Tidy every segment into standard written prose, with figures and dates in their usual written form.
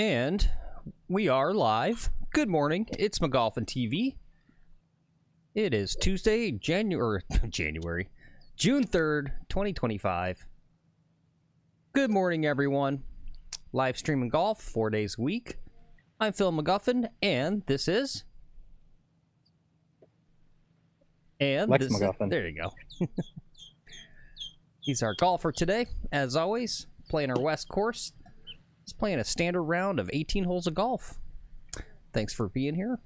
And we are live. Good morning. It's McGolfin TV. It is Tuesday, June 3rd, 2025. Good morning, everyone. Live streaming golf 4 days a week. I'm Phil McGuffin, and this is... Lex McGuffin. There you go. He's our golfer today, as always, playing our West course. He's playing a standard round of 18 holes of golf. Thanks for being here.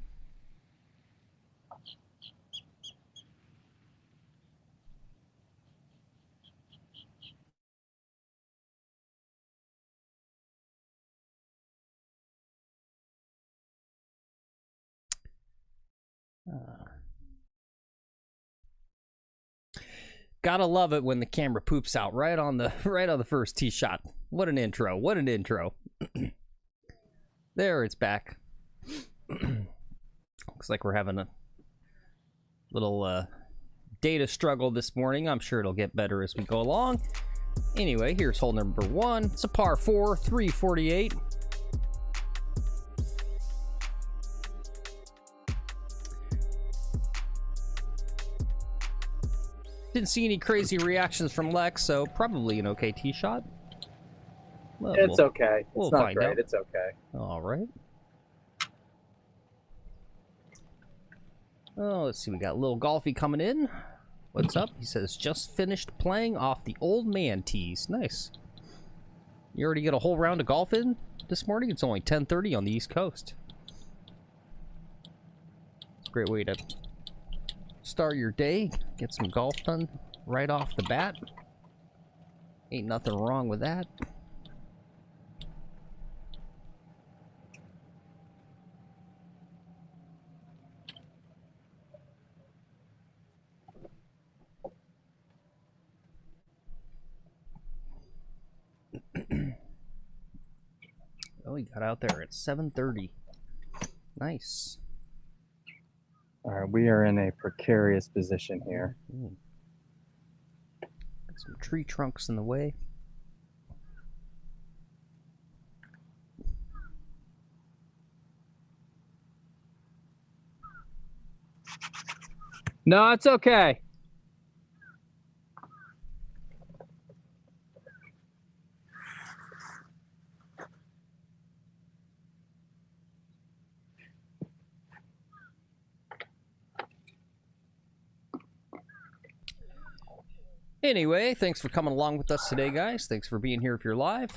Gotta love it when the camera poops out right on the first tee shot. What an intro! What an intro! There, it's back. Looks like we're having a little data struggle this morning. I'm sure it'll get better as we go along. Anyway, here's hole number 1. It's a par 4, 348. Didn't see any crazy reactions from Lex, so probably an okay tee shot. Well, it's okay. We'll it's not find great. out. It's okay. All right. Oh, let's see. We got Little Golfy coming in. What's up? He says, just finished playing off the old man tees. Nice. You already get a whole round of golf in this morning? It's only 10:30 on the East Coast. It's a great way to start your day. Get some golf done right off the bat. Ain't nothing wrong with that. Oh, he got out there at 7:30. Nice. All right, we are in a precarious position here. Got some tree trunks in the way. No, it's okay. Anyway, thanks for coming along with us today, guys. Thanks for being here if you're live.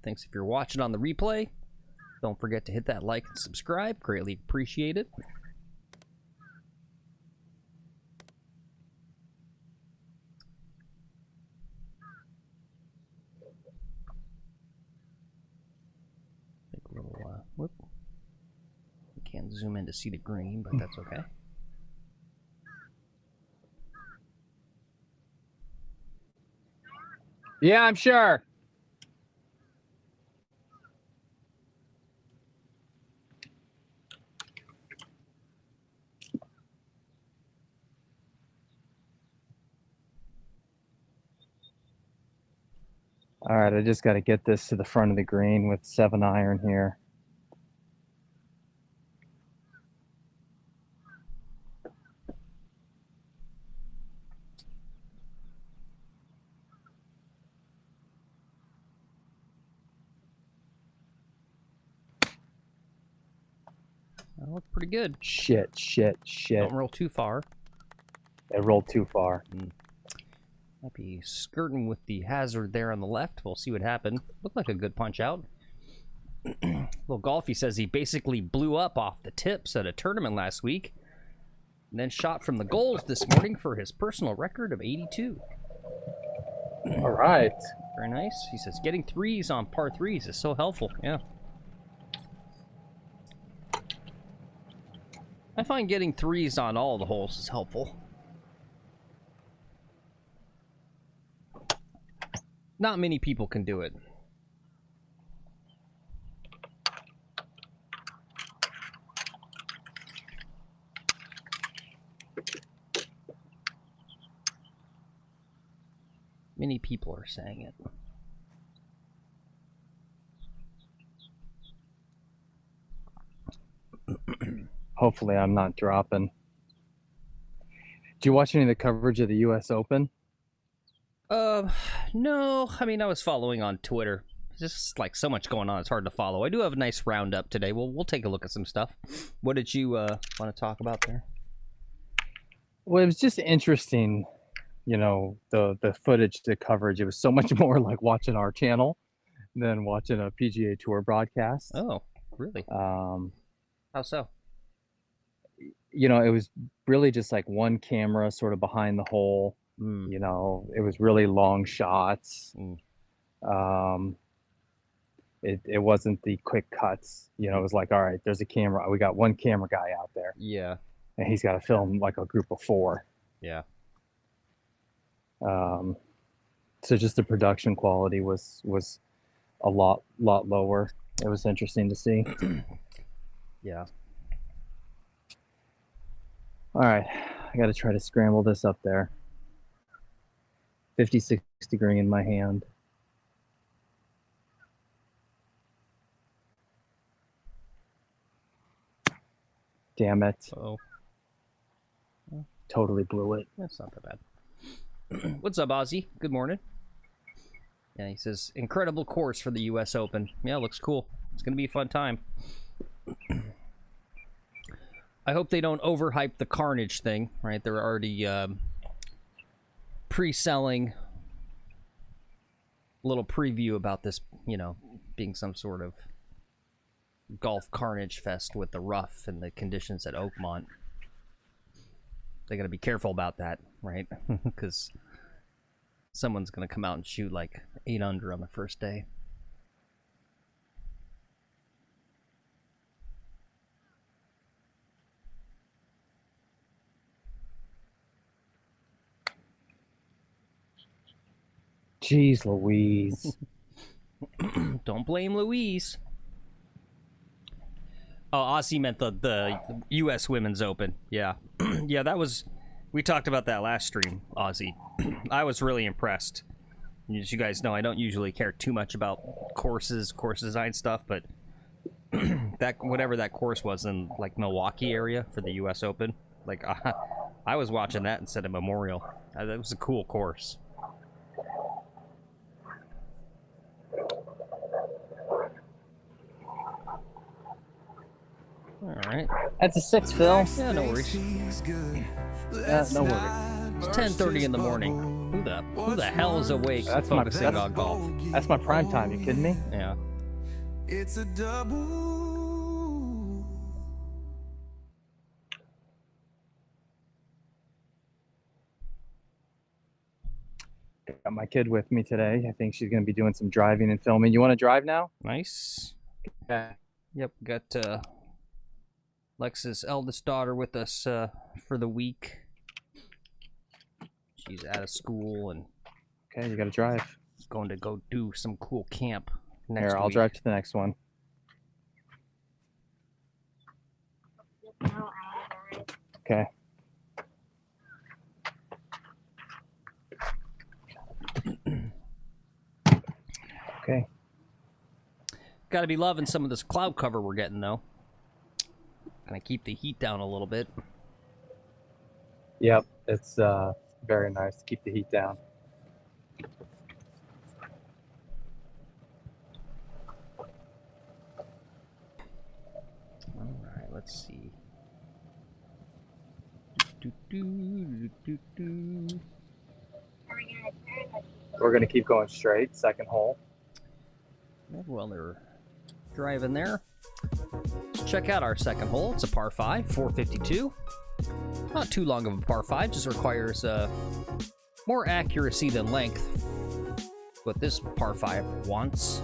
Thanks if you're watching on the replay. Don't forget to hit that like and subscribe. Greatly appreciate it. Take a little, whoop. I can't zoom in to see the green, but that's okay. Yeah, I'm sure. All right, I just got to get this to the front of the green with 7-iron here. That looked pretty good. Shit. Don't roll too far. It rolled too far. Might be skirting with the hazard there on the left. We'll see what happened. Looked like a good punch out. Little Golfy says he basically blew up off the tips at a tournament last week and then shot from the goals this morning for his personal record of 82. All right. Very nice. He says getting threes on par 3s is so helpful. Yeah. I find getting threes on all the holes is helpful. Not many people can do it. Many people are saying it. Hopefully I'm not dropping. Did you watch any of the coverage of the U.S. Open? No. I mean, I was following on Twitter. Just like so much going on, it's hard to follow. I do have a nice roundup today. We'll take a look at some stuff. What did you want to talk about there? Well, it was just interesting, you know, the footage, the coverage. It was so much more like watching our channel than watching a PGA Tour broadcast. Oh, really? How so? You know, it was really just like one camera sort of behind the hole. You know, it was really long shots. It wasn't the quick cuts. You know, it was like, all right, there's a camera. We got one camera guy out there. Yeah. And he's got to film like a group of 4. Yeah. So just the production quality was a lot lower. It was interesting to see. Yeah. All right, I got to try to scramble this up there. 56 degree in my hand. Damn it. Oh. Totally blew it. That's not that bad. What's up, Ozzy? Good morning. Yeah, he says, incredible course for the U.S. Open. Yeah, looks cool. It's going to be a fun time. I hope they don't overhype the Carnage thing, right? They're already pre-selling a little preview about this, you know, being some sort of golf carnage fest with the rough and the conditions at Oakmont. They got to be careful about that, right? Because someone's going to come out and shoot like 8 under on the first day. Jeez Louise. Don't blame Louise. Oh, Aussie meant the U.S. Women's Open. Yeah. Yeah, that was... We talked about that last stream, Aussie. I was really impressed. As you guys know, I don't usually care too much about course design stuff, but that whatever that course was in, like, Milwaukee area for the U.S. Open, like, I was watching that instead of Memorial. That was a cool course. All right. That's a 6, Phil. Yeah, no worries. No worries. It's 10:30 in the morning. Who the hell is awake focusing on golf? That's my prime time. You kidding me? Yeah. It's a double. Got my kid with me today. I think she's going to be doing some driving and filming. You want to drive now? Nice. Okay. Yep, got Lex's eldest daughter with us for the week. She's out of school and Okay, you got to drive. going to go do some cool camp next Here, I'll week. drive to the next one. Okay. Okay. Got to be loving some of this cloud cover we're getting, though. Gonna keep the heat down a little bit. Yep, it's very nice to keep the heat down. All right, let's see. We're going to keep going straight, second hole. Well, they're driving there. Let's check out our second hole. It's a par 5, 452. Not too long of a par 5, just requires more accuracy than length. What this par 5 wants.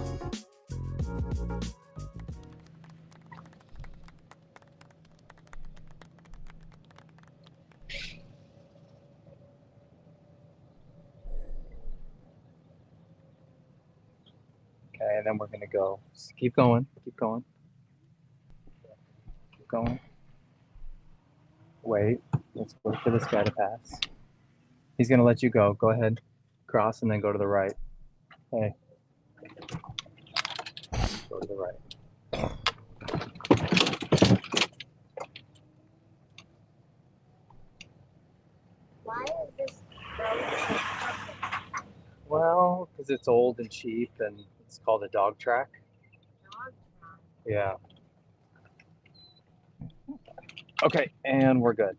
Okay, and then we're going to go. Just keep going, keep going. Keep going. Wait, let's wait for this guy to pass. He's going to let you go. Go ahead, cross, and then go to the right. Hey. Go to the right. Well, because it's old and cheap, and it's called a dog track. Yeah. Okay, and we're good.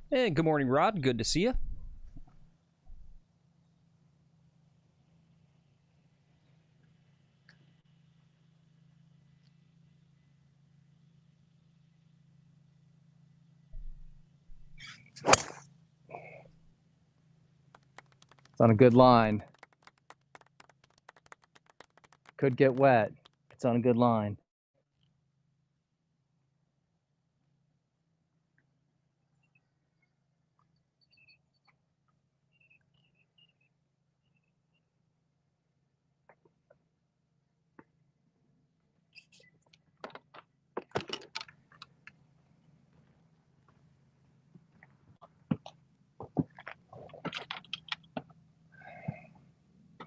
Hey, good morning, Rod. Good to see you. It's on a good line. Could get wet. It's on a good line.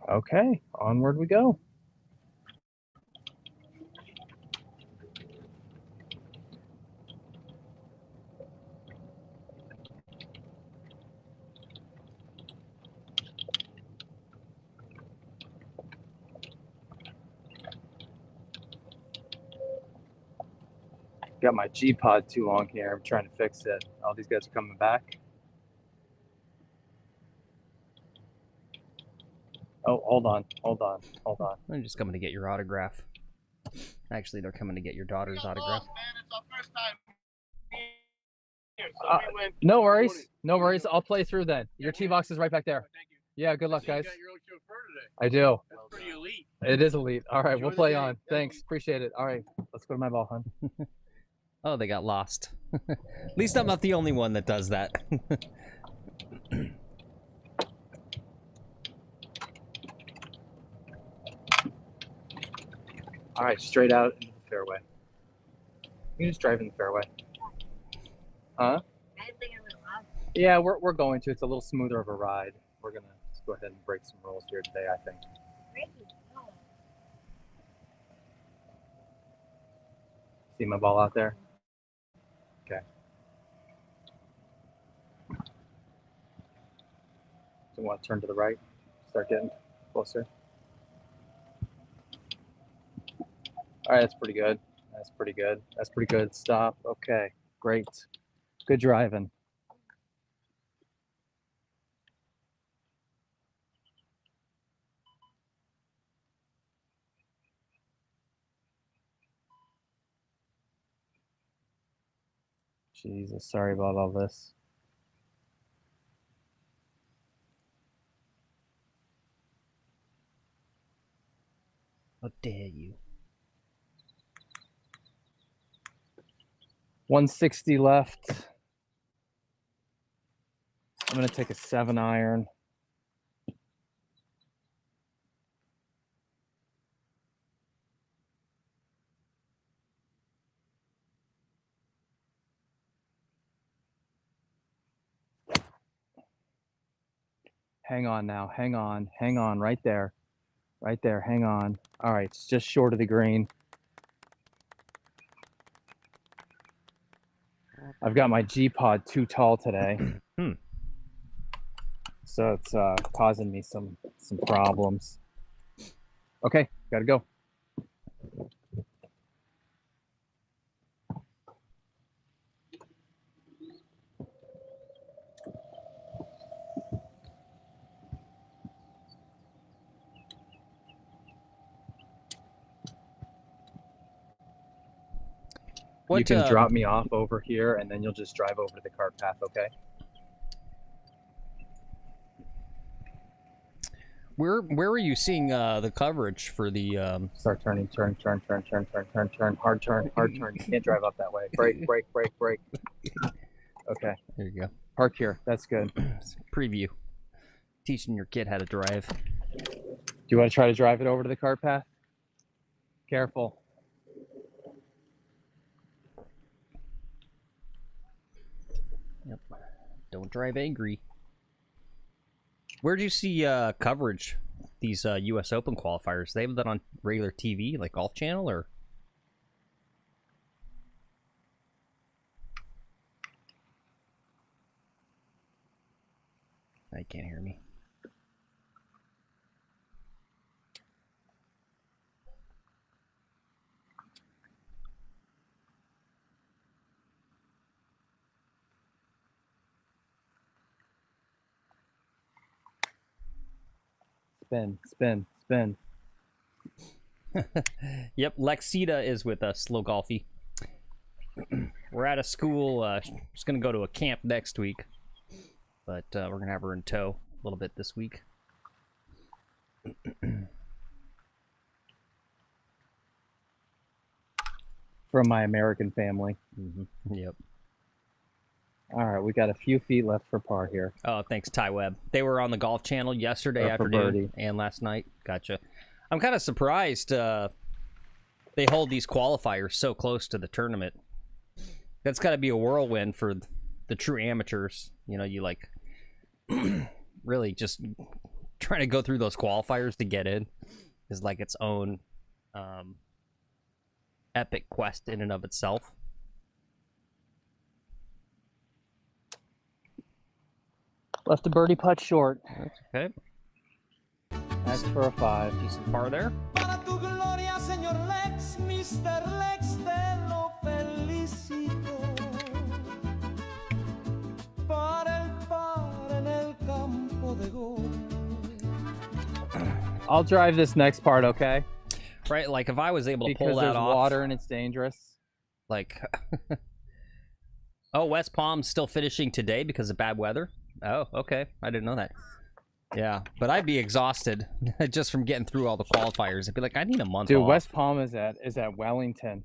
Okay, onward we go. Got my G-pod too long here. I'm trying to fix it. All these guys are coming back. Oh, hold on. I'm just coming to get your autograph. Actually, they're coming to get your daughter's autograph. No worries. I'll play through then. Your tee box is right back there. Yeah, good luck, guys. I do. It is elite. All right, we'll play on. Thanks, appreciate it. All right, let's go to my ball, hon. Oh, they got lost. At least I'm not the only one that does that. All right, straight out into the fairway. You can just drive in the fairway. Huh? Yeah, we're going to. It's a little smoother of a ride. We're gonna just go ahead and break some rules here today, I think. See my ball out there? Okay. So you want to turn to the right? Start getting closer. All right, that's pretty good. That's pretty good. Stop. Okay, great. Good driving. Jesus, sorry about all this. How dare you? 160 left. I'm gonna take a 7-iron. Hang on now, hang on, right there, hang on. All right, it's just short of the green. I've got my G-pod too tall today. So it's causing me some problems. Okay, gotta go. What, you can drop me off over here, and then you'll just drive over to the cart path, okay? Where are you seeing the coverage for the? Start turning. Turn. Hard turn. You can't drive up that way. Brake. Okay. There you go. Park here. That's good. Preview. Teaching your kid how to drive. Do you want to try to drive it over to the cart path? Careful. Yep. Don't drive angry. Where'd you see coverage? These U.S. Open qualifiers. They have that on regular TV, like Golf Channel, or? I can't hear me. Spin. Yep, Lexita is with us, Slow Golfy. We're at a school. She's going to go to a camp next week. But we're going to have her in tow a little bit this week. From my American family. Mm-hmm. Yep. All right, we got a few feet left for par here. Oh, thanks, Ty Webb. They were on the Golf Channel yesterday afternoon and last night. Gotcha. I'm kind of surprised they hold these qualifiers so close to the tournament. That's got to be a whirlwind for the true amateurs. You know, you like really just trying to go through those qualifiers to get in is like its own epic quest in and of itself. Left a birdie putt short. That's okay. That's for a 5. Decent par there. Para tu gloria, señor Lex, Mr. Lex, te lo felicito. Para el par en el campo de gol. I'll drive this next part, okay? Right, like if I was able to because pull that there's off. Water and it's dangerous. Like, oh, West Palm's still finishing today because of bad weather? Oh, okay. I didn't know that. Yeah, but I'd be exhausted just from getting through all the qualifiers. I'd be like, I need a month Dude, off. West Palm is at Wellington.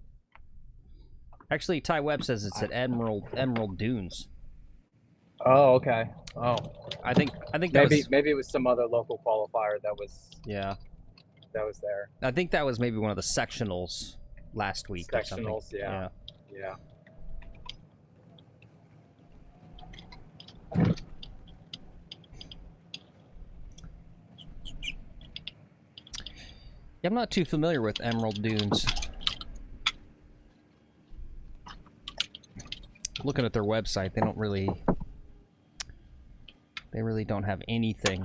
Actually, Ty Webb says it's at Emerald Dunes. Oh, okay. Oh, I think that maybe it was some other local qualifier that was there. I think that was maybe one of the sectionals last week. Sectionals, or something. yeah. Yeah, I'm not too familiar with Emerald Dunes. Looking at their website, they really don't have anything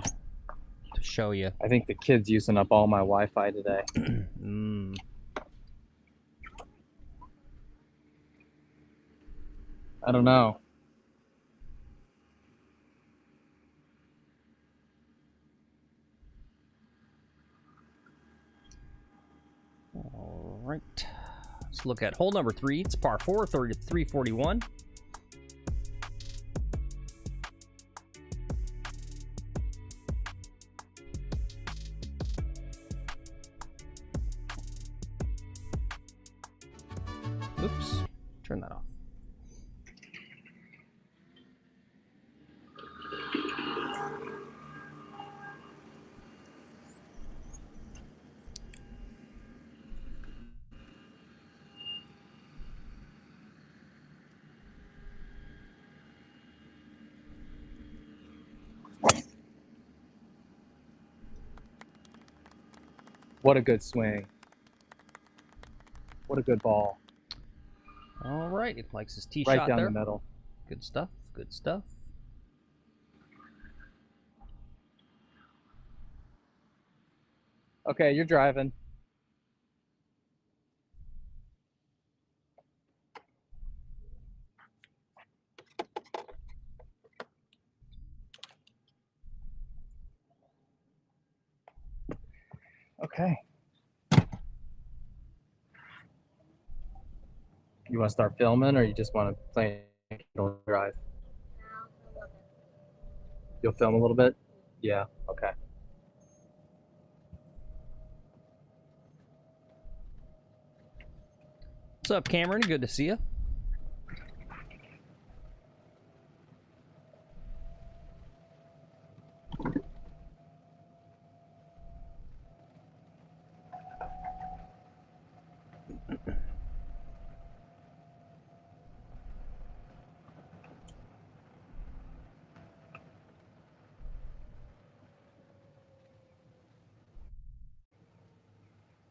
to show you. I think the kid's using up all my Wi-Fi today. I don't know. All right. Let's look at hole number 3. It's par 4, 341. Oops. Turn that off. What a good swing. What a good ball. All right. It likes his tee Right shot down there. the middle. Good stuff. Good stuff. Okay, you're driving. Okay. You want to start filming, or you just want to play drive? You'll film a little bit? Yeah, okay. What's up, Cameron? Good to see you.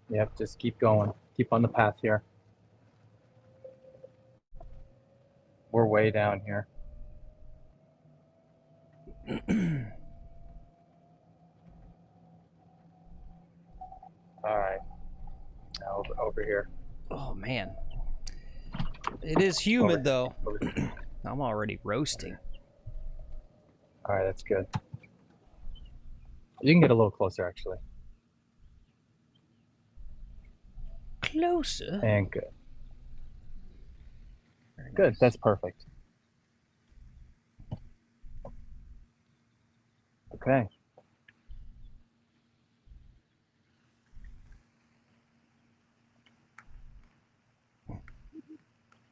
Yep, just keep going. Keep on the path here. We're way down here. All right. Now over here. Oh, man. It is humid, though. I'm already roasting. All right, that's good. You can get a little closer, actually. Closer. And good. Very Good, nice. that's perfect. Okay.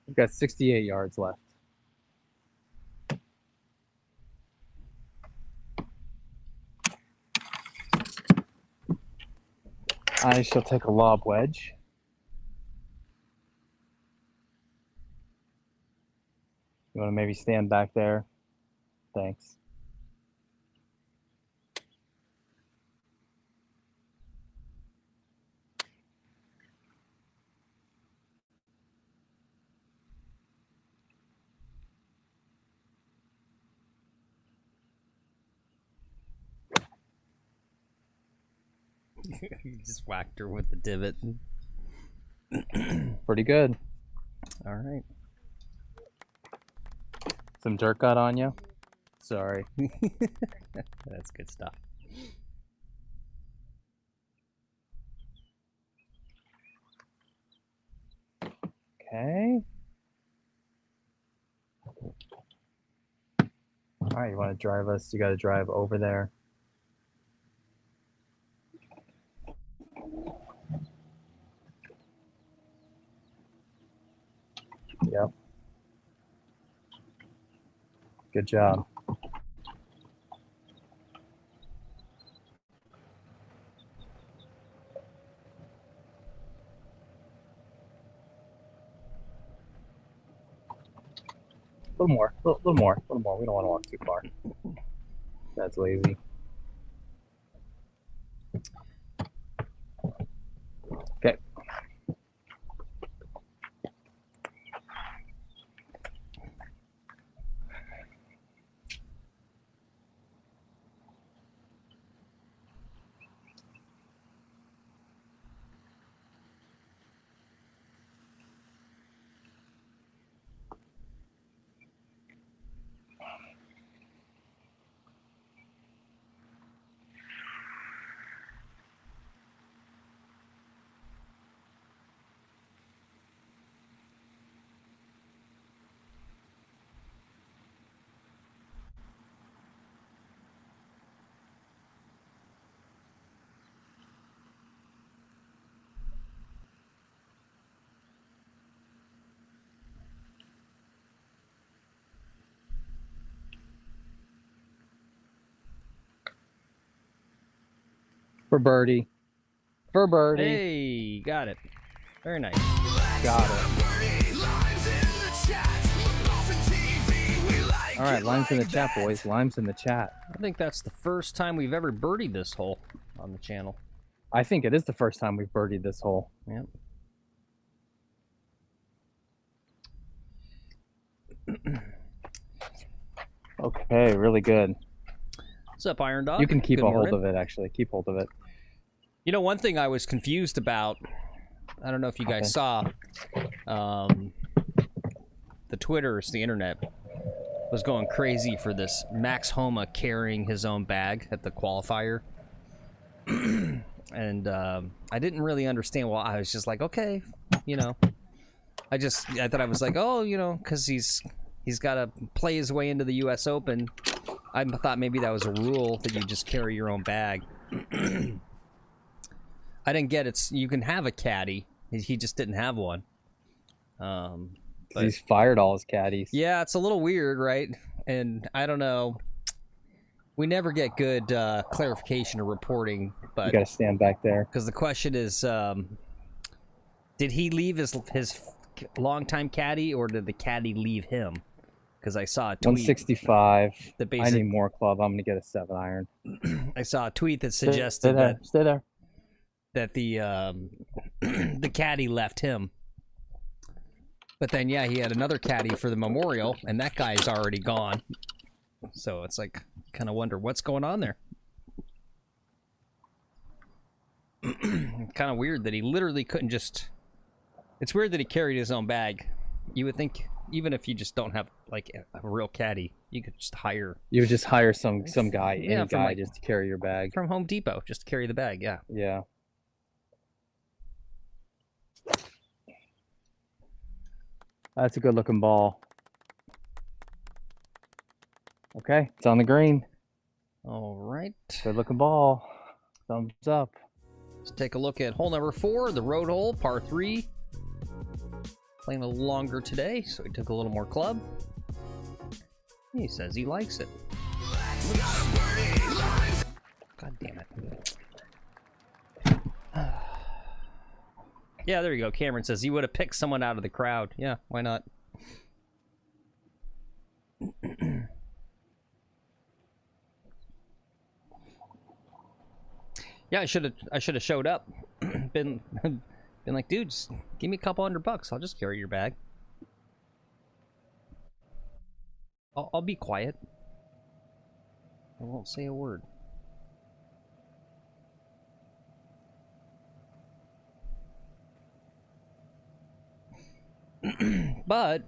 We've got 68 yards left. I shall take a lob wedge. You want to maybe stand back there? Thanks. You just whacked her with the divot. Pretty good. All right. Some dirt got on you? Sorry. That's good stuff. Okay. All right, you want to drive us? You got to drive over there. Yep. Good job. A little more, a little more, a little more. We don't want to walk too far. That's lazy. Okay. For birdie. For birdie. Hey, got it. Very nice. Got it. All right, limes in the chat, boys. Limes in the chat. I think that's the first time we've ever birdied this hole on the channel. I think it is the first time we've birdied this hole. Yep. Okay, really good. What's up, Iron Dog? You can keep Good a hold morning. of it, actually. Keep hold of it. You know, one thing I was confused about, I don't know if you guys saw, the Twitters, the internet, was going crazy for this Max Homa carrying his own bag at the qualifier. And I didn't really understand why. I was just like, okay, you know. I thought I was like, oh, you know, because he's got to play his way into the U.S. Open. I thought maybe that was a rule that you just carry your own bag. I didn't get it. You can have a caddy. He just didn't have one. But he's fired all his caddies. yeah, it's a little weird, right? And I don't know. We never get good clarification or reporting, but You gotta stand back there. because the question is, did he leave his longtime caddy, or did the caddy leave him? Because I saw a tweet. 165. The I need more club. I'm gonna get a 7-iron. I saw a tweet that suggested Stay there. that the the caddy left him. But then, yeah, he had another caddy for the memorial, and that guy's already gone. So it's like, kind of wonder what's going on there. Kind of weird that he literally couldn't just... It's weird that he carried his own bag. You would think, even if you just don't have, like, a real caddy, you could just hire... You would just hire some guy, Yeah, any from, guy, like, just to carry your bag. from Home Depot, just to carry the bag, yeah. Yeah. That's a good looking ball. Okay, it's on the green. All right. Good looking ball. Thumbs up. Let's take a look at hole number 4, the road hole, par 3. Playing a little longer today, so he took a little more club. He says he likes it. God damn it. Yeah, there you go. Cameron says he would have picked someone out of the crowd. Yeah, why not? Yeah, I should have showed up. been like, dude, just give me a couple $100. I'll just carry your bag. I'll be quiet. I won't say a word. But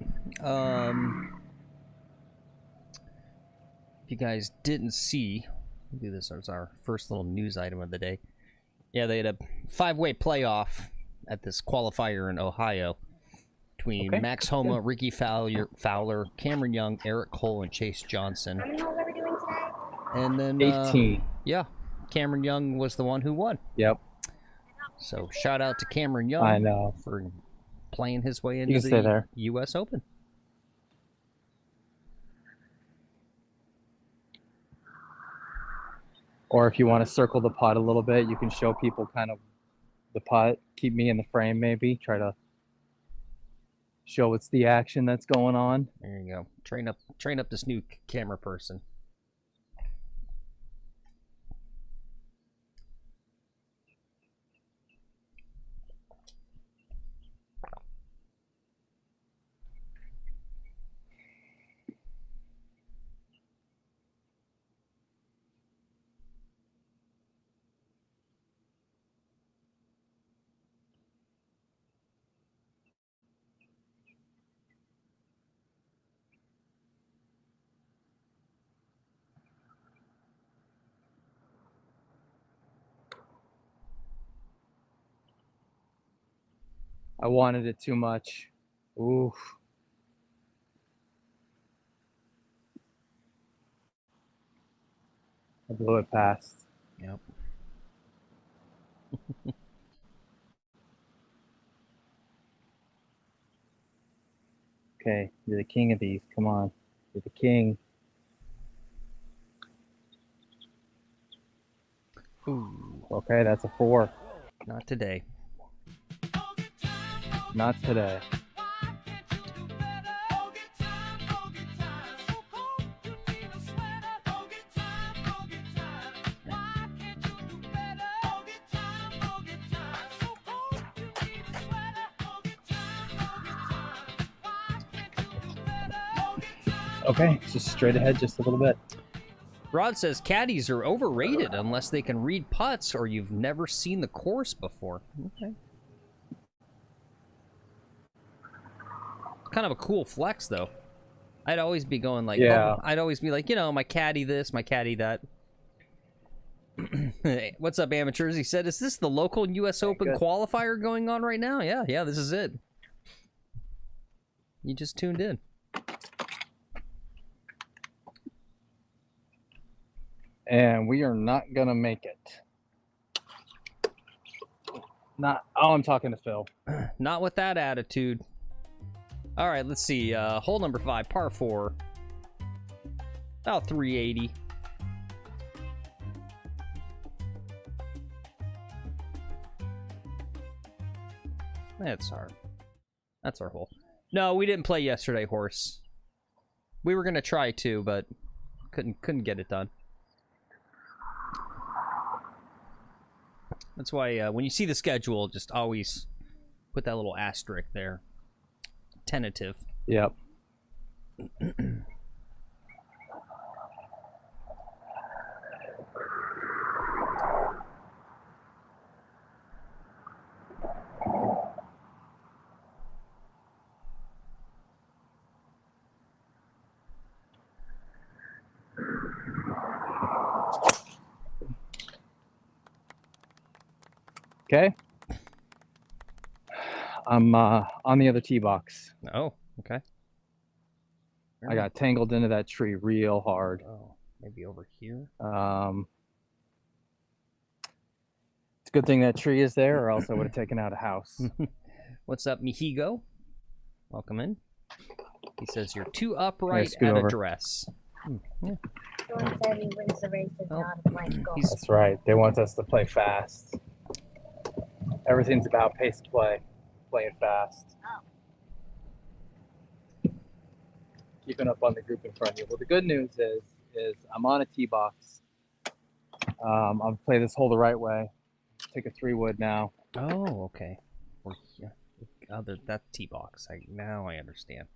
if you guys didn't see, we'll do this as our first little news item of the day. Yeah, they had a 5-way playoff at this qualifier in Ohio between Max Homa, Ricky Fowler, Cameron Young, Eric Cole, and Chase Johnson. How many holes are we doing today? And then 18. Yeah, Cameron Young was the one who won. Yep. So shout out to Cameron Young. I know. For playing his way You into can stay the there. U.S. Open. Or if you want to circle the putt a little bit, you can show people kind of the putt. Keep me in the frame, maybe. Try to show what's the action that's going on. There you go. Train up this new camera person. I wanted it too much. Oof. I blew it past. Yep. Okay, you're the king of these. Come on. You're the king. Ooh, Okay, that's a 4. not today. Not today. Okay, just straight ahead just a little bit. Rod says caddies are overrated unless they can read putts or you've never seen the course before. Okay. Kind of a cool flex, though. I'd always be going like, Yeah. I'd always be like, you know, my caddy this, my caddy that. Hey, what's up, amateurs? He said, is this the local U.S. Open good. qualifier going on right now? Yeah, this is it. You just tuned in. And we are not going to make it. Oh, I'm talking to Phil. Not with that attitude. All right, let's see. Hole number 5, par 4. About 380. That's our hole. No, we didn't play yesterday, horse. We were gonna try to, but couldn't get it done. That's why when you see the schedule, just always put that little asterisk there. Tentative. Yep. Okay. I'm on the other tee box. Oh, okay. I got tangled into that tree real hard. Oh, maybe over here. It's a good thing that tree is there, or else I would have taken out a house. What's up, Mihigo? Welcome in. He says you're too upright scoot at over. address. Yeah. Jordan said he wins the race if not a blank goal. That's right. They want us to play fast. Everything's about pace of play, playing fast. Keeping up on the group in front of you. Well, the good news is I'm on a tee box. I'll play this hole the right way. Take a 3-wood now. Oh, okay. We're here. That tee box. Now I understand.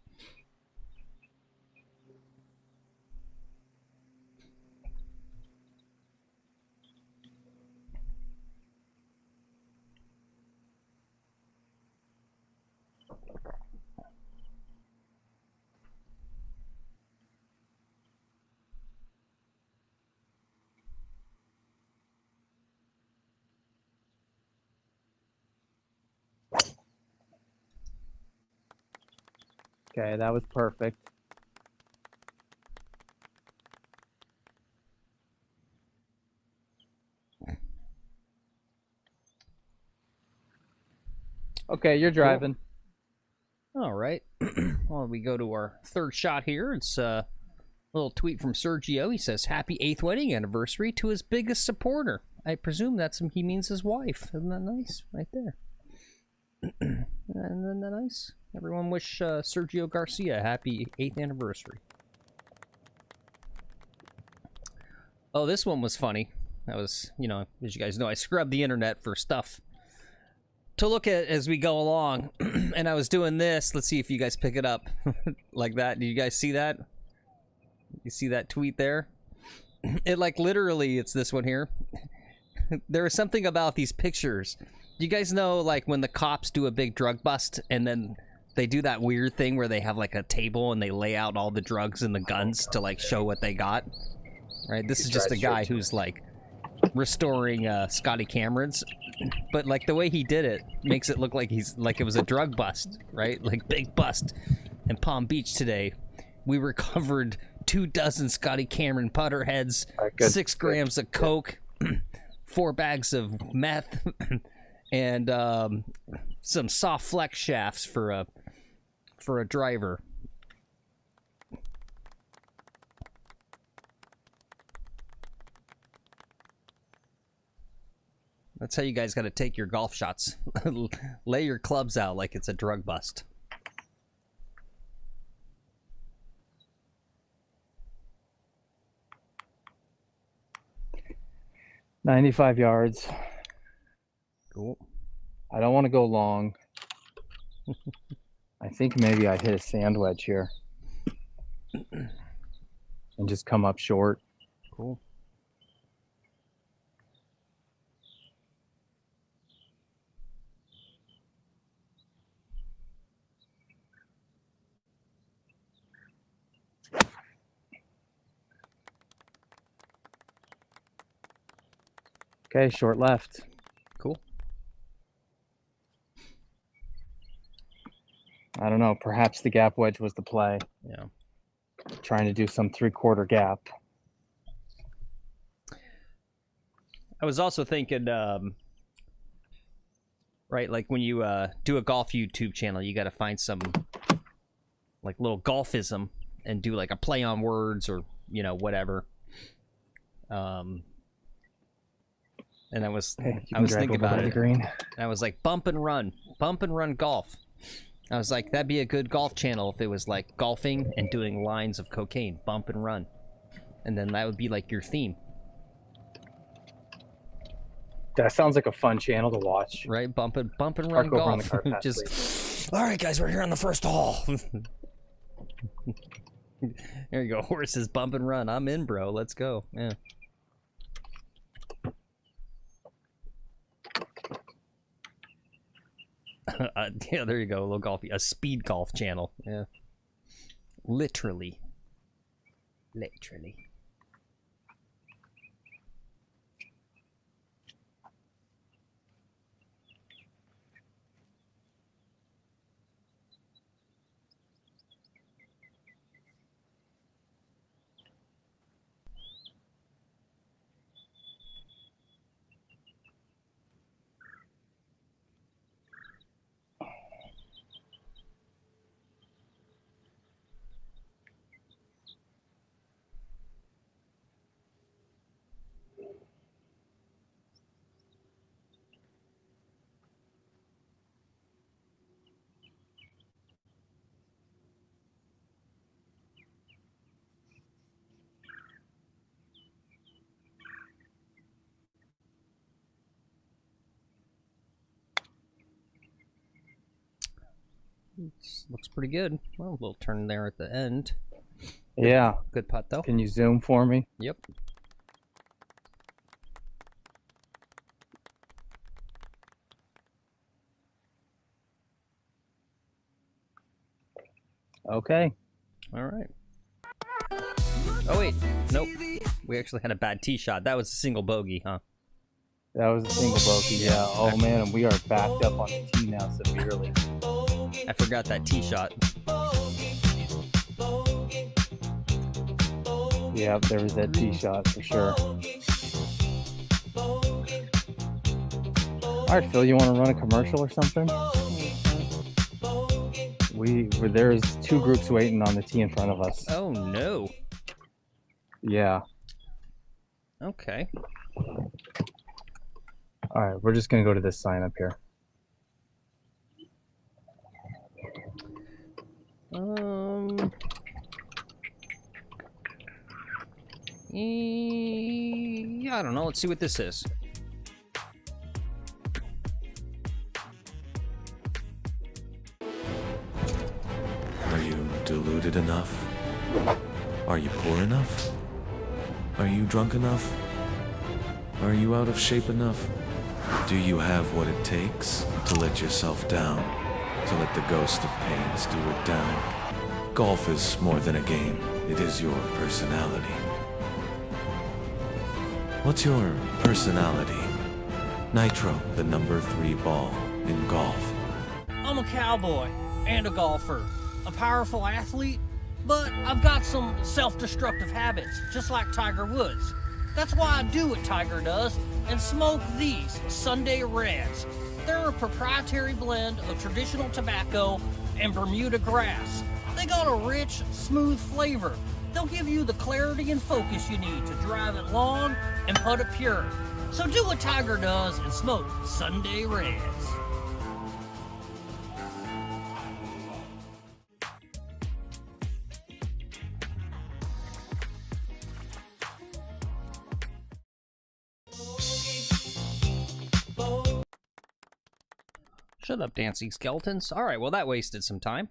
Okay, that was perfect. Okay, you're driving. All right. Well, we go to our third shot here. It's a little tweet from Sergio. He says, "Happy 8th wedding anniversary to his biggest supporter." I presume he means his wife. Isn't that nice? Right there. Isn't that nice? Everyone wish Sergio Garcia a happy 8th anniversary. Oh, this one was funny. That was, as you guys know, I scrubbed the internet for stuff to look at as we go along. And I was doing this. Let's see if you guys pick it up like that. Do you guys see that? You see that tweet there? It literally, it's this one here. There is something about these pictures. You guys know, when the cops do a big drug bust and then they do that weird thing where they have a table and they lay out all the drugs and the guns to show what they got, right? This is just a guy who's restoring Scotty Cameron's, but the way he did it makes it look like it was a drug bust, right? Big bust. In Palm Beach today, we recovered 24 Scotty Cameron putter heads, 6 grams of coke, 4 bags of meth, and some soft flex shafts for a driver. That's how you guys got to take your golf shots. Lay your clubs out like it's a drug bust. "95 yards. Cool. I don't want to go long. I think maybe I hit a sand wedge here and just come up short." Cool. Okay, short left. Cool. I don't know. Perhaps the gap wedge was the play. Yeah. Trying to do some 3/4 gap. I was also thinking, right, when you do a golf YouTube channel, you got to find some like little golfism and do like a play on words or, you know, whatever. And I was thinking about it. And I was like, bump and run golf. I was like, that'd be a good golf channel if it was like golfing and doing lines of cocaine, bump and run. And then that would be like your theme. That sounds like a fun channel to watch. Right? Bump and run golf. Just, all right, guys, we're here on the first hole. There you go. Horses bump and run. I'm in, bro. Let's go. Yeah. Yeah, there you go. A little golfy. A speed golf channel. Yeah. Literally. Looks pretty good. Well, a little turn there at the end. Yeah. Good putt, though. Can you zoom for me? Yep. Okay. All right. Oh, wait. Nope. We actually had a bad tee shot. That was a single bogey, huh? That was a single bogey, yeah. Oh, man, and we are backed up on the tee now severely. I forgot that tee shot. Yeah, there was that tee shot for sure. All right, Phil, you want to run a commercial or something? There's 2 groups waiting on the tee in front of us. Oh, no. Yeah. Okay. All right, we're just going to go to this sign up here. I don't know. Let's see what this is. Are you deluded enough? Are you poor enough? Are you drunk enough? Are you out of shape enough? Do you have what it takes to let yourself down? To let the ghost of pain steward down? Golf is more than a game. It is your personality. What's your personality? Nitro, the number 3 ball in golf. I'm a cowboy and a golfer, a powerful athlete, but I've got some self-destructive habits, just like Tiger Woods. That's why I do what Tiger does and smoke these Sunday Reds. They're a proprietary blend of traditional tobacco and Bermuda grass. They got a rich, smooth flavor. They'll give you the clarity and focus you need to drive it long and putt it pure. So do what Tiger does and smoke Sunday Reds. Shut up, dancing skeletons. All right, well, that wasted some time.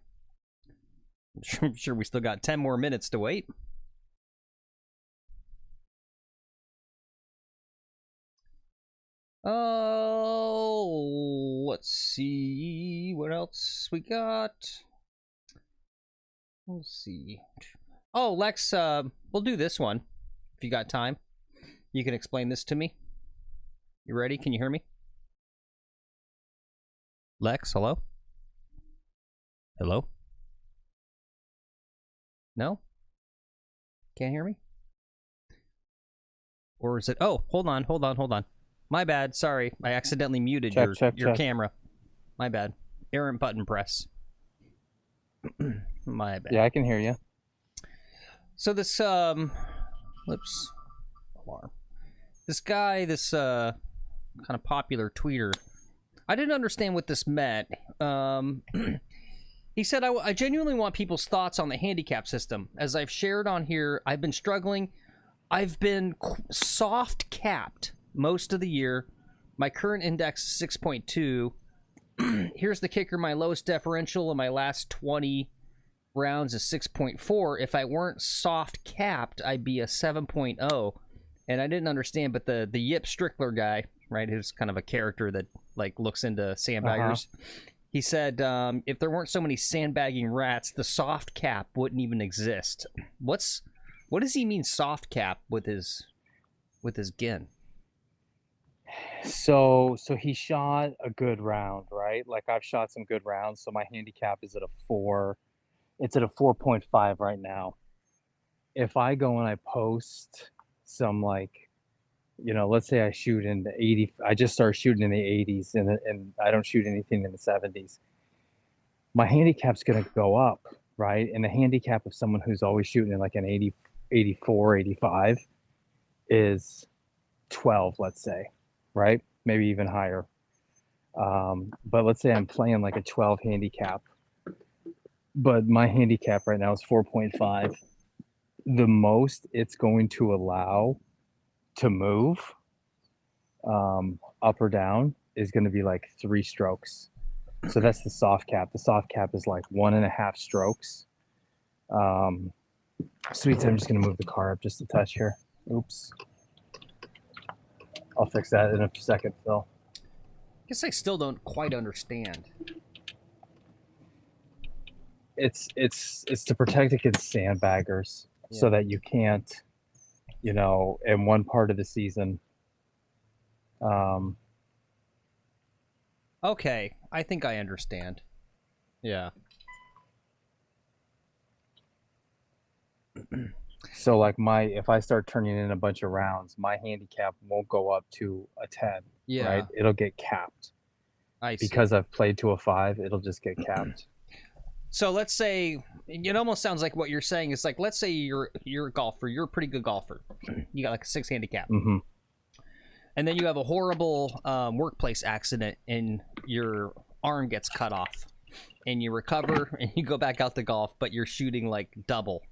I'm sure we still got 10 more minutes to wait. Oh, let's see what else we got. Let's see. Oh, Lex, we'll do this one if you got time. You can explain this to me. You ready? Can you hear me? Lex, hello? Hello? No? Can't hear me? Or is it... Oh, hold on. My bad. Sorry. I accidentally muted your camera. My bad. Errant button press. My bad. Yeah, I can hear you. So this whoops, alarm. This guy, this kind of popular tweeter, I didn't understand what this meant. He said, I genuinely want people's thoughts on the handicap system. As I've shared on here, I've been struggling. I've been soft capped most of the year. My current index is 6.2. Here's the kicker. My lowest differential in my last 20 rounds is 6.4. If I weren't soft capped, I'd be a 7.0. And I didn't understand, but the Yip Strickler guy, right, who's kind of a character that like looks into sandbaggers, he said if there weren't so many sandbagging rats, the soft cap wouldn't even exist. What does he mean soft cap with his gin? So he shot a good round, right? Like I've shot some good rounds, so my handicap is at a 4. It's at a 4.5 right now. If I go and I post some, like, you know, let's say I shoot in the 80, I just start shooting in the 80s and I don't shoot anything in the 70s. My handicap's going to go up, right? And the handicap of someone who's always shooting in like an 80, 84, 85 is 12, let's say, right? Maybe even higher. But let's say I'm playing like a 12 handicap, but my handicap right now is 4.5. The most it's going to allow to move up or down is going to be like 3 strokes. So that's the soft cap. The soft cap is like 1.5 strokes. Sweet, I'm just going to move the car up just a touch here. Oops. I'll fix that in a second, Phil. I guess I still don't quite understand. It's to protect against sandbaggers, so that you can't, you know, in one part of the season. Okay, I think I understand. Yeah. So like if I start turning in a bunch of rounds, my handicap won't go up to a 10. Yeah. Right? It'll get capped. I see. Because I've played to a 5, it'll just get capped. So let's say, it almost sounds like what you're saying is like, let's say you're a golfer, you're a pretty good golfer. You got like a 6 handicap. Mm-hmm. And then you have a horrible workplace accident and your arm gets cut off. And you recover and you go back out to golf, but you're shooting like double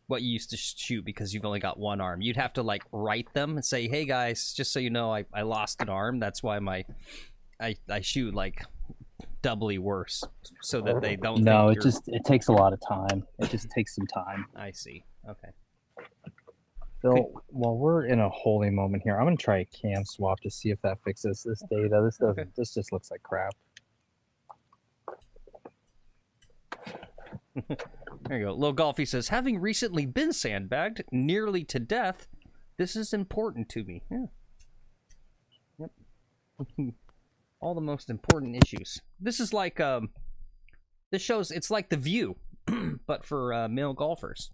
what you used to shoot because you've only got one arm. You'd have to like write them and say, hey guys, just so you know, I lost an arm. That's why I shoot like doubly worse, so that they don't. No, it takes a lot of time. It just takes some time. I see. Okay. Phil, while we're in a holy moment here, I'm gonna try a cam swap to see if that fixes this data. This doesn't. Okay. This just looks like crap. There you go. Lil Golfy says, having recently been sandbagged nearly to death, this is important to me. Yeah. Yep. All the most important issues. This is like this shows, it's like The View, but for male golfers.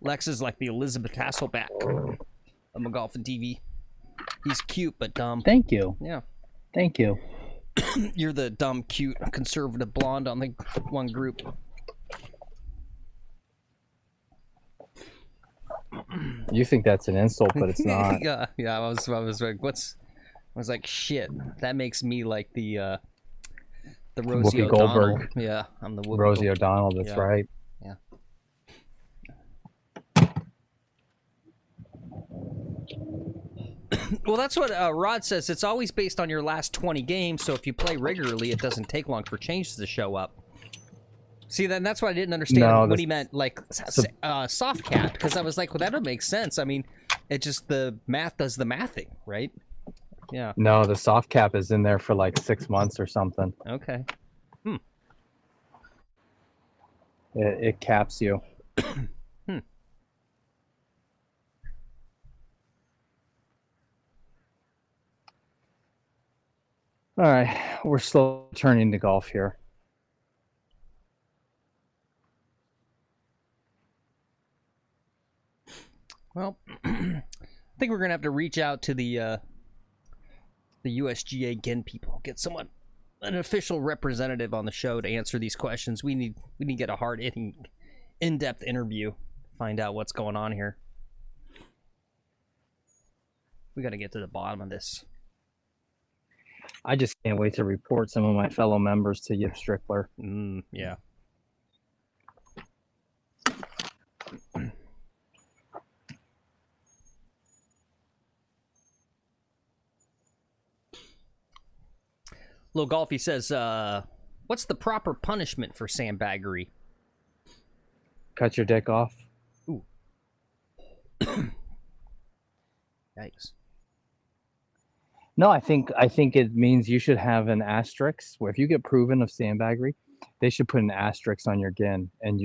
Lex is like the Elizabeth Hasselbeck of McGolfin TV. He's cute but dumb. Thank you. Yeah. Thank you. You're the dumb, cute, conservative blonde on the one group. You think that's an insult, but it's not. yeah. I was like, I was like, shit. That makes me like the Rosie Whoopi O'Donnell. Goldberg. Yeah, I'm the Whoopi Rosie O'Donnell. That's right. Yeah. Well, that's what Rod says. It's always based on your last 20 games, so if you play regularly, it doesn't take long for changes to show up. See, then that's what I didn't understand when he meant, like, soft cap, because I was like, well, that would make sense. I mean, it just, the math does the mathing, right? Yeah. No, the soft cap is in there for like 6 months or something. Okay. It caps you. All right, we're slowly turning to golf here. Well, I think we're gonna have to reach out to the USGA again people, get someone, an official representative on the show to answer these questions. We need to get a hard-hitting, in-depth interview, find out what's going on here. We got to get to the bottom of this. I just can't wait to report some of my fellow members to Yip Strickler. Yeah. Lil Golfy says, what's the proper punishment for sandbaggery? Cut your dick off. Ooh. Yikes. No, I think it means you should have an asterisk where if you get proven of sandbaggery, they should put an asterisk on your GIN, and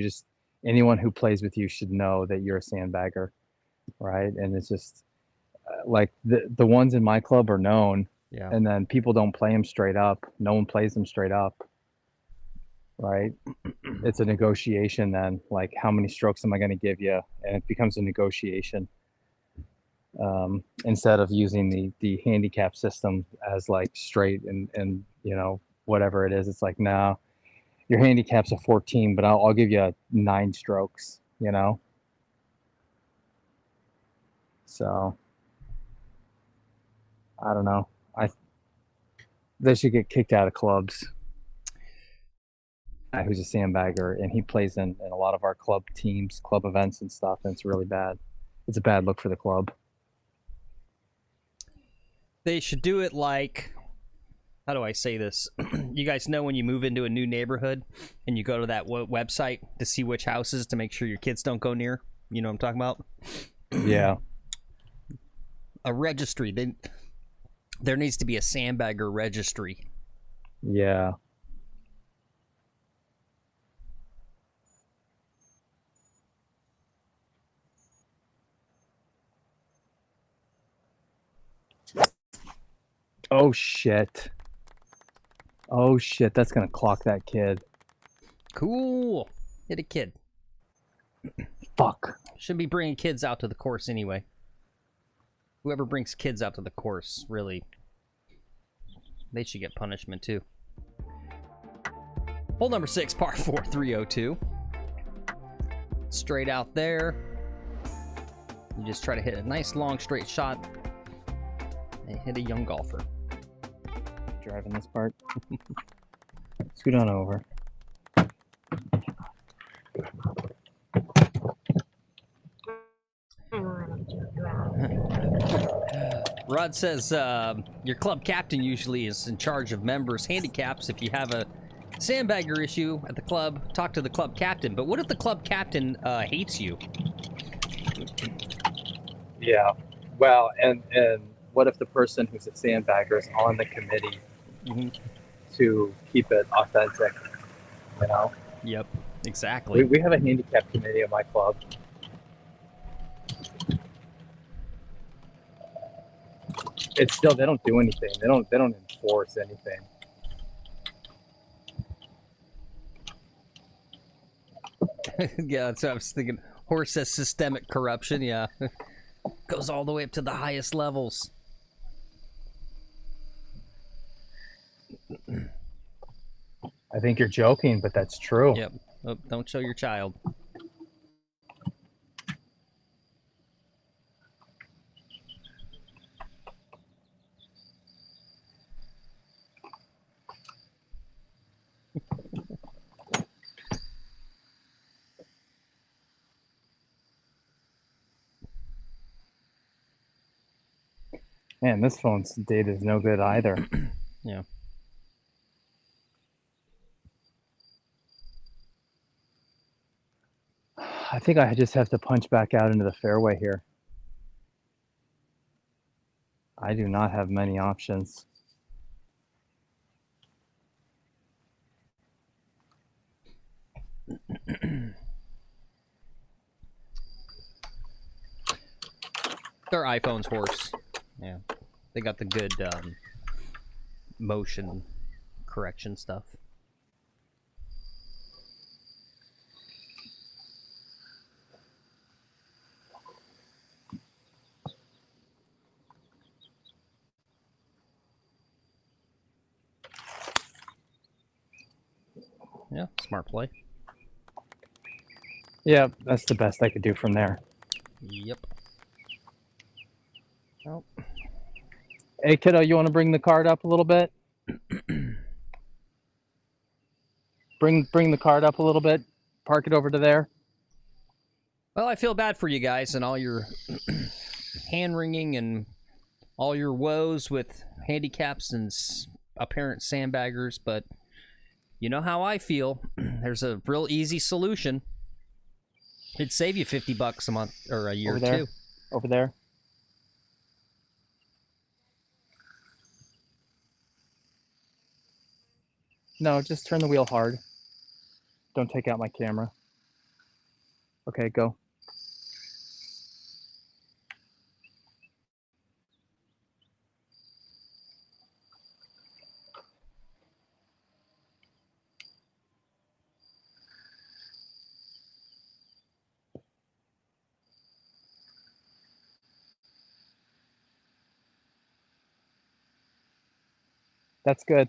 anyone who plays with you should know that you're a sandbagger, right? And it's just like the ones in my club are known, Yeah. and then people don't play them straight up. No one plays them straight up, right? It's a negotiation then, like how many strokes am I going to give you, and it becomes a negotiation. Instead of using the handicap system as like straight and whatever it is, it's like, no, your handicap's a 14, but I'll give you 9 strokes, so I don't know. They should get kicked out of clubs. Who's a sandbagger, and he plays in a lot of our club teams, club events and stuff, and it's really bad. It's a bad look for the club. They should do it like, how do I say this? You guys know when you move into a new neighborhood and you go to that website to see which houses to make sure your kids don't go near? You know what I'm talking about? Yeah. A registry. There needs to be a sandbagger registry. Yeah. Oh shit. Oh shit, that's gonna clock that kid. Cool. Hit a kid. Fuck. Shouldn't be bringing kids out to the course anyway. Whoever brings kids out to the course, really, they should get punishment too. Hole number 6, par 4, 302. Straight out there. You just try to hit a nice long straight shot and hit a young golfer. Driving this part. Scoot on over. Rod says your club captain usually is in charge of members' handicaps. If you have a sandbagger issue at the club, talk to the club captain. But what if the club captain hates you? Yeah. Well, and what if the person who's a sandbagger is on the committee to keep it authentic, Yep, exactly. We have a handicap committee at my club. It's still, they don't do anything. They don't enforce anything. Yeah, that's what I was thinking. Horse says systemic corruption, yeah. Goes all the way up to the highest levels. I think you're joking, but that's true. Yep. Oh, don't show your child. Man, this phone's data is no good either. Yeah. I think I just have to punch back out into the fairway here. I do not have many options. Their iPhone's horse. Yeah. They got the good motion correction stuff. Yeah, smart play. Yeah, that's the best I could do from there. Yep. Oh. Hey, kiddo, you want to bring the card up a little bit? bring the card up a little bit. Park it over to there. Well, I feel bad for you guys and all your hand-wringing and all your woes with handicaps and apparent sandbaggers, but you know how I feel. There's a real easy solution. It'd save you $50 a month or a year Over there. too. Over there. No, just turn the wheel hard. Don't take out my camera. Okay, go. That's good.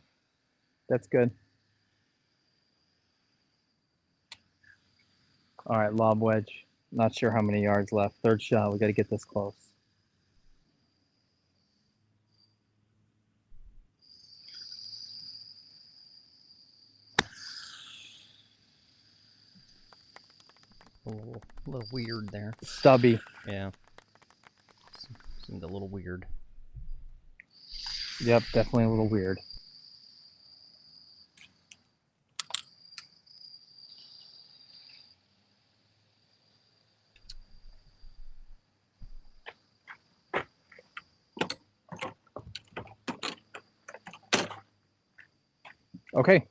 That's good. All right, lob wedge. Not sure how many yards left. Third shot. We got to get this close. A little weird there. Stubby. Yeah. Seemed a little weird. Yep, definitely a little weird. Okay.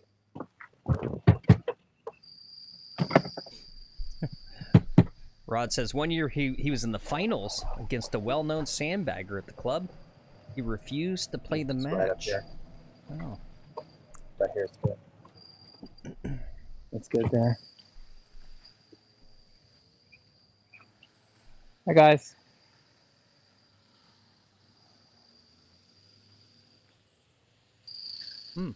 Rod says one year he was in the finals against a well-known sandbagger at the club. He refused to play the match. Right up there. Oh. Right here is good. That's good there. Hi, guys. Hmm.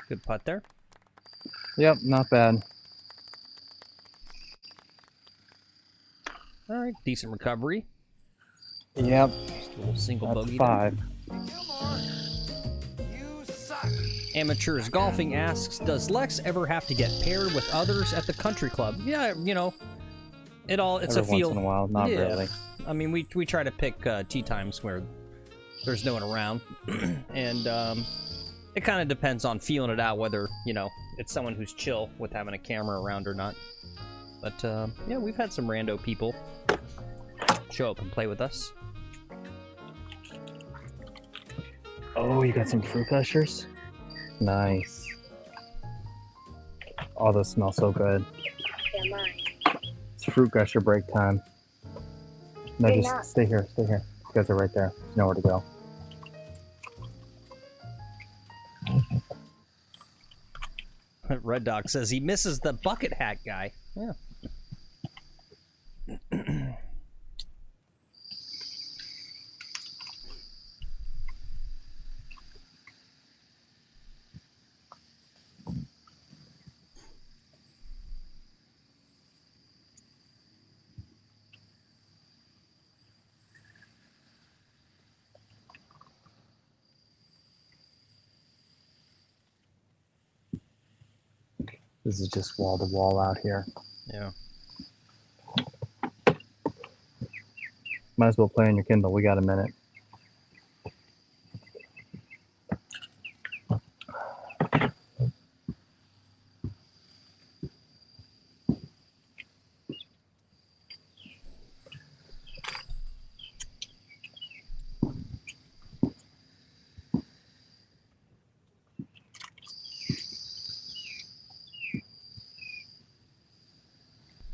Good putt there. Yep, not bad. All right, decent recovery. Yep. Just a little single That's bogey. 5. Amateurs Golfing asks, does Lex ever have to get paired with others at the country club? Yeah, you know, it's Every a field. once in a while, not Yeah. really. I mean, we try to pick tee times where there's no one around, and it kind of depends on feeling it out whether, you know, it's someone who's chill with having a camera around or not. But yeah, we've had some rando people show up and play with us. Oh, you got some fruit gushers? Nice. Oh, those smell so good. They're mine. It's fruit gusher break time. No, They're just not. stay here, stay here. You guys are right there. There's nowhere to go. Red Dog says he misses the bucket hat guy. Yeah. This is just wall to wall out here. Yeah. Might as well play on your Kindle. We got a minute.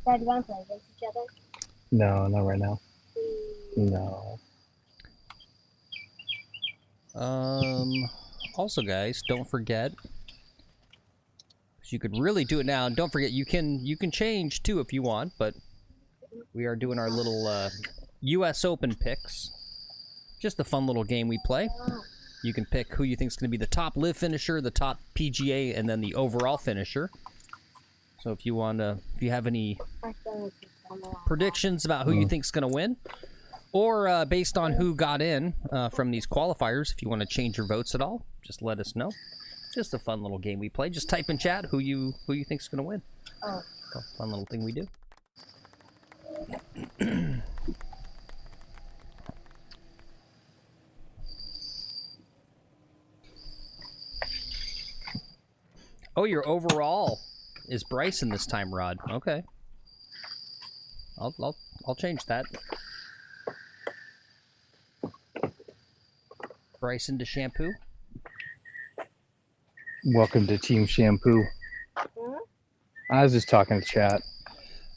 Dad, you want to play against each other? No, not right now. No. Also, guys, don't forget. You could really do it now, and don't forget you can change too if you want. But we are doing our little U.S. Open picks. Just a fun little game we play. You can pick who you think is going to be the top live finisher, the top PGA, and then the overall finisher. So if you want to, if you have any predictions about who you think is going to win, or based on who got in from these qualifiers, if you want to change your votes at all, just let us know. Just a fun little game we play. Just type in chat who you think is going to win. Oh. So, fun little thing we do. Oh, your overall is Bryson this time, Rod. Okay. I'll change that. Bryson to Shampoo. Welcome to Team Shampoo. I was just talking to chat.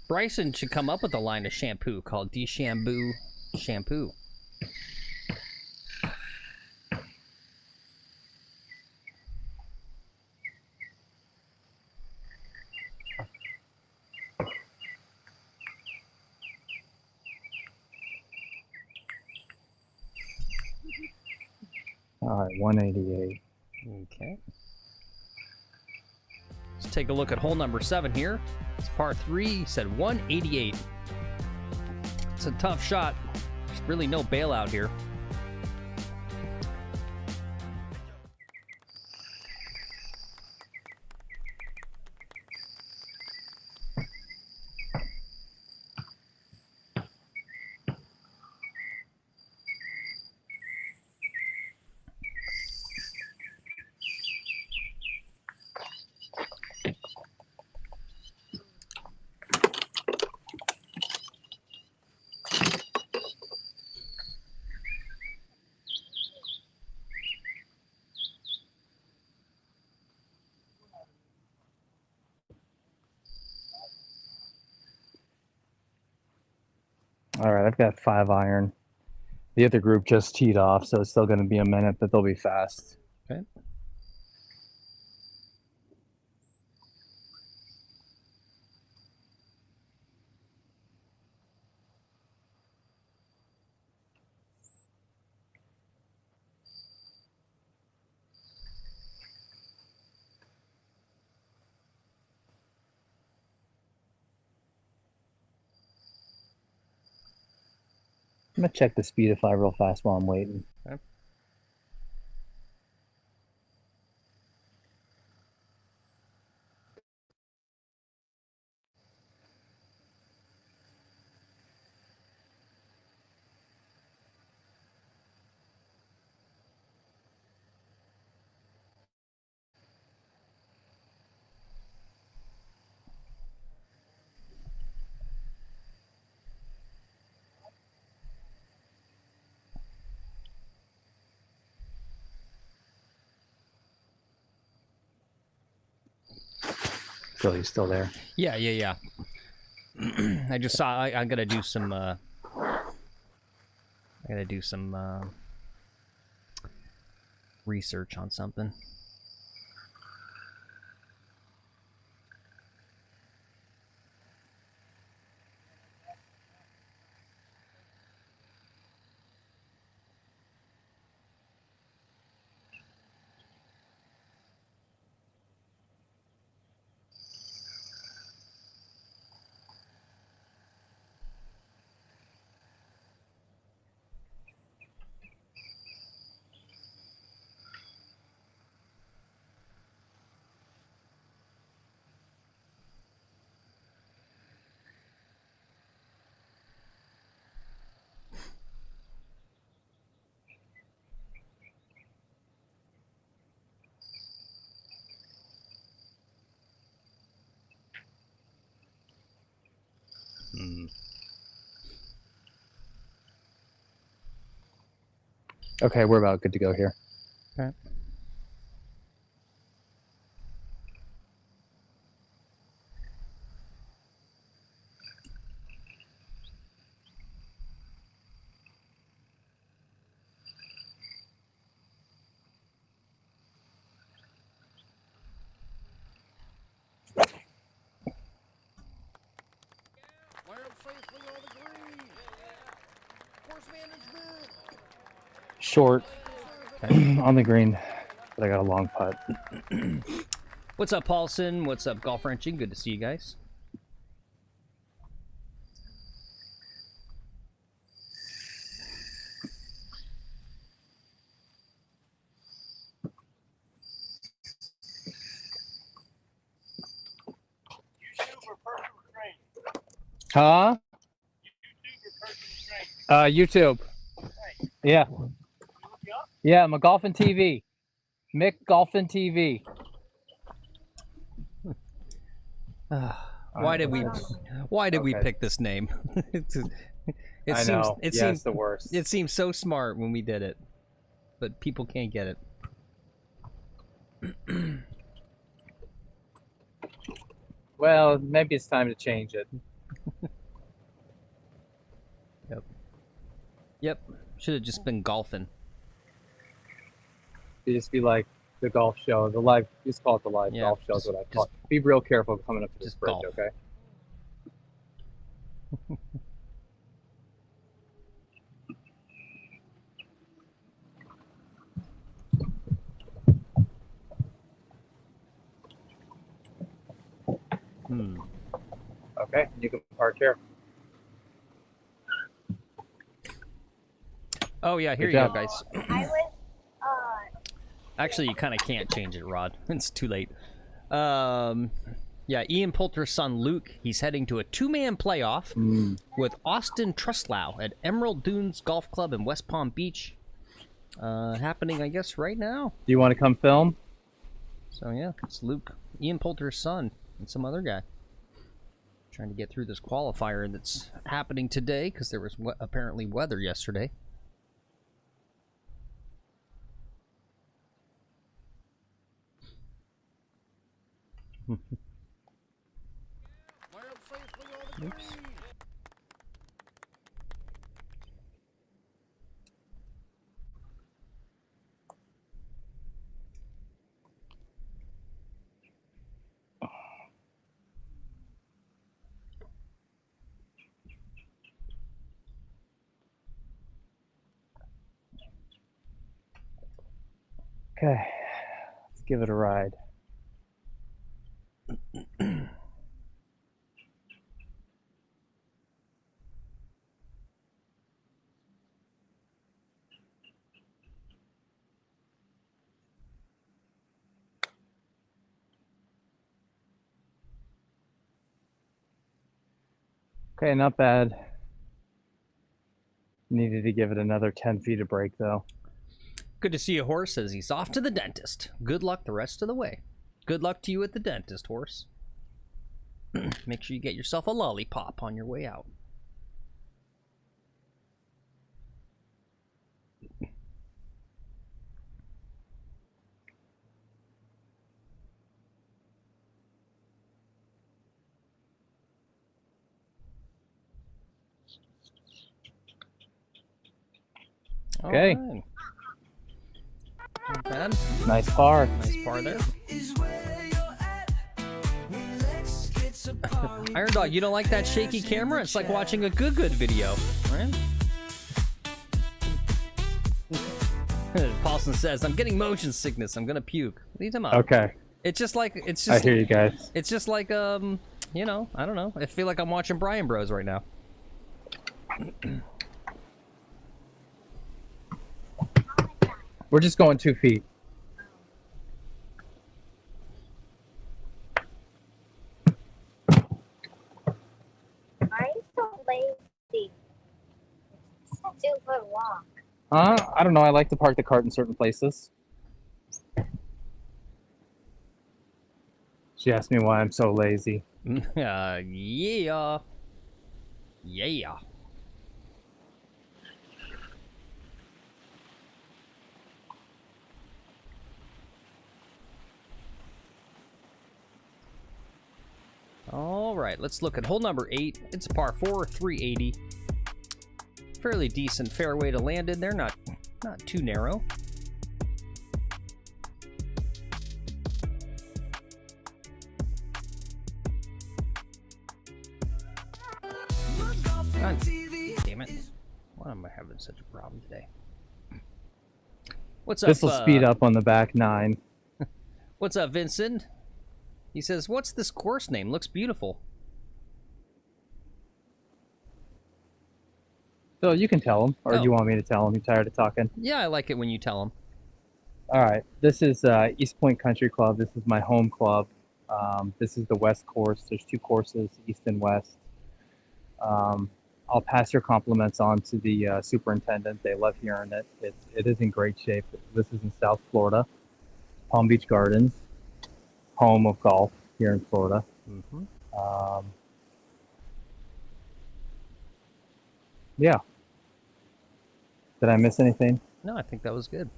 Bryson should come up with a line of shampoo called DeShampoo Shampoo. All right, 188. Okay. Let's take a look at hole number 7 here. It's par 3, said 188. It's a tough shot. There's really no bailout here. All right, I've got 5 iron. The other group just teed off, so it's still going to be a minute, but they'll be fast. Okay. I'm going to check the speedify real fast while I'm waiting. Okay. Billy's still there. Yeah. I just saw. I gotta do some. I gotta do some research on something. Okay, we're about good to go here. Okay. Short on the green, but I got a long putt. What's up, Paulson? What's up, Golf Wrenching? Good to see you guys. Huh? YouTube. Yeah. Yeah, I'm a golfing TV. Mick Golfing TV. Why did we Okay. pick this name? I know. It Yeah, seems it's the worst. It seems so smart when we did it, but people can't get it. Well, maybe it's time to change it. Yep. Should have just been golfing. You just be like the golf show, the live. Just call it the live Yeah, golf show. Is just- what I call it. Be real careful coming up to this just bridge, golf. okay? Okay, you can park here. Oh yeah, here Good you job. go, guys. I was, Actually, you kind of can't change it, Rod. It's too late. Yeah, Ian Poulter's son Luke, he's heading to a two-man playoff with Austin Truslow at Emerald Dunes Golf Club in West Palm Beach. Happening, I guess, right now. Do you want to come film? So yeah, it's Luke, Ian Poulter's son, and some other guy. Trying to get through this qualifier that's happening today because there was apparently weather yesterday. Oops. Okay, let's give it a ride. Okay, not bad. Needed to give it another 10 feet of break, though. Good to see a horse says he's off to the dentist. Good luck the rest of the way. Good luck to you at the dentist, horse. Make sure you get yourself a lollipop on your way out. Okay. All right. Not bad. Nice par. Nice par there. Iron Dog, you don't like that shaky camera? It's like watching a good video, right? Paulson says, "I'm getting motion sickness. I'm gonna puke." What are you talking about? Okay, It's just like it's I just hear you guys. it's just like you know, I don't know. I feel like I'm watching Brian Bros right now. We're just going 2 feet. why are you so lazy? It's a 2-foot walk. I don't know. I like to park the cart in certain places. She asked me why I'm so lazy. Yeah. Yeah. All right, let's look at hole number 8. It's a par 4, 380. Fairly decent fairway to land in there, not too narrow. God damn it. Why am I having such a problem today? What's up? This will speed up on the back 9. What's up, Vincent? He says, what's this course name? Looks beautiful. So you can tell him, or Oh. you want me to tell him? You're tired of talking? Yeah, I like it when you tell him. All right. This is East Point Country Club. This is my home club. This is the West course. There's 2 courses, East and West. I'll pass your compliments on to the superintendent. They love hearing it. It is in great shape. This is in South Florida, Palm Beach Gardens, home of golf here in Florida. Mm-hmm. Yeah. Did I miss anything? No, I think that was good.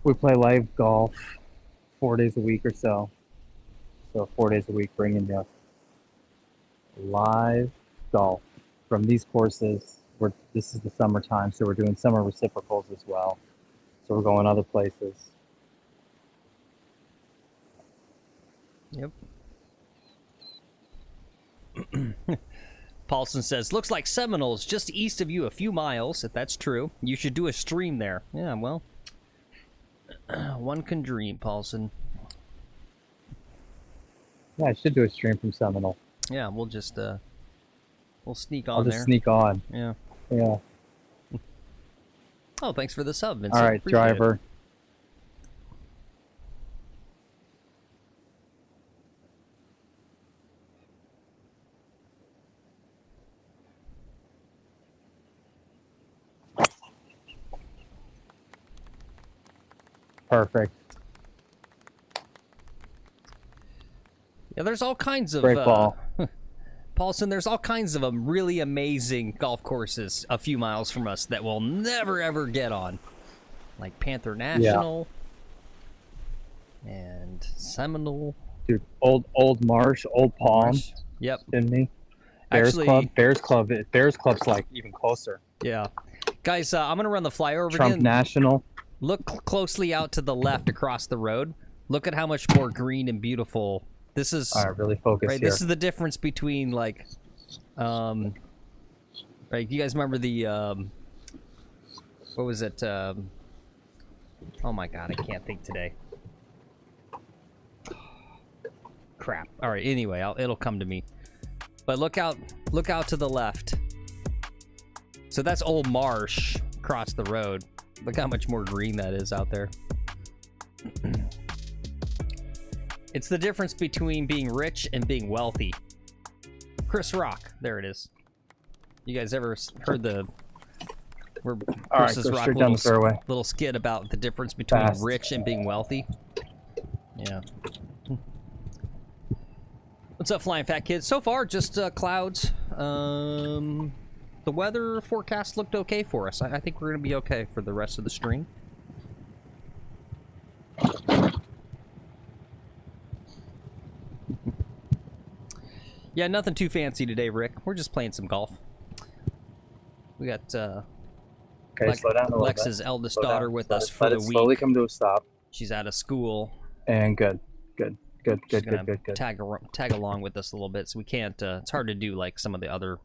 We play live golf 4 days a week or so. So 4 days a week, bringing you live golf from these courses. This is the summertime, so we're doing summer reciprocals as well. So we're going other places. Yep. Paulson says, looks like Seminole's just east of you a few miles. If that's true, you should do a stream there. Yeah, well, one can dream, Paulson. Yeah, I should do a stream from Seminole. Yeah, we'll just we'll sneak I'll on just there. sneak on. Yeah. Yeah. Oh, thanks for the sub, Vincent. All right, Appreciate it. driver. Perfect. Yeah, there's all kinds of Great ball. Paulson, there's all kinds of really amazing golf courses a few miles from us that we'll never ever get on, like Panther National and Seminole. Dude, Old Marsh, Old Palm, Marsh. Yep. Chimney, Bears Actually- Club. Bears Club's like even closer. Yeah. Guys, I'm going to run the flyover Trump again. National. Look closely out to the left across the road. Look at how much more green and beautiful this is. All right, really focus Right, here. this is the difference between like, right? You guys remember the, what was it? Oh my God, I can't think today. Crap. All right. Anyway, it'll come to me. But look out to the left. So that's Old Marsh across the road. Look how much more green that is out there. It's the difference between being rich and being wealthy. Chris Rock, there it is. You guys ever heard where All right, Chris's go Rock straight down the fairway. little skit about the difference between Fast. rich and being wealthy? Yeah. What's up, Flying Fat Kid? So far, just clouds. The weather forecast looked okay for us. I think we're going to be okay for the rest of the stream. Yeah, nothing too fancy today, Rick. We're just playing some golf. We got Okay, slow down a little Lex's bit. eldest Slow daughter down. with Let us it- for let the it slowly week. come to a stop. She's out of school. And good. She's gonna Good. tag along with us a little bit, so we can't. It's hard to do like some of the other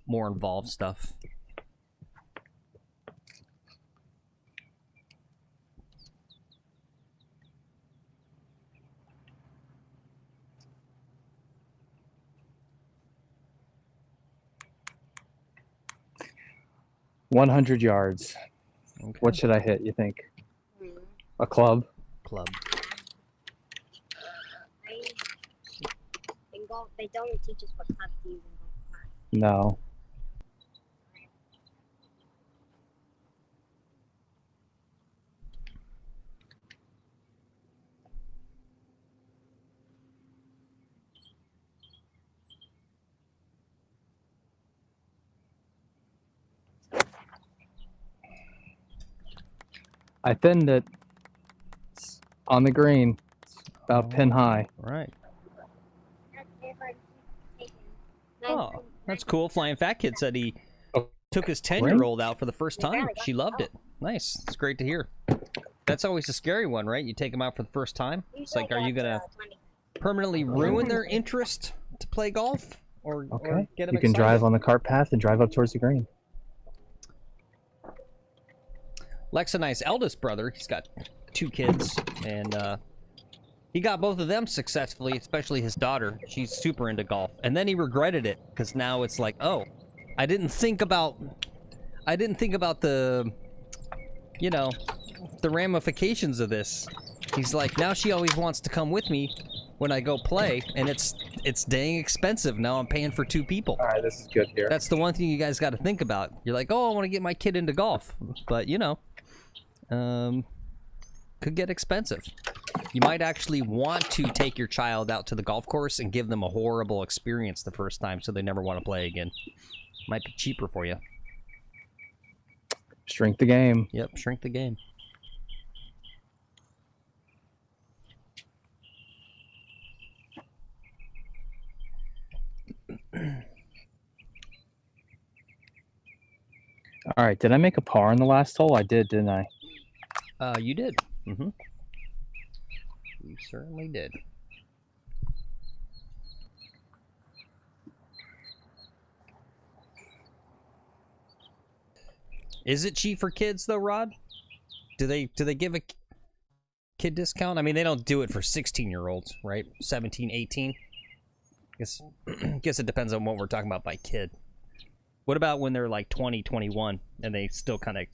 more involved stuff. $100 yards. Okay. What should I hit, you think? A club? Club? In golf, they don't teach us what clubs to use in golf class. No. I thinned it. It's on the green. It's about pin high. Right. That's different. Oh, that's cool. Flying Fat Kid said he took his Great. 10-year-old out for the first time. She loved it. Nice. It's great to hear. That's always a scary one, right? You take them out for the first time. It's like, are you gonna permanently ruin their interest to play golf, or get them You can excited? drive on the cart path and drive up towards the green. Lex and I's eldest brother, he's got 2 kids, and he got both of them successfully, especially his daughter. She's super into golf. And then he regretted it, because now it's like, oh, I didn't think about the, you know, the ramifications of this. He's like, now she always wants to come with me when I go play, and it's dang expensive. Now I'm paying for 2 people. All right, this is good here. That's the one thing you guys got to think about. You're like, oh, I want to get my kid into golf, but you know, could get expensive. You might actually want to take your child out to the golf course and give them a horrible experience the first time, so they never want to play again. Might be cheaper for you. Shrink the game. Yep, shrink the game. All right, did I make a par in the last hole? I did, didn't I? You did. Mm-hmm. You certainly did. Is it cheap for kids though, Rod? Do they give a kid discount? I mean, they don't do it for 16-year-olds, right? 17, 18. Guess it depends on what we're talking about by kid. What about when they're like 20, 21 and they still kind of,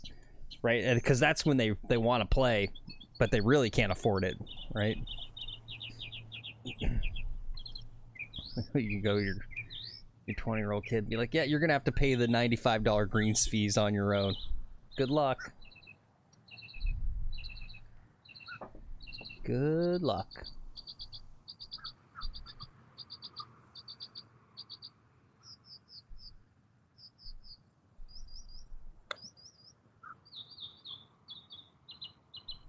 right? Because that's when they want to play, but they really can't afford it, right? You can go your 20-year-old kid, be like, yeah, you're gonna have to pay the $95 greens fees on your own. Good luck. Good luck.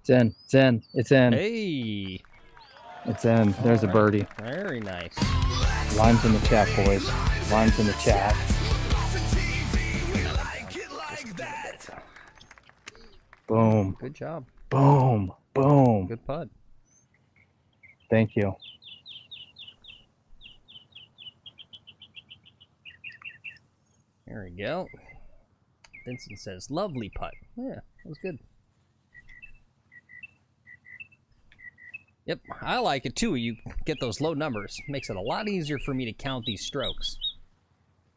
It's in. It's in. It's in. Hey, It's in. There's a birdie. very nice. Lime's in the chat, boys. Lime's in the chat. Boom. Good job. Boom. Boom. Good putt. Thank you. There we go. Vincent says, lovely putt. Yeah, that was good. Yep, I like it too. You get those low numbers. Makes it a lot easier for me to count these strokes.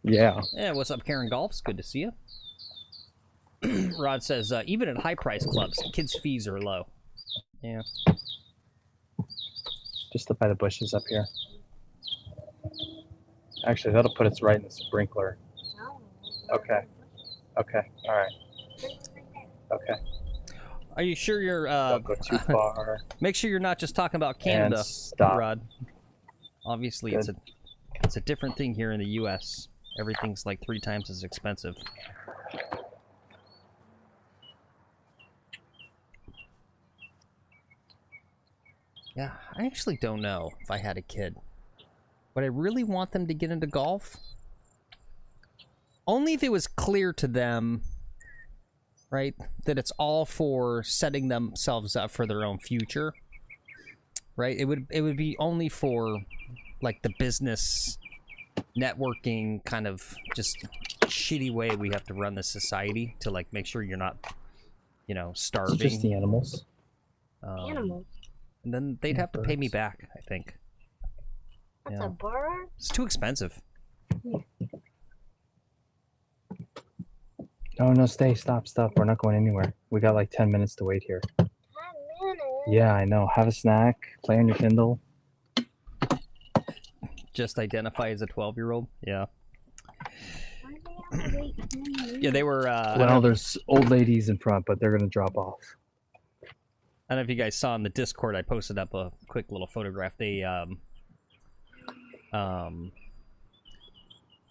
Yeah. Yeah, what's up, Karen Golfs? Good to see you. Rod says, even at high-price clubs, kids' fees are low. Yeah. Just up by the bushes up here. Actually, that'll put us right in the sprinkler. Okay. Okay. All right. Okay. Are you sure you're, Don't go too far. make sure you're not just talking about Canada, And stop. Rod. Obviously, Good. it's a different thing here in the U.S. Everything's like 3 times as expensive. Yeah, I actually don't know if I had a kid. Would I really want them to get into golf? Only if it was clear to them, right, that it's all for setting themselves up for their own future. Right? It would be only for like the business networking kind of just shitty way we have to run the society to like make sure you're not, you know, starving. It's just the animals. Animals. And then they'd have to pay me back, I think. That's Yeah. a bird? It's too expensive. No, no, stay. Stop, stop. We're not going anywhere. We got like 10 minutes to wait here. 10 minutes. Yeah, I know. Have a snack. Play on your Kindle. Just identify as a 12-year-old. Yeah. Why do they have to wait 10 minutes? Yeah, they were. Well, there's old ladies in front, but they're going to drop off. I don't know if you guys saw in the Discord, I posted up a quick little photograph. They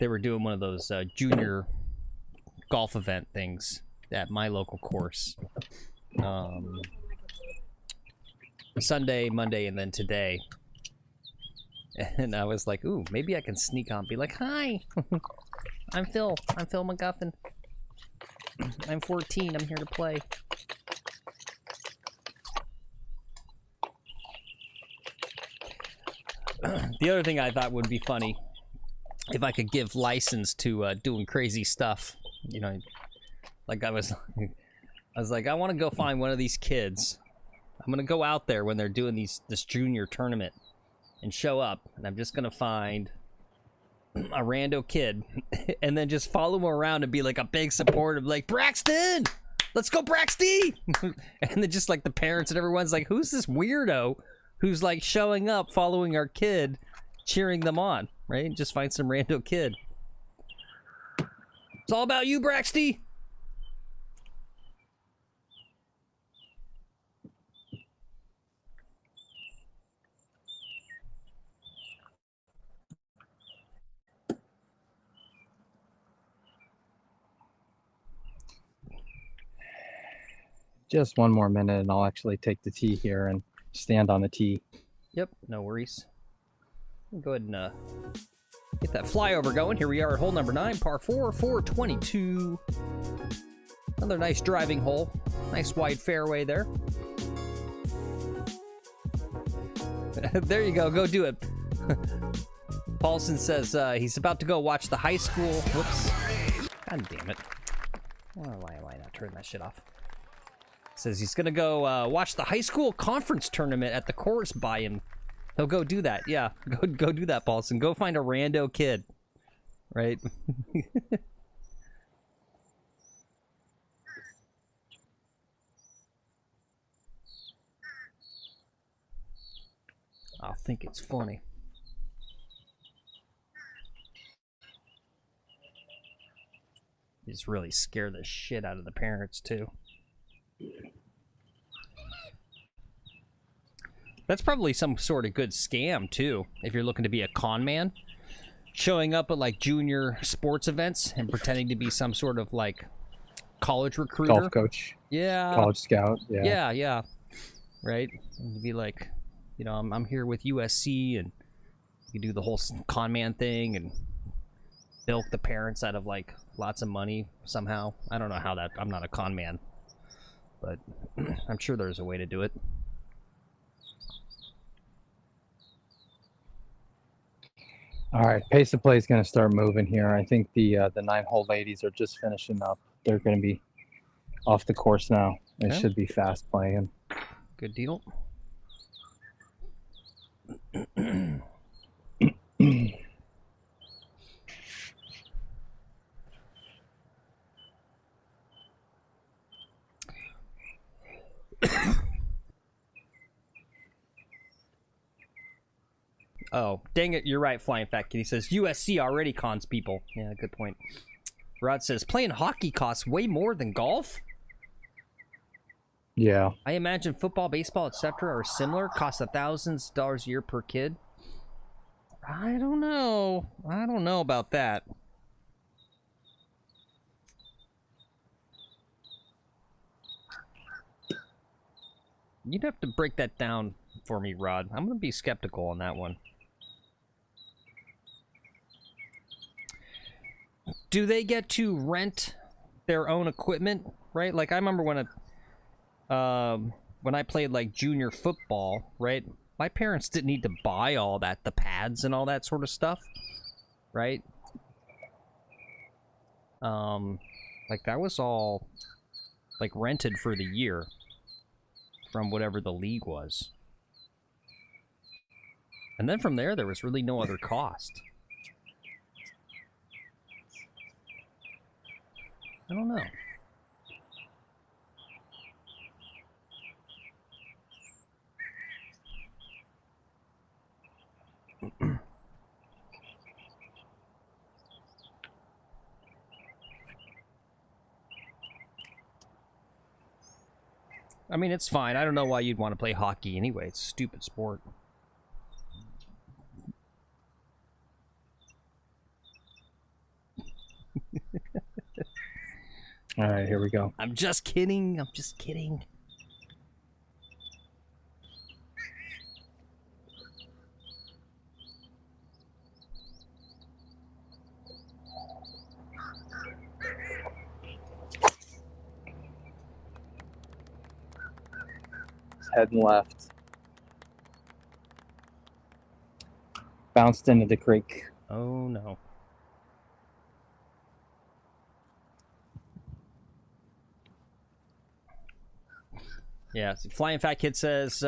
were doing one of those junior golf event things at my local course, Sunday, Monday, and then today. And I was like, ooh, maybe I can sneak on, be like, hi, I'm Phil McGuffin. I'm 14, I'm here to play. The other thing I thought would be funny, if I could give license to doing crazy stuff, you know, like I was like, I want to go find one of these kids. I'm gonna go out there when they're doing this junior tournament and show up, and I'm just gonna find a rando kid and then just follow him around and be like a big supporter, like, Braxton, let's go Braxty. And then just like the parents and everyone's like, who's this weirdo who's like showing up, following our kid, cheering them on, right? Just find some rando kid. It's all about you, Braxty. Just one more minute and I'll actually take the tee here and stand on the tee. Yep, no worries. Go ahead and get that flyover going. Here we are at hole number 9, par 4, 422. Another nice driving hole. Nice wide fairway there. There you go. Go do it. Paulson says he's about to go watch the high school. Whoops. God damn it. Why am I not turning that shit off? Says he's gonna go watch the high school conference tournament at the course by him. He'll go do that. Yeah, go do that, Paulson. Go find a rando kid, right? I think it's funny. Just really scare the shit out of the parents too. That's probably some sort of good scam too, if you're looking to be a con man, showing up at like junior sports events and pretending to be some sort of like college recruiter, Golf coach. Yeah, college scout. Yeah, right. And be like, you know, I'm here with USC, and you do the whole con man thing and bilk the parents out of like lots of money somehow. I don't know how that. I'm not a con man, but I'm sure there's a way to do it. All right, pace of play is going to start moving here. I think the 9-hole ladies are just finishing up. They're going to be off the course now. It should be fast playing. Good deal. Oh, dang it, you're right, Flying Fat Kitty says, USC already cons people. Yeah, good point. Rod says, playing hockey costs way more than golf? Yeah. I imagine football, baseball, etc. are similar, cost thousands of dollars a year per kid. I don't know. I don't know about that. You'd have to break that down for me, Rod. I'm going to be skeptical on that one. Do they get to rent their own equipment, right? Like I remember when I played like junior football, right? My parents didn't need to buy all that, the pads and all that sort of stuff, right? Like that was all like rented for the year from whatever the league was. And then from there was really no other cost. I don't know. I mean, it's fine. I don't know why you'd want to play hockey anyway. It's a stupid sport. All right, here we go. I'm just kidding. I'm just kidding. Heading left. Bounced into the creek. Oh no. Yeah, Flying Fat Kid says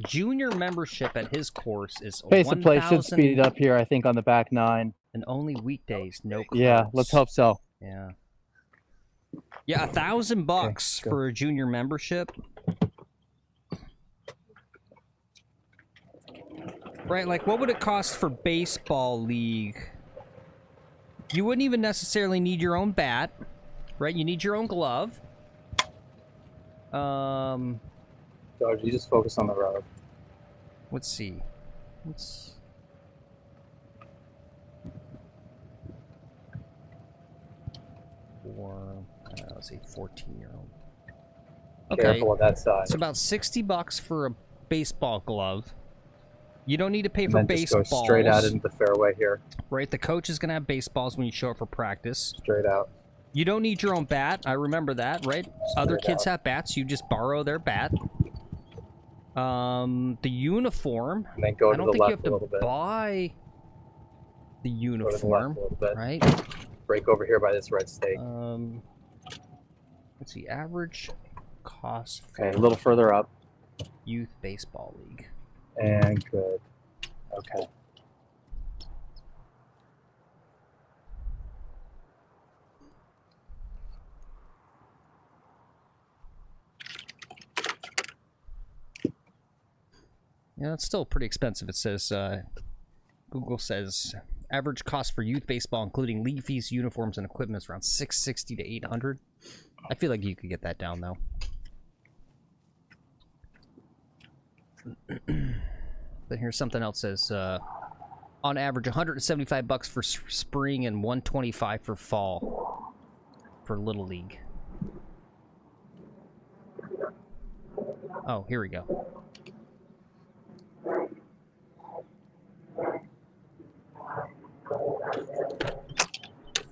junior membership at his course is Pace of play should 1,000 speed up here, I think, on the back 9. and only weekdays, no cards. Yeah, let's hope so. Yeah. Yeah, $1,000 for a junior membership. Right, like what would it cost for baseball league? You wouldn't even necessarily need your own bat, right? You need your own glove. George, you just focus on the road. Let's see. Let's see, 14-year-old. Okay. Careful of that side. It's about $60 for a baseball glove. You don't need to pay And for then baseballs. just go straight out into the fairway here. Right, the coach is gonna have baseballs when you show up for practice. Straight out. You don't need your own bat. I remember that, right? Other kids have bats. You just borrow their bat. The uniform. And then go I to don't the think you left have a little to bit. buy the Go to the left uniform, a little bit. right? Break over here by this red stake. Let's see, average cost for Okay, a little further up. youth baseball league. And good. Okay. Yeah, it's still pretty expensive. It says, Google says, average cost for youth baseball, including league fees, uniforms, and equipment, is around $660 to $800. I feel like you could get that down, though. Then here's something else. Says, on average, $175 for spring and $125 for fall for Little League. Oh, here we go.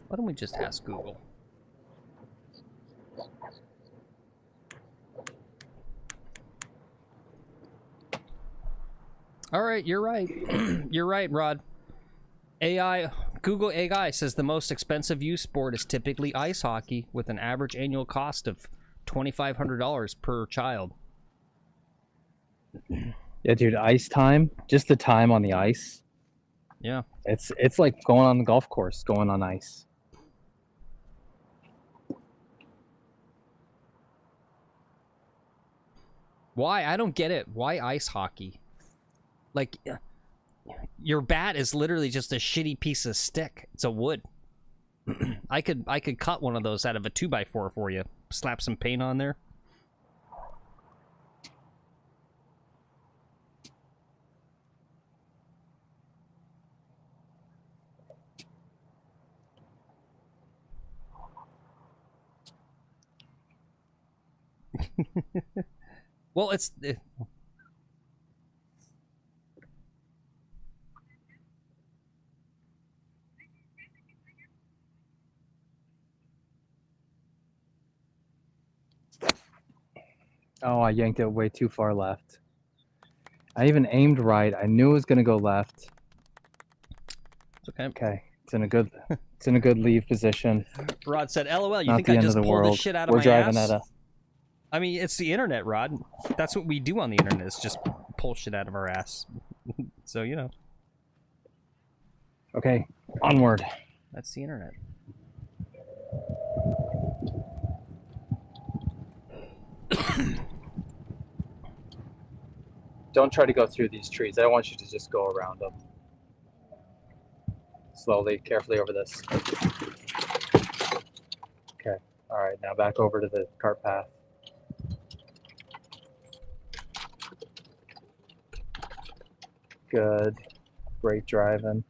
Why don't we just ask Google? All right, you're right. You're right, Rod. Google AI says the most expensive youth sport is typically ice hockey, with an average annual cost of $2,500 per child. Yeah, dude, ice time, just the time on the ice. Yeah. It's like going on the golf course, going on ice. Why? I don't get it. Why ice hockey? Like, your bat is literally just a shitty piece of stick. It's a wood. I could cut one of those out of a 2x4 for you. Slap some paint on there. Well, it's... Oh, I yanked it way too far left. I even aimed right. I knew it was gonna go left. It's okay. Okay, it's in a good leave position. Rod said, LOL, you Not think the I end just of the pulled world. this shit out of We're my driving ass? at a. I mean, it's the internet, Rod. That's what we do on the internet, is just pull shit out of our ass. So, you know. Okay, onward. That's the internet. Don't try to go through these trees. I don't want you to just go around them. Slowly, carefully over this. Okay, all right, now back over to the cart path. Good, great driving.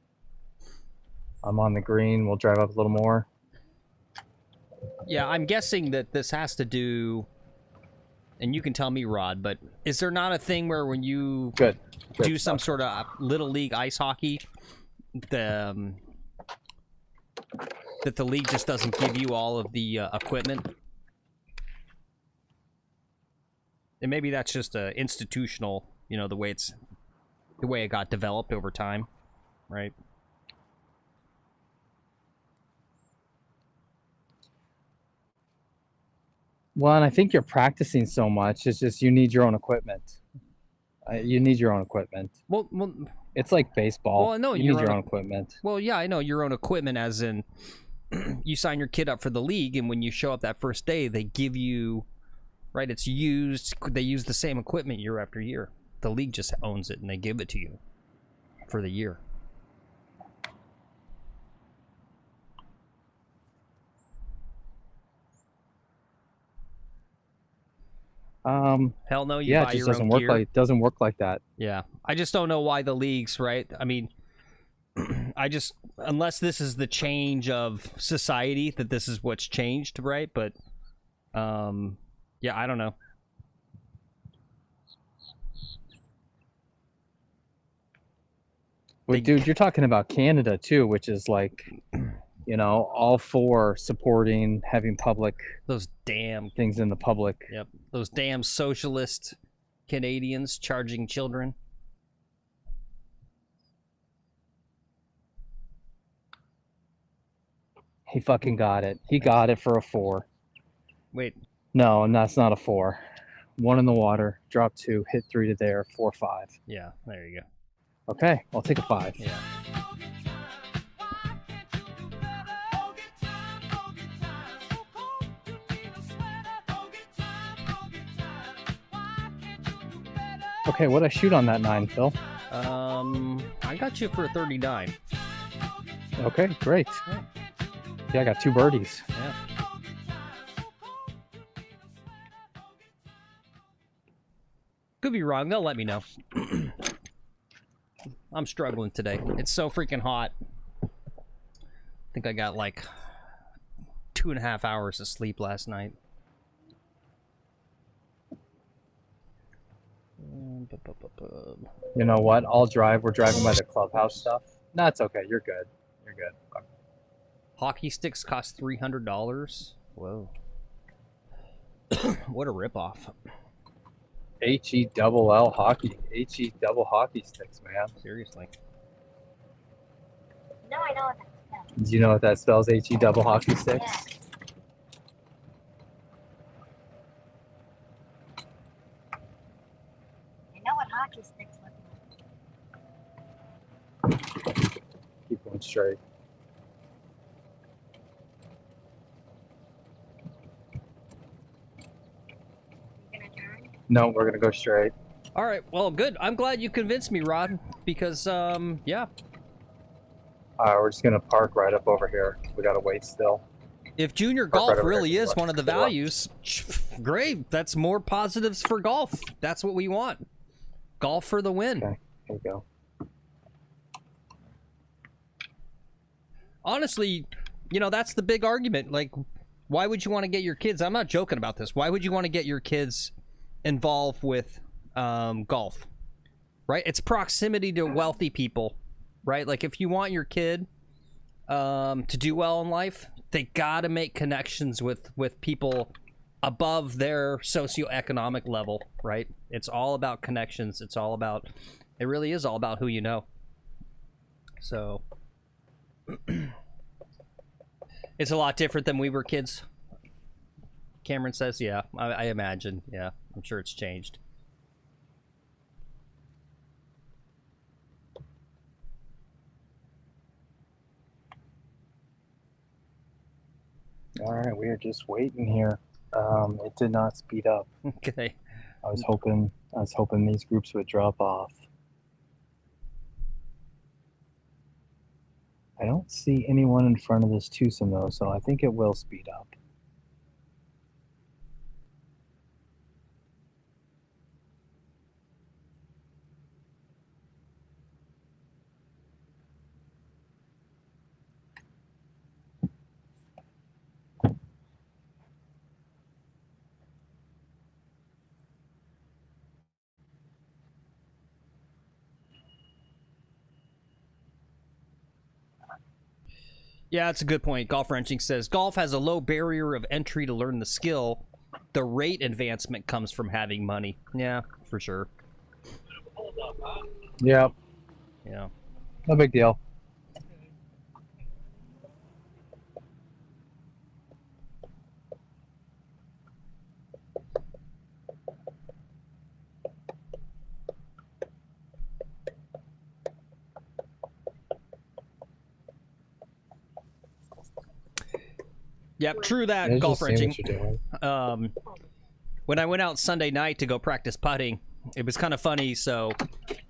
I'm on the green, we'll drive up a little more. Yeah, I'm guessing that this has to do, and you can tell me, Rod, but is there not a thing where when you do some sort of little league ice hockey, that the league just doesn't give you all of the equipment? And maybe that's just a institutional, you know, the way it got developed over time, right? Well, and I think you're practicing so much. It's just you need your own equipment. You need your own equipment. Well, it's like baseball. Well, no, you need your own equipment. Well, yeah, I know your own equipment, as in you sign your kid up for the league, and when you show up that first day, they give you, right? It's used. They use the same equipment year after year. The league just owns it, and they give it to you for the year. Hell no, you yeah, buy it just your doesn't own work gear. like it doesn't work like that. Yeah, I just don't know why the leagues, right? I mean, unless this is the change of society, that this is what's changed, right? But, yeah, I don't know. Well, dude, you're talking about Canada too, which is like, you know, all for supporting having public Those damn things in the public. Yep, those damn socialist Canadians charging children. He fucking got it. He got it for a 4. Wait, No, and that's not a 4. 1 in the water, drop 2, hit 3 to there, 4, 5. yeah, there you go. Okay, I'll take a 5. Yeah. Okay, what'd I shoot on that 9, Phil? I got you for a 39. Okay, great. Yeah, I got 2 birdies. Yeah. Could be wrong. They'll let me know. I'm struggling today. It's so freaking hot. I think I got like 2.5 hours of sleep last night. You know what? I'll drive. We're driving by the clubhouse stuff. No, it's okay. You're good. You're good. Hockey sticks cost $300. Whoa. What a ripoff. HELL hockey. HE double hockey sticks, man. Seriously. No, I know what that spells. Do you know what that spells? HE double hockey sticks? Yeah. I know what hockey sticks look like. Keep going straight. You gonna turn? No, we're gonna go straight. All right. Well, good. I'm glad you convinced me, Rod, because, yeah. We're just gonna park right up over here. We gotta wait still. If junior Park golf right over really here. is one of the values, great. That's more positives for golf. That's what we want. Golf for the win. Okay, here you go. Honestly, you know, that's the big argument. Like, why would you want to get your kids? I'm not joking about this. Why would you want to get your kids involved with golf? Right? It's proximity to wealthy people, right? Like, if you want your kid to do well in life, they got to make connections with people above their socioeconomic level, right? It's all about connections. It's all about, it really is all about who you know. So it's a lot different than we were kids. Cameron says, yeah, I imagine. Yeah, I'm sure it's changed. All right, we are just waiting here. It did not speed up. Okay. I was hoping these groups would drop off. I don't see anyone in front of this twosome though, so I think it will speed up. Yeah, that's a good point. Golf Wrenching says golf has a low barrier of entry to learn the skill. the rate advancement comes from having money. Yeah, for sure. Yeah. Yeah. No big deal. Yep, true that, Yeah, golf just seeing wrenching. what you're doing. When I went out Sunday night to go practice putting, it was kind of funny. So,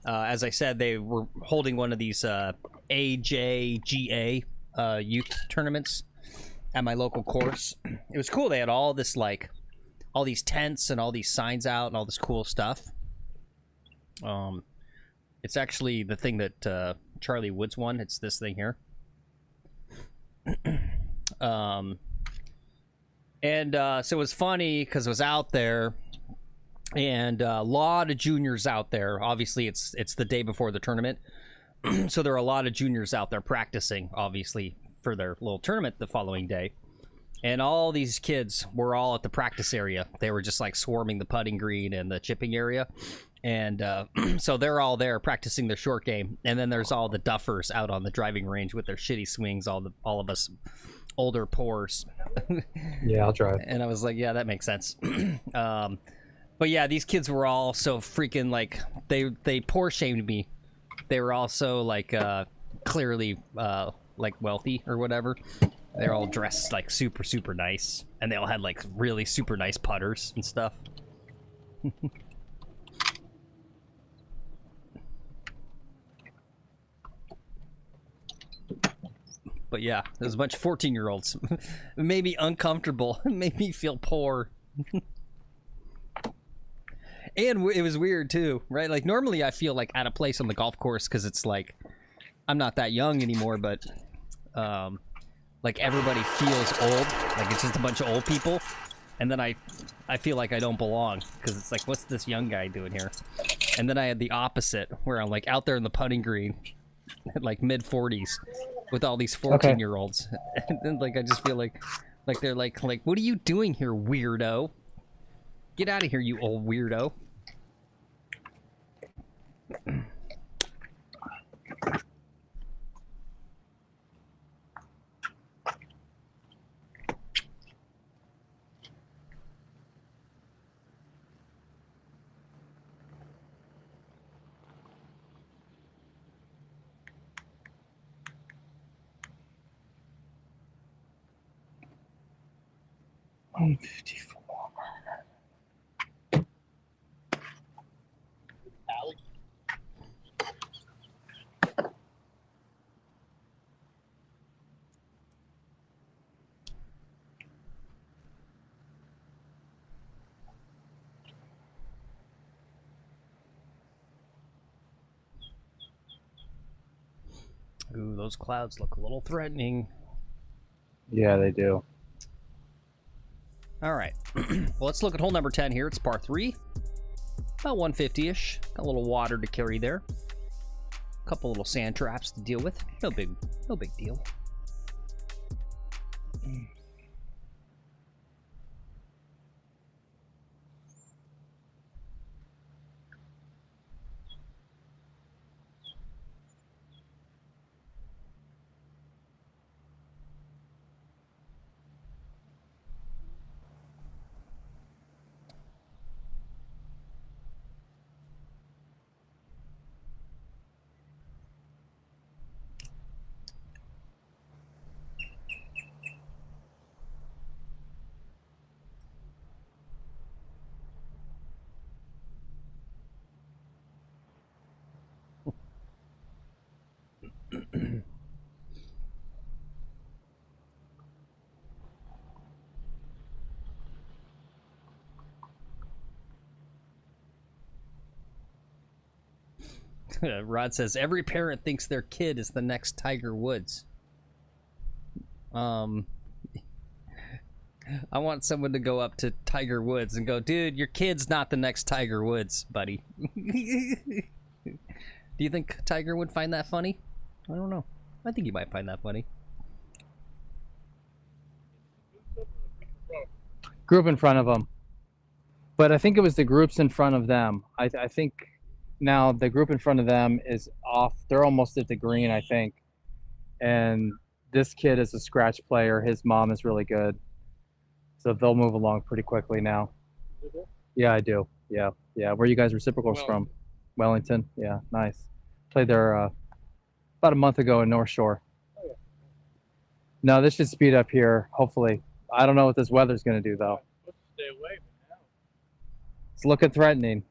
as I said, they were holding one of these AJGA youth tournaments at my local course. It was cool. They had all this, like, all these tents and all these signs out and all this cool stuff. It's actually the thing that Charlie Woods won. It's this thing here. So it was funny because it was out there, and a lot of juniors out there. Obviously, it's the day before the tournament, so there are a lot of juniors out there practicing, obviously, for their little tournament the following day. And all these kids were all at the practice area. They were just like swarming the putting green and the chipping area. And so they're all there practicing their short game. And then there's all the duffers out on the driving range with their shitty swings, all of us older poors. Yeah, I'll drive. And I was like, yeah, that makes sense. But yeah, these kids were all so freaking, like, they poor shamed me. They were also like clearly like wealthy or whatever. They're all dressed like super, super nice. And they all had like really super nice putters and stuff. But yeah, there's a bunch of 14-year-olds. It made me uncomfortable. It made me feel poor. And it was weird too, right? Like normally I feel like out of place on the golf course because it's like I'm not that young anymore, but like everybody feels old. Like it's just a bunch of old people. And then I feel like I don't belong because it's like, what's this young guy doing here? And then I had the opposite where I'm like out there in the putting green at like mid 40s with all these 14-year-olds. And then like I just feel like they're like what are you doing here, weirdo? Get out of here, you old weirdo. Ooh, those clouds look a little threatening. Yeah, they do. All right. Well, let's look at hole number 10 here. It's par 3. About 150-ish. Got a little water to carry there. A couple little sand traps to deal with. No big deal. Rod says every parent thinks their kid is the next Tiger Woods. I want someone to go up to Tiger Woods and go, dude, your kid's not the next Tiger Woods, buddy. Do you think Tiger would find that funny? I don't know. I think he might find that funny. Group in front of him. But I think it was the groups in front of them. I think now the group in front of them is off. They're almost at the green, I think. And this kid is a scratch player. His mom is really good. So they'll move along pretty quickly now. Yeah, I do. Yeah. Yeah. Where are you guys reciprocals from? Wellington. Yeah, nice. Played there about a month ago in North Shore. No, this should speed up here, hopefully. I don't know what this weather's going to do, though. Stay away from now. It's looking threatening.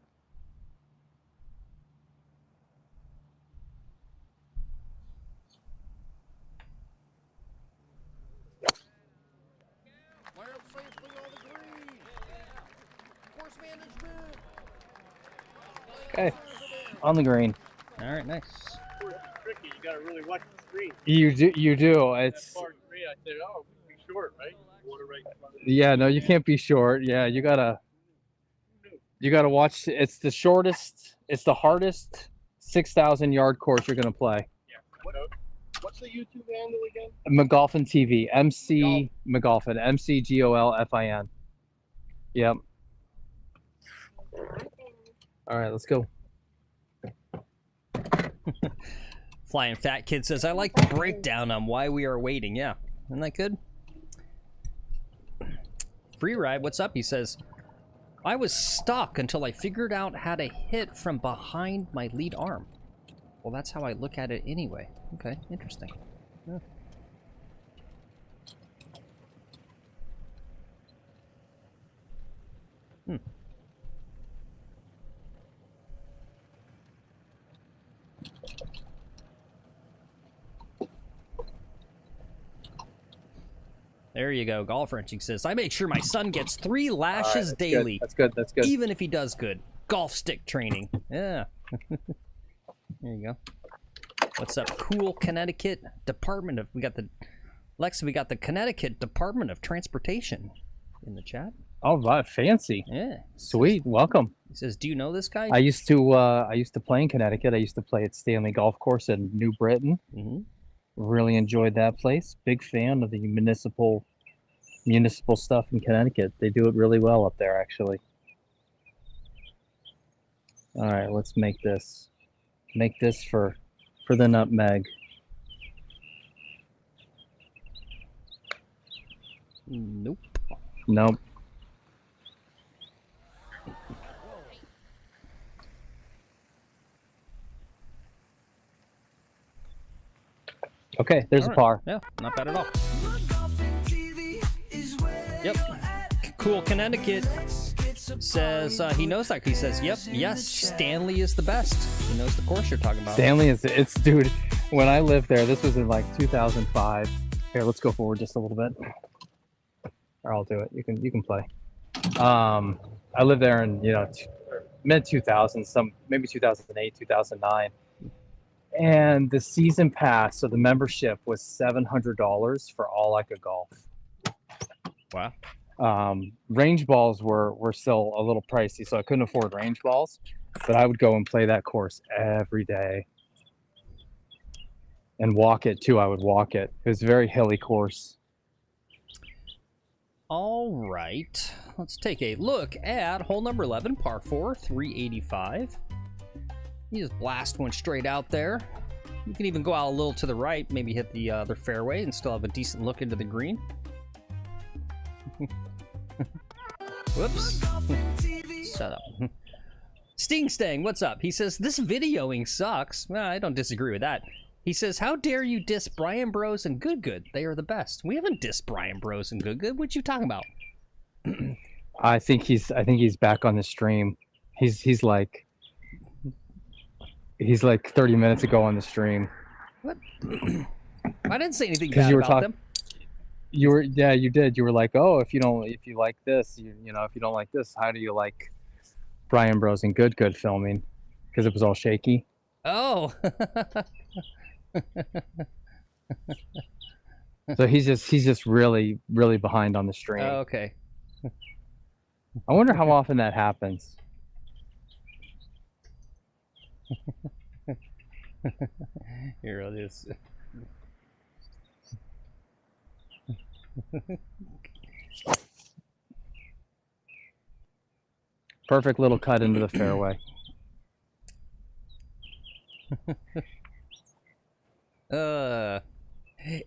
Okay, on the green. All right, nice. It's tricky. You gotta really watch the screen. You do. You do. It's. That par three, I said, oh, be short, right? Water right in front of Yeah. No, you can't be short. Yeah, you gotta. You gotta watch. It's the shortest. It's the hardest 6,000 yard course you're gonna play. Yeah. What's the YouTube handle again? McGolfin TV. MC McGolfin. MCGOLFIN. Yep. All right, let's go. Flying Fat Kid says, I like the breakdown on why we are waiting. Yeah, isn't that good? Free Ride, what's up? He says, I was stuck until I figured out how to hit from behind my lead arm. Well, that's how I look at it anyway. Okay, interesting. Yeah. There you go. Golf Wrenching says, I make sure my son gets 3 lashes daily. That's good. That's good. Even if he does good. Golf stick training. Yeah. There you go. What's up? Cool Connecticut Department of... We got the Connecticut Department of Transportation in the chat. Oh, wow, fancy. Yeah. Sweet. Welcome. He says, do you know this guy? I used to play in Connecticut. I used to play at Stanley Golf Course in New Britain. Mm-hmm. Really enjoyed that place. Big fan of the municipal stuff in Connecticut. They do it really well up there, actually. All right, let's make this. Make this for the nutmeg. Nope. Nope. Okay, there's All a right. par. Yeah, not bad at all. Yep. Cool Connecticut says he knows that. He says, yep, yes, Stanley is the best. He knows the course you're talking about. Stanley is, dude, when I lived there, this was in like 2005. Here, let's go forward just a little bit. Or I'll do it. You can play. I lived there in, mid 2000s, maybe 2008, 2009. And the season pass, so the membership was $700 for all I could golf. Wow. Range balls were still a little pricey, so I couldn't afford range balls, but I would go and play that course every day and walk it too. I would walk it. It was a very hilly course. All right. Let's take a look at hole number 11, par 4, 385. You just blast one straight out there. You can even go out a little to the right, maybe hit the other fairway and still have a decent look into the green. Whoops. Shut up. Sting Stang, what's up? He says, this videoing sucks. Well, I don't disagree with that. He says, how dare you diss Brian Bros and Good Good? They are the best. We haven't dissed Brian Bros and Good Good. What you talking about? I think he's back on the stream. He's like 30 minutes ago on the stream. What? I didn't say anything bad about them. You did. You were like, oh, if you like this, if you don't like this, how do you like Brian Bros and Good Good filming? Because it was all shaky. Oh. So he's just really, really behind on the stream. Oh, okay. I wonder how often that happens. Here it is. Perfect little cut into the fairway.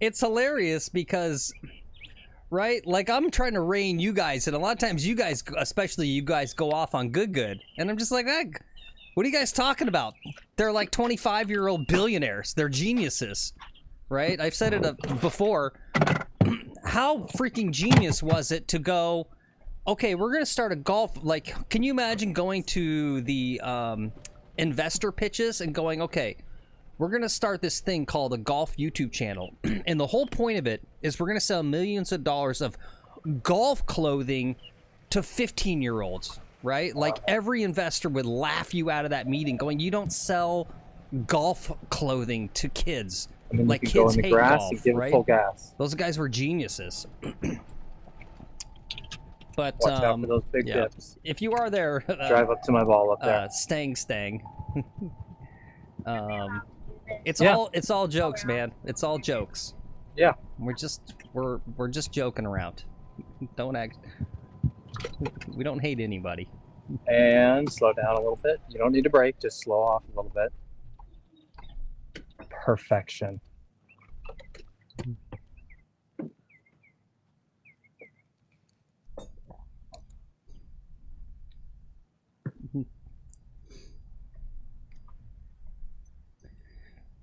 It's hilarious because, right? Like, I'm trying to rein you guys, and a lot of times you guys, especially you guys, go off on good, and I'm just like, what are you guys talking about? They're like 25-year-old billionaires. They're geniuses, right? I've said it before. How freaking genius was it to go, okay, we're going to start a golf, like, can you imagine going to the investor pitches and going, okay, we're going to start this thing called a golf YouTube channel. And the whole point of it is we're going to sell millions of dollars of golf clothing to 15-year-olds, right? Like, every investor would laugh you out of that meeting going, you don't sell golf clothing to kids. And then Like, you can kids go in the hate grass golf, and give right? it full gas. Those guys were geniuses. But Watch out for those big yeah. dips. If you are there, Drive up to my ball up there. stang. It's all jokes, man. It's all jokes. Yeah. We're just joking around. Don't act. We don't hate anybody. And slow down a little bit. You don't need to brake, just slow off a little bit. Perfection.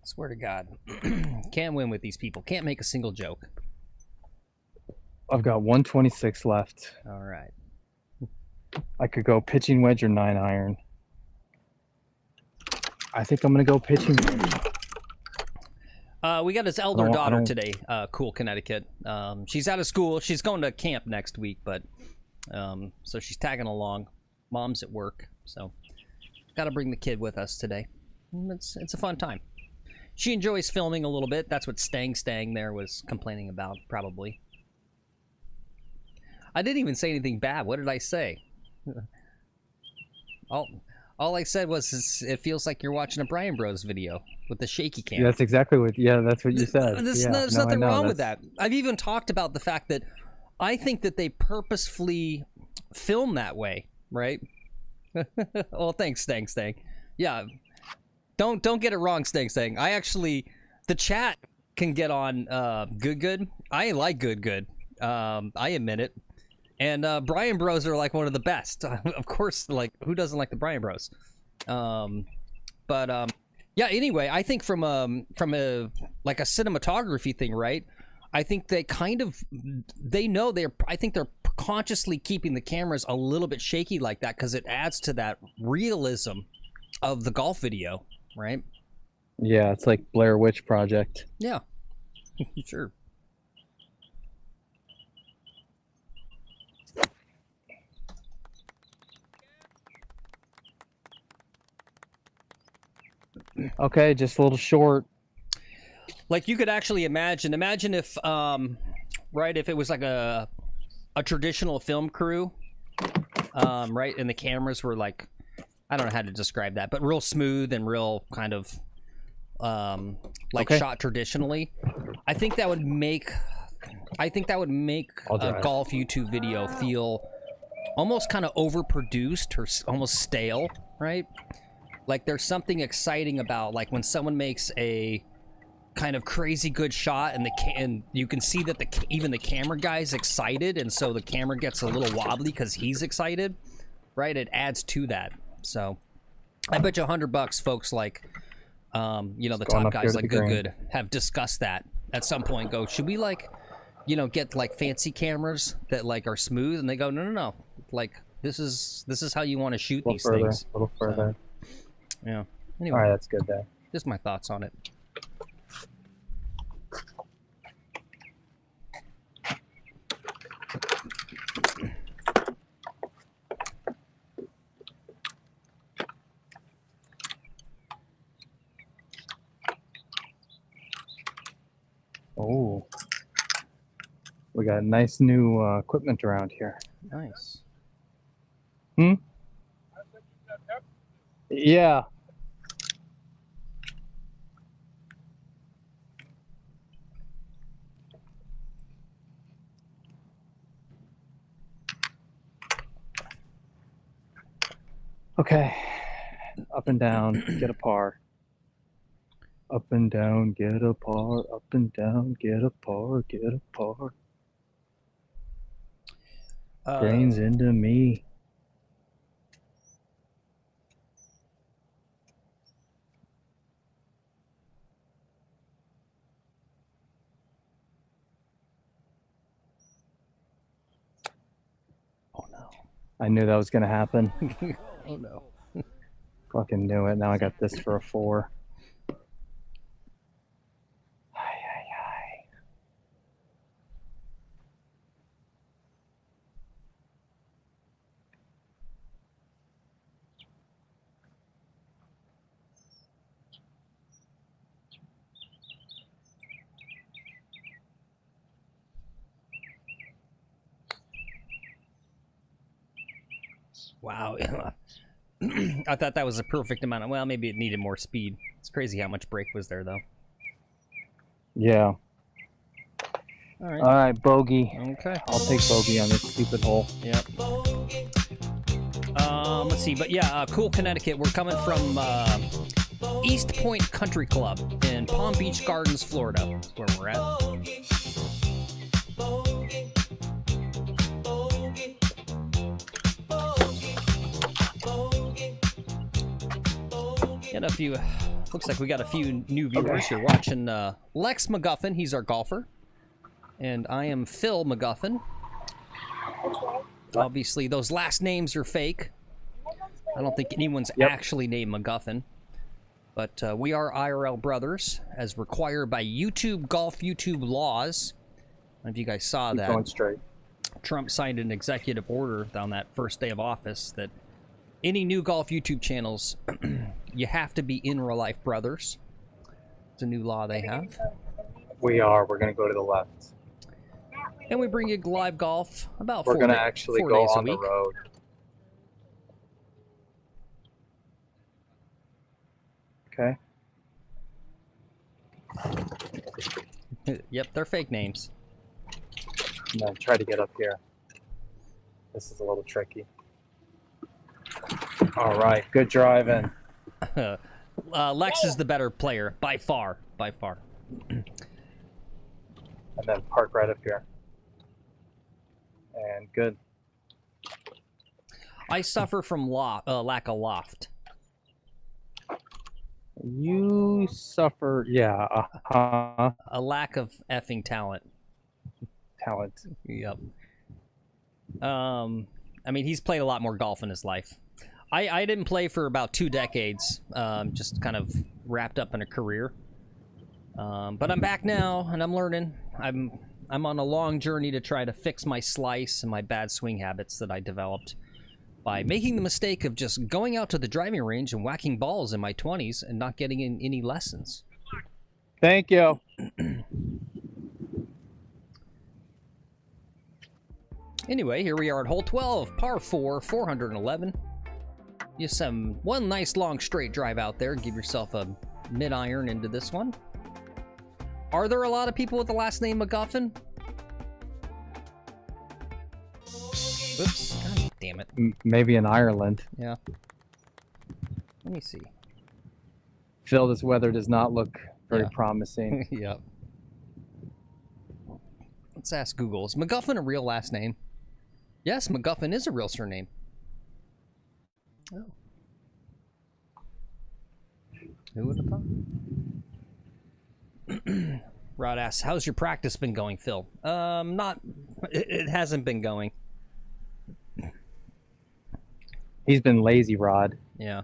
Swear to God, can't win with these people. Can't make a single joke. I've got 126 left. All right. I could go pitching wedge or 9-iron. I think I'm gonna go pitching wedge. We got his elder daughter today, Cool, Connecticut. She's out of school. She's going to camp next week, but so she's tagging along. Mom's at work, so got to bring the kid with us today. It's a fun time. She enjoys filming a little bit. That's what Stang there was complaining about, probably. I didn't even say anything bad. What did I say? All I said was it feels like you're watching a Brian Bros video with the shaky cam. That's exactly what. Yeah, that's what you said. There's nothing wrong with that. I've even talked about the fact that I think that they purposefully film that way, right? Oh, thanks, Stang. Yeah, don't get it wrong, Stang. I actually, the chat can get on good. I like good. I admit it. And Brian Bros are like one of the best. Of course, like, who doesn't like the Brian Bros? Yeah, anyway, I think from a like a cinematography thing, right? I think they know I think they're consciously keeping the cameras a little bit shaky like that because it adds to that realism of the golf video, right? Yeah, it's like Blair Witch Project. Yeah, sure. Okay, just a little short. Like, you could actually imagine if right, if it was like a traditional film crew, right, and the cameras were like, I don't know how to describe that, but real smooth and real kind of like shot traditionally. I think that would make a golf YouTube video feel almost kind of overproduced or almost stale, right? Like, there's something exciting about, like, when someone makes a kind of crazy good shot and you can see that even the camera guy's excited, and so the camera gets a little wobbly because he's excited, right? It adds to that. So I bet you $100 folks like the top guys like good have discussed that at some point. Go, should we like get like fancy cameras that like are smooth? And they go, no, like this is how you want to shoot these things. A little further. Yeah. Anyway, all right, that's good there. Just my thoughts on it. Oh, we got nice new equipment around here. Nice. Yeah. Okay. Up and down, get a par. Up and down, get a par. Up and down, get a par. Get a par. Grains into me. Oh no. I knew that was going to happen. Oh no. Fucking knew it. Now I got this for a 4. Wow. I thought that was a perfect amount of, well, maybe it needed more speed. It's crazy how much brake was there, though. Yeah. All right. All right, bogey. Okay. I'll take bogey on this stupid hole. Yep. Let's see. But yeah, cool, Connecticut. We're coming from East Point Country Club in Palm Beach Gardens, Florida. That's where we're at. Got a few. Looks like we got a few new viewers here watching. Lex McGuffin, he's our golfer, and I am Phil McGuffin. Obviously, those last names are fake. I don't think anyone's actually named McGuffin, but we are IRL brothers, as required by Golf YouTube laws. I don't know if you guys saw that. Going straight. Trump signed an executive order on that first day of office that any new golf YouTube channels, you have to be in real life brothers. It's a new law they have. We are. We're going to go to the left. And we bring you live golf about We're 4 going to actually 4 go days a on the week. road. Okay. Yep, they're fake names. And then try to get up here. This is a little tricky. All right, good driving. Lex is the better player, by far. By far. And then park right up here. And good. I suffer from lack of loft. You suffer, yeah, A lack of effing talent. talent. Yep. I mean, he's played a lot more golf in his life. I didn't play for about 2 decades. Just kind of wrapped up in a career. But I'm back now, and I'm learning. I'm on a long journey to try to fix my slice and my bad swing habits that I developed by making the mistake of just going out to the driving range and whacking balls in my 20s and not getting in any lessons. Thank you. Anyway, here we are at hole 12, par 4, 411. Just one nice long straight drive out there. Give yourself a mid-iron into this one. Are there a lot of people with the last name McGuffin? Oops, god damn it. Maybe in Ireland. Yeah. Let me see. Phil, this weather does not look very promising. Yep. Let's ask Google. Is McGuffin a real last name? Yes, McGuffin is a real surname. Oh. Who would have thought? Rod asks, how's your practice been going, Phil? It hasn't been going. He's been lazy, Rod. Yeah.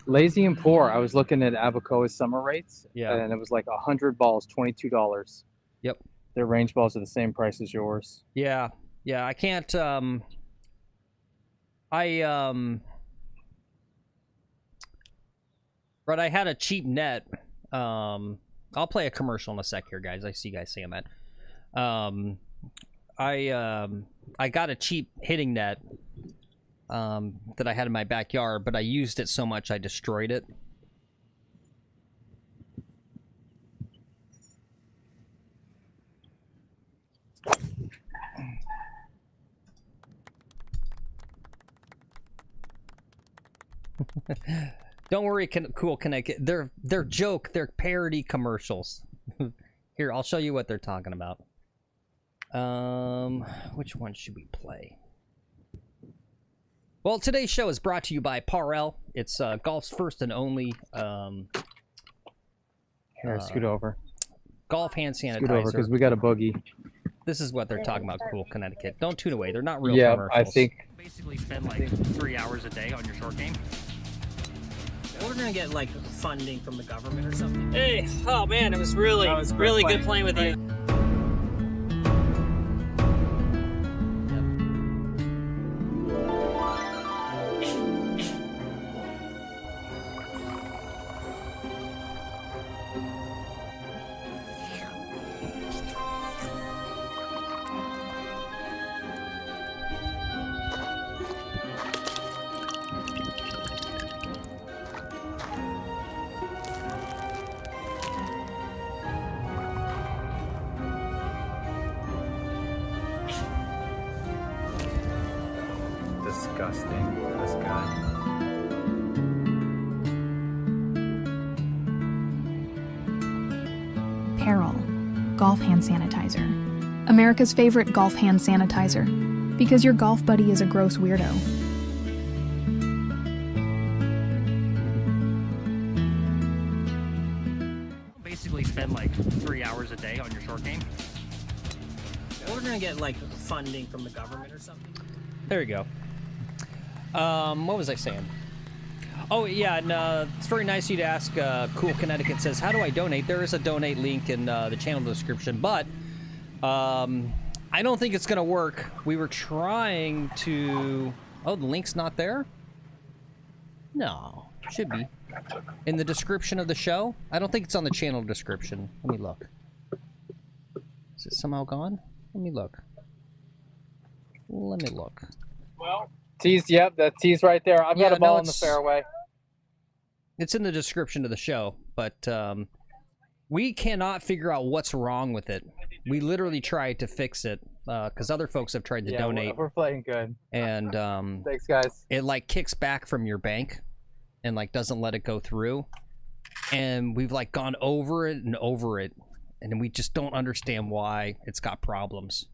Lazy and poor. I was looking at Abacoa's summer rates, Yeah. and it was like 100 balls, $22. Yep. Their range balls are the same price as yours. Yeah. Yeah, I can't, But I had a cheap net. I'll play a commercial in a sec here, guys. I see you guys saying that. I got a cheap hitting net that I had in my backyard, but I used it so much I destroyed it. Don't worry, Cool Connecticut. They're joke. They're parody commercials. Here, I'll show you what they're talking about. Which one should we play? Well, today's show is brought to you by Parel. It's golf's first and only Here, scoot over. golf hand sanitizer. Scoot over, because we got a boogie. This is what they're talking about, Cool Connecticut. Don't tune away. They're not real Yeah, commercials. I think... Basically spend like 3 hours a day on your short game. We're gonna get like funding from the government or something. Hey, oh man, it was really good playing with you. Disgusting, this guy. Peril, golf hand sanitizer. America's favorite golf hand sanitizer. Because your golf buddy is a gross weirdo. Basically spend like 3 hours a day on your short game. We're gonna get like funding from the government or something. There you go. What was I saying? Oh, yeah, and it's very nice of you to ask. Cool Connecticut says, how do I donate? There is a donate link in the channel description, but I don't think it's going to work. We were trying to... Oh, the link's not there? No, should be. In the description of the show? I don't think it's on the channel description. Let me look. Is it somehow gone? Let me look. Let me look. Well, tees, yep, that tees right there. I've got a ball in the fairway. It's in the description of the show, but we cannot figure out what's wrong with it. We literally tried to fix it because other folks have tried to donate. We're playing good. And thanks, guys. It like kicks back from your bank and like doesn't let it go through. And we've like gone over it, and we just don't understand why it's got problems.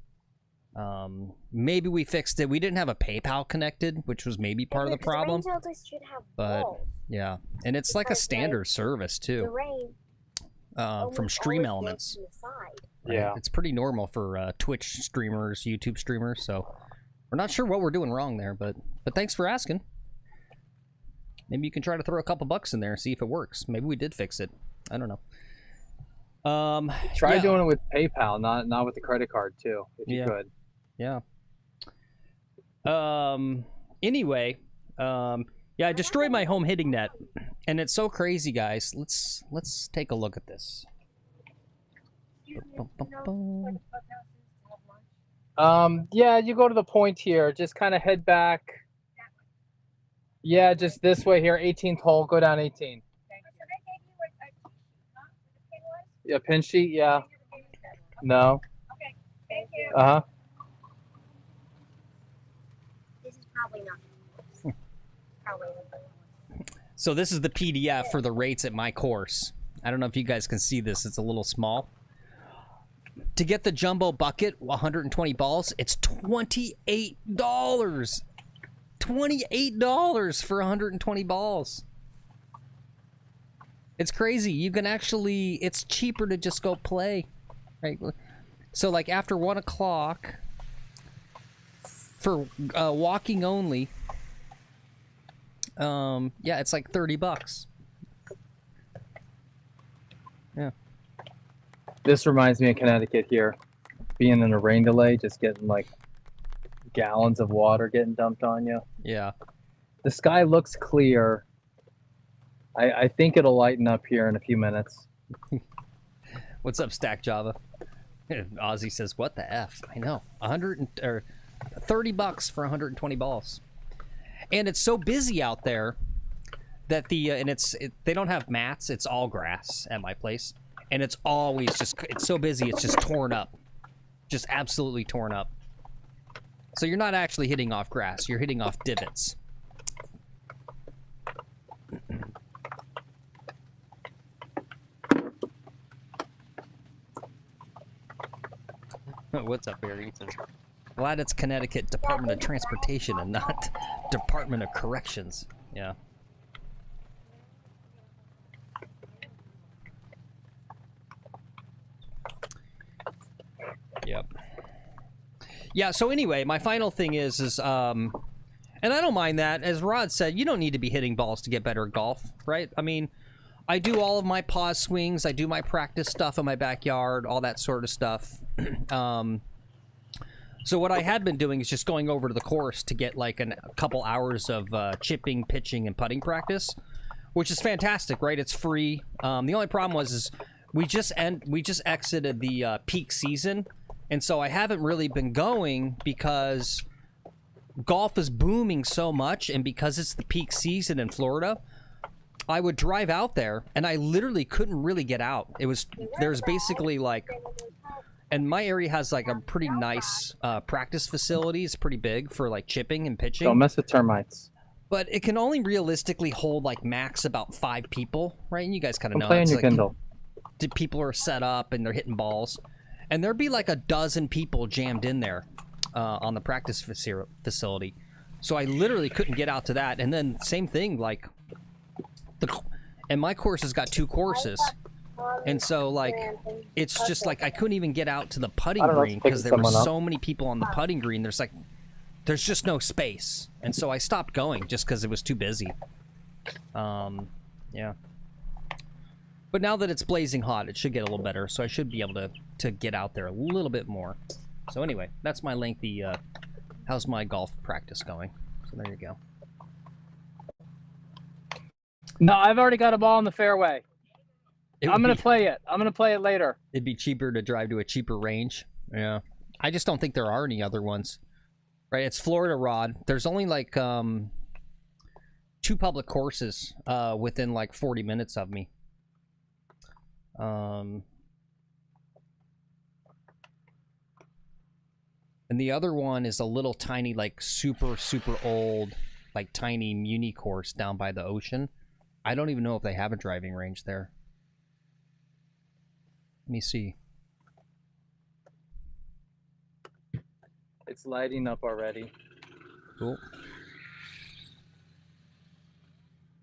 Maybe we fixed it. We didn't have a PayPal connected, which was maybe part of the problem. But yeah, and it's like a standard service too. From Stream Elements. Yeah, it's pretty normal for Twitch streamers, YouTube streamers. So we're not sure what we're doing wrong there, but thanks for asking. Maybe you can try to throw a couple bucks in there and see if it works. Maybe we did fix it. I don't know. Try doing it with PayPal, not with the credit card too, if you could. Yeah. Anyway, yeah, I destroyed my home hitting net, and it's so crazy, guys. Let's take a look at this. Yeah, you go to the point here. Just kind of head back. Yeah, just this way here. 18th hole. Go down 18. Yeah, pin sheet. Yeah. No. Okay. Thank you. Uh-huh. This is probably not. Probably. So this is the PDF for the rates at my course. I don't know if you guys can see this. It's a little small. To get the jumbo bucket, 120 balls, it's $28. $28 for 120 balls. It's crazy. You can actually, it's cheaper to just go play. Right? So like after 1 o'clock, for walking only, yeah, it's like $30. Yeah. This reminds me of Connecticut here. Being in a rain delay, just getting like gallons of water getting dumped on you. Yeah. The sky looks clear. I think it'll lighten up here in a few minutes. What's up, Stack Java? Ozzy says, "What the f?" I know. $30 for 120 balls, and it's so busy out there that they don't have mats. It's all grass at my place, and it's always it's so busy. It's just torn up, just absolutely torn up. So you're not actually hitting off grass. You're hitting off divots. What's up, Barry? Glad it's Connecticut Department of Transportation and not Department of Corrections. Yeah. Yep. Yeah, so anyway, my final thing is and I don't mind that. As Rod said, you don't need to be hitting balls to get better at golf, right? I mean, I do all of my pause swings, I do my practice stuff in my backyard, all that sort of stuff. So what I had been doing is just going over to the course to get like a couple hours of chipping, pitching, and putting practice, which is fantastic, right? It's free. The only problem was we just exited the peak season, and so I haven't really been going because golf is booming so much, and because it's the peak season in Florida, I would drive out there, and I literally couldn't really get out. There's basically like, and my area has like a pretty nice practice facility. It's pretty big for like chipping and pitching. Don't mess with termites. But it can only realistically hold like max about 5 people, right? And you guys kind of know. Play on your like, Kindle. People are set up and they're hitting balls, and there'd be like a dozen people jammed in there on the practice facility. So I literally couldn't get out to that. And then same thing, like and my course has got 2 courses. And so, like, it's just like I couldn't even get out to the putting green because there were so many people on the putting green. There's just no space. And so I stopped going just because it was too busy. Yeah. But now that it's blazing hot, it should get a little better. So I should be able to get out there a little bit more. So anyway, that's my lengthy, how's my golf practice going? So there you go. No, I've already got a ball in the fairway. I'm going to play it. I'm going to play it later. It'd be cheaper to drive to a cheaper range. Yeah. I just don't think there are any other ones. Right? It's Florida, Rod. There's only like 2 public courses within like 40 minutes of me. And the other one is a little tiny, like super, super old, like tiny muni course down by the ocean. I don't even know if they have a driving range there. Let me see. It's lighting up already. Cool.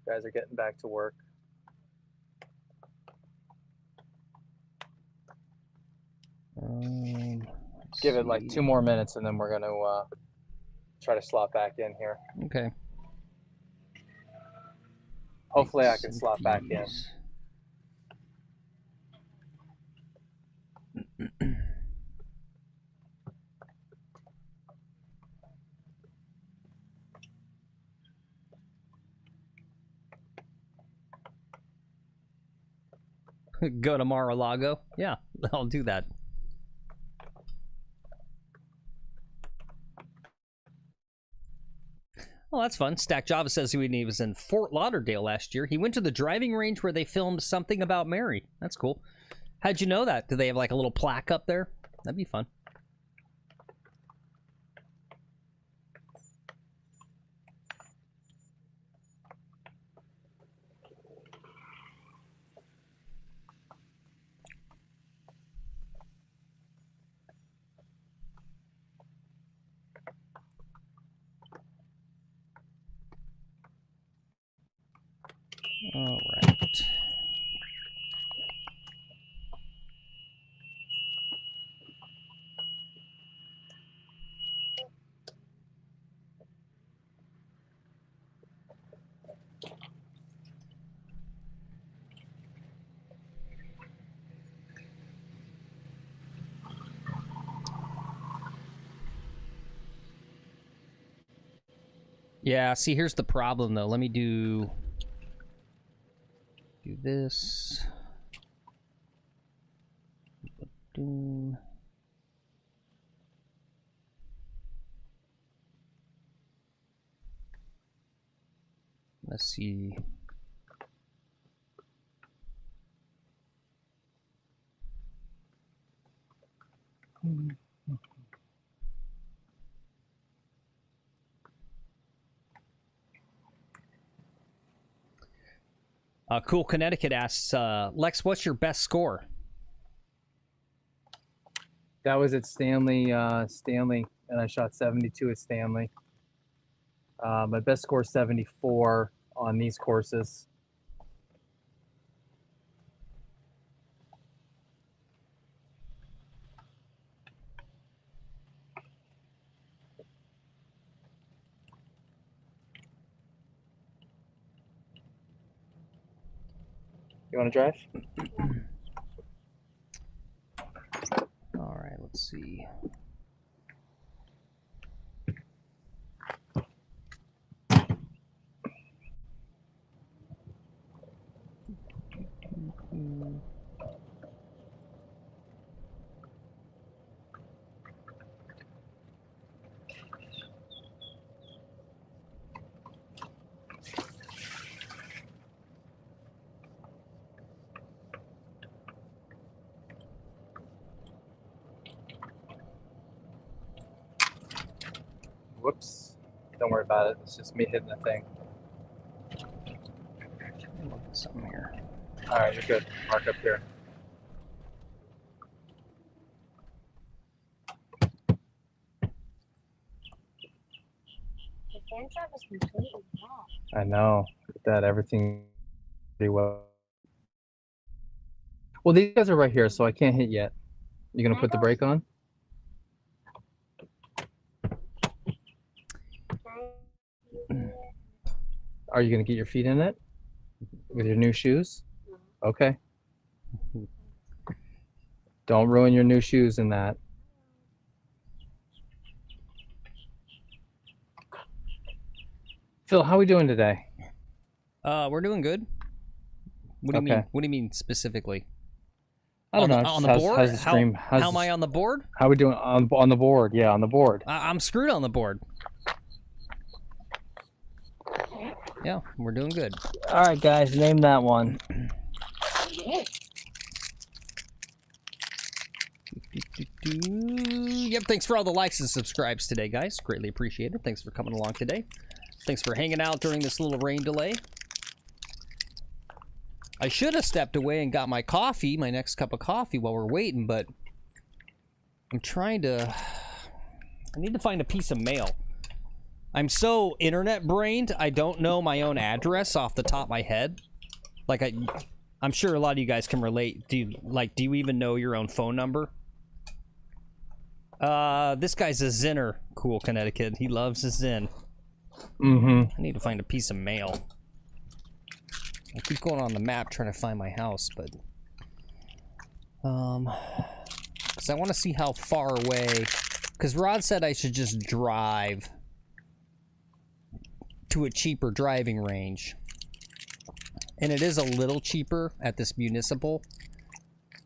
Guys are getting back to work. Give it like 2 more minutes and then we're going to try to slot back in here. Okay. Hopefully I can slot back in. Go to Mar-a-Lago? Yeah, I'll do that. Well, that's fun. Stack Java says he was in Fort Lauderdale last year. He went to the driving range where they filmed Something About Mary. That's cool. How'd you know that? Do they have like a little plaque up there? That'd be fun. All right. Yeah, see, here's the problem, though. Let me do this. Boom. Let's see. Cool Connecticut asks, Lex, what's your best score? That was at Stanley, Stanley, and I shot 72 at Stanley. My best score is 74 on these courses. You want to drive? All right, let's see. Whoops. Don't worry about it. It's just me hitting the thing. Look at something here. All right, you're good. Mark up here. The fan job is completely wrong. I know. Look at that. Everything pretty well. Well, these guys are right here, so I can't hit yet. You gonna put the brake on? Are you gonna get your feet in it with your new shoes? Okay. Don't ruin your new shoes in that. Phil, how are we doing today? We're doing good. What do you Okay. mean? What do you mean specifically? I don't know. On the How's- board? how's the stream? How am I on the board? How we doing on the board? Yeah, on the board. I'm screwed on the board. Yeah, we're doing good. All right, guys, name that one. Yep, thanks for all the likes and subscribes today, guys. Greatly appreciated. Thanks for coming along today. Thanks for hanging out during this little rain delay. I should have stepped away and got my coffee, my next cup of coffee while we're waiting, but I'm trying to... I need to find a piece of mail. I'm so internet brained, I don't know my own address off the top of my head. Like, I'm sure a lot of you guys can relate. Do you even know your own phone number? This guy's a Zinner. Cool, Connecticut. He loves a Zin. Mm-hmm. I need to find a piece of mail. I keep going on the map trying to find my house, but... because I want to see how far away... Because Rod said I should just drive to a cheaper driving range. And it is a little cheaper at this municipal.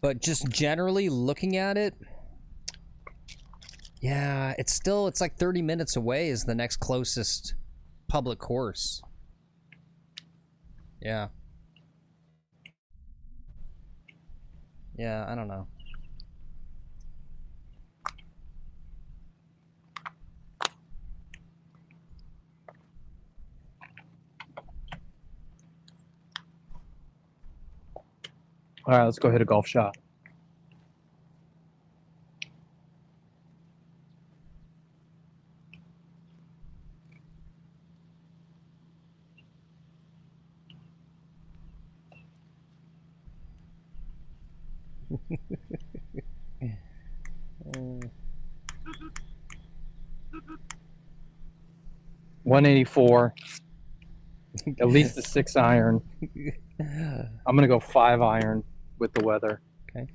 But just generally looking at it... Yeah, it's like 30 minutes away is the next closest public course. Yeah. Yeah, I don't know. All right, let's go hit a golf shot. Mm. 184. At least a 6 iron. I'm gonna go 5 iron with the weather. Okay.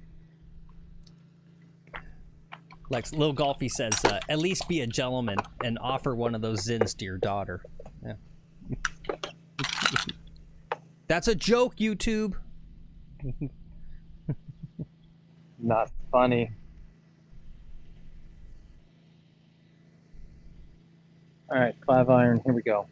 Like Lil Golfy says, at least be a gentleman and offer one of those Zins to your daughter. Yeah. That's a joke, YouTube. Not funny. All right, 5 iron. Here we go.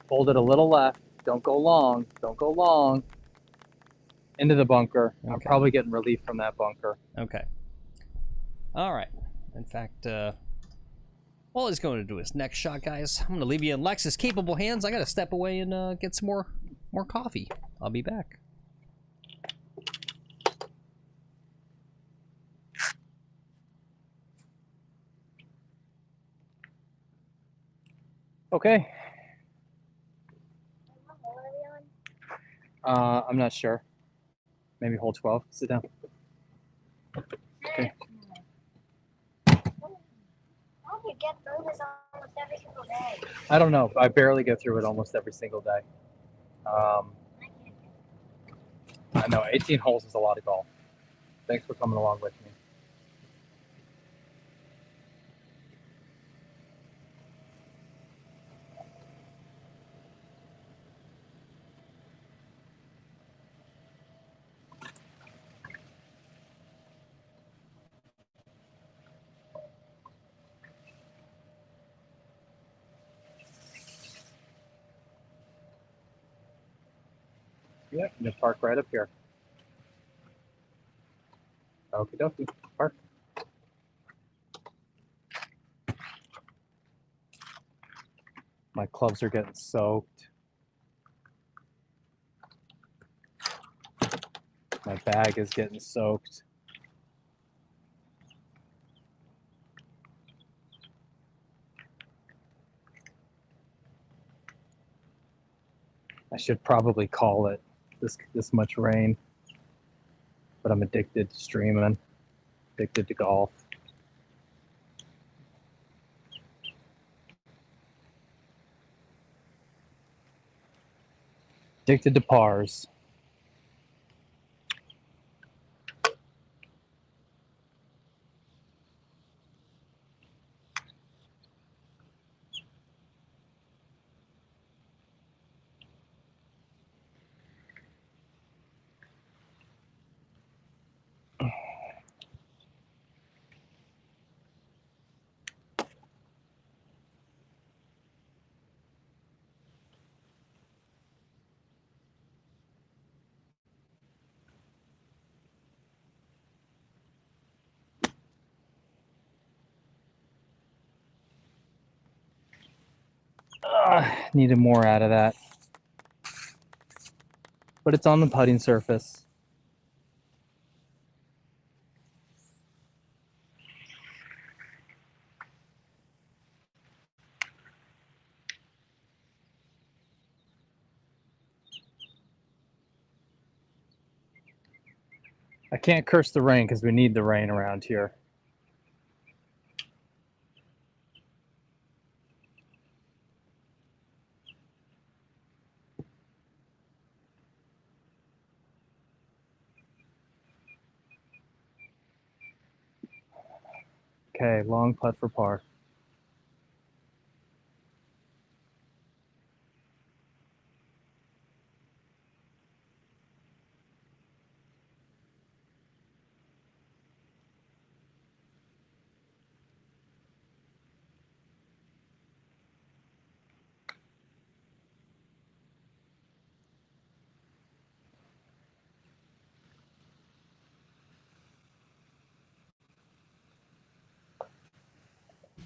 Hold it a little left. Don't go long. Don't go long. Into the bunker. I'm Okay. probably getting relief from that bunker. Okay. All right. In fact, While he's going to do his next shot, guys, I'm going to leave you in Lex's capable hands. I got to step away and get some more coffee. I'll be back. Okay. I'm not sure. Maybe hole 12. Sit down. Okay. How do you get through this almost every single day? I don't know. I barely go through it almost every single day. I know 18 holes is a lot of golf. Thanks for coming along with me. Yep, you can park right up here. Okie dokie, park. My clubs are getting soaked. My bag is getting soaked. I should probably call it this much rain, but I'm addicted to streaming, addicted to golf. Addicted to pars. Needed more out of that. But it's on the putting surface. I can't curse the rain because we need the rain around here. Okay, long putt for par.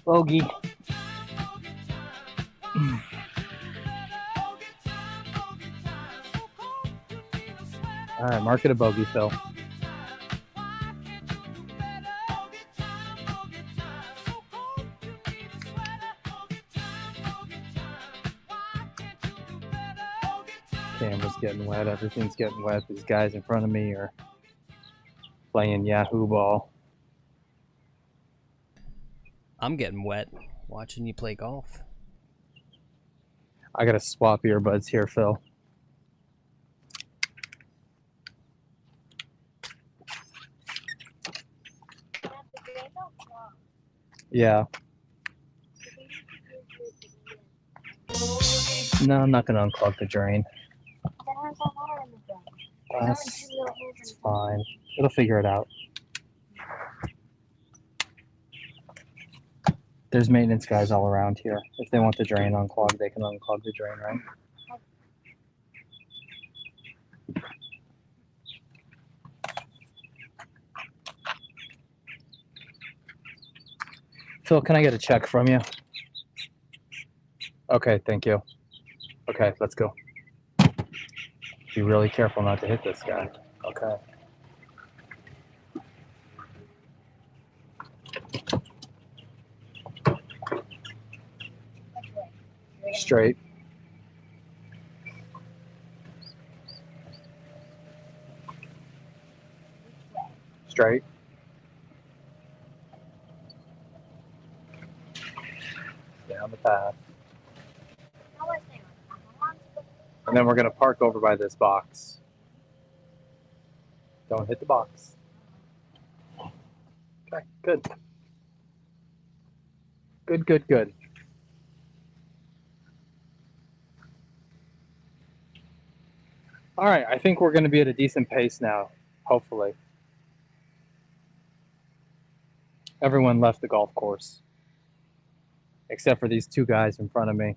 Bogey. All right, mark it a bogey, Phil. Camera's getting wet. Everything's getting wet. These guys in front of me are playing Yahoo ball. I'm getting wet watching you play golf. I gotta swap earbuds here, Phil. Yeah. No, I'm not gonna unclog the drain. It's fine. It'll figure it out. There's maintenance guys all around here. If they want the drain unclogged, they can unclog the drain, right? Phil, can I get a check from you? Okay, thank you. Okay, let's go. Be really careful not to hit this guy. Okay. Straight. Straight. Down the path. And then we're going to park over by this box. Don't hit the box. Okay, good. Good, good, good. All right, I think we're going to be at a decent pace now, hopefully. Everyone left the golf course, except for these two guys in front of me.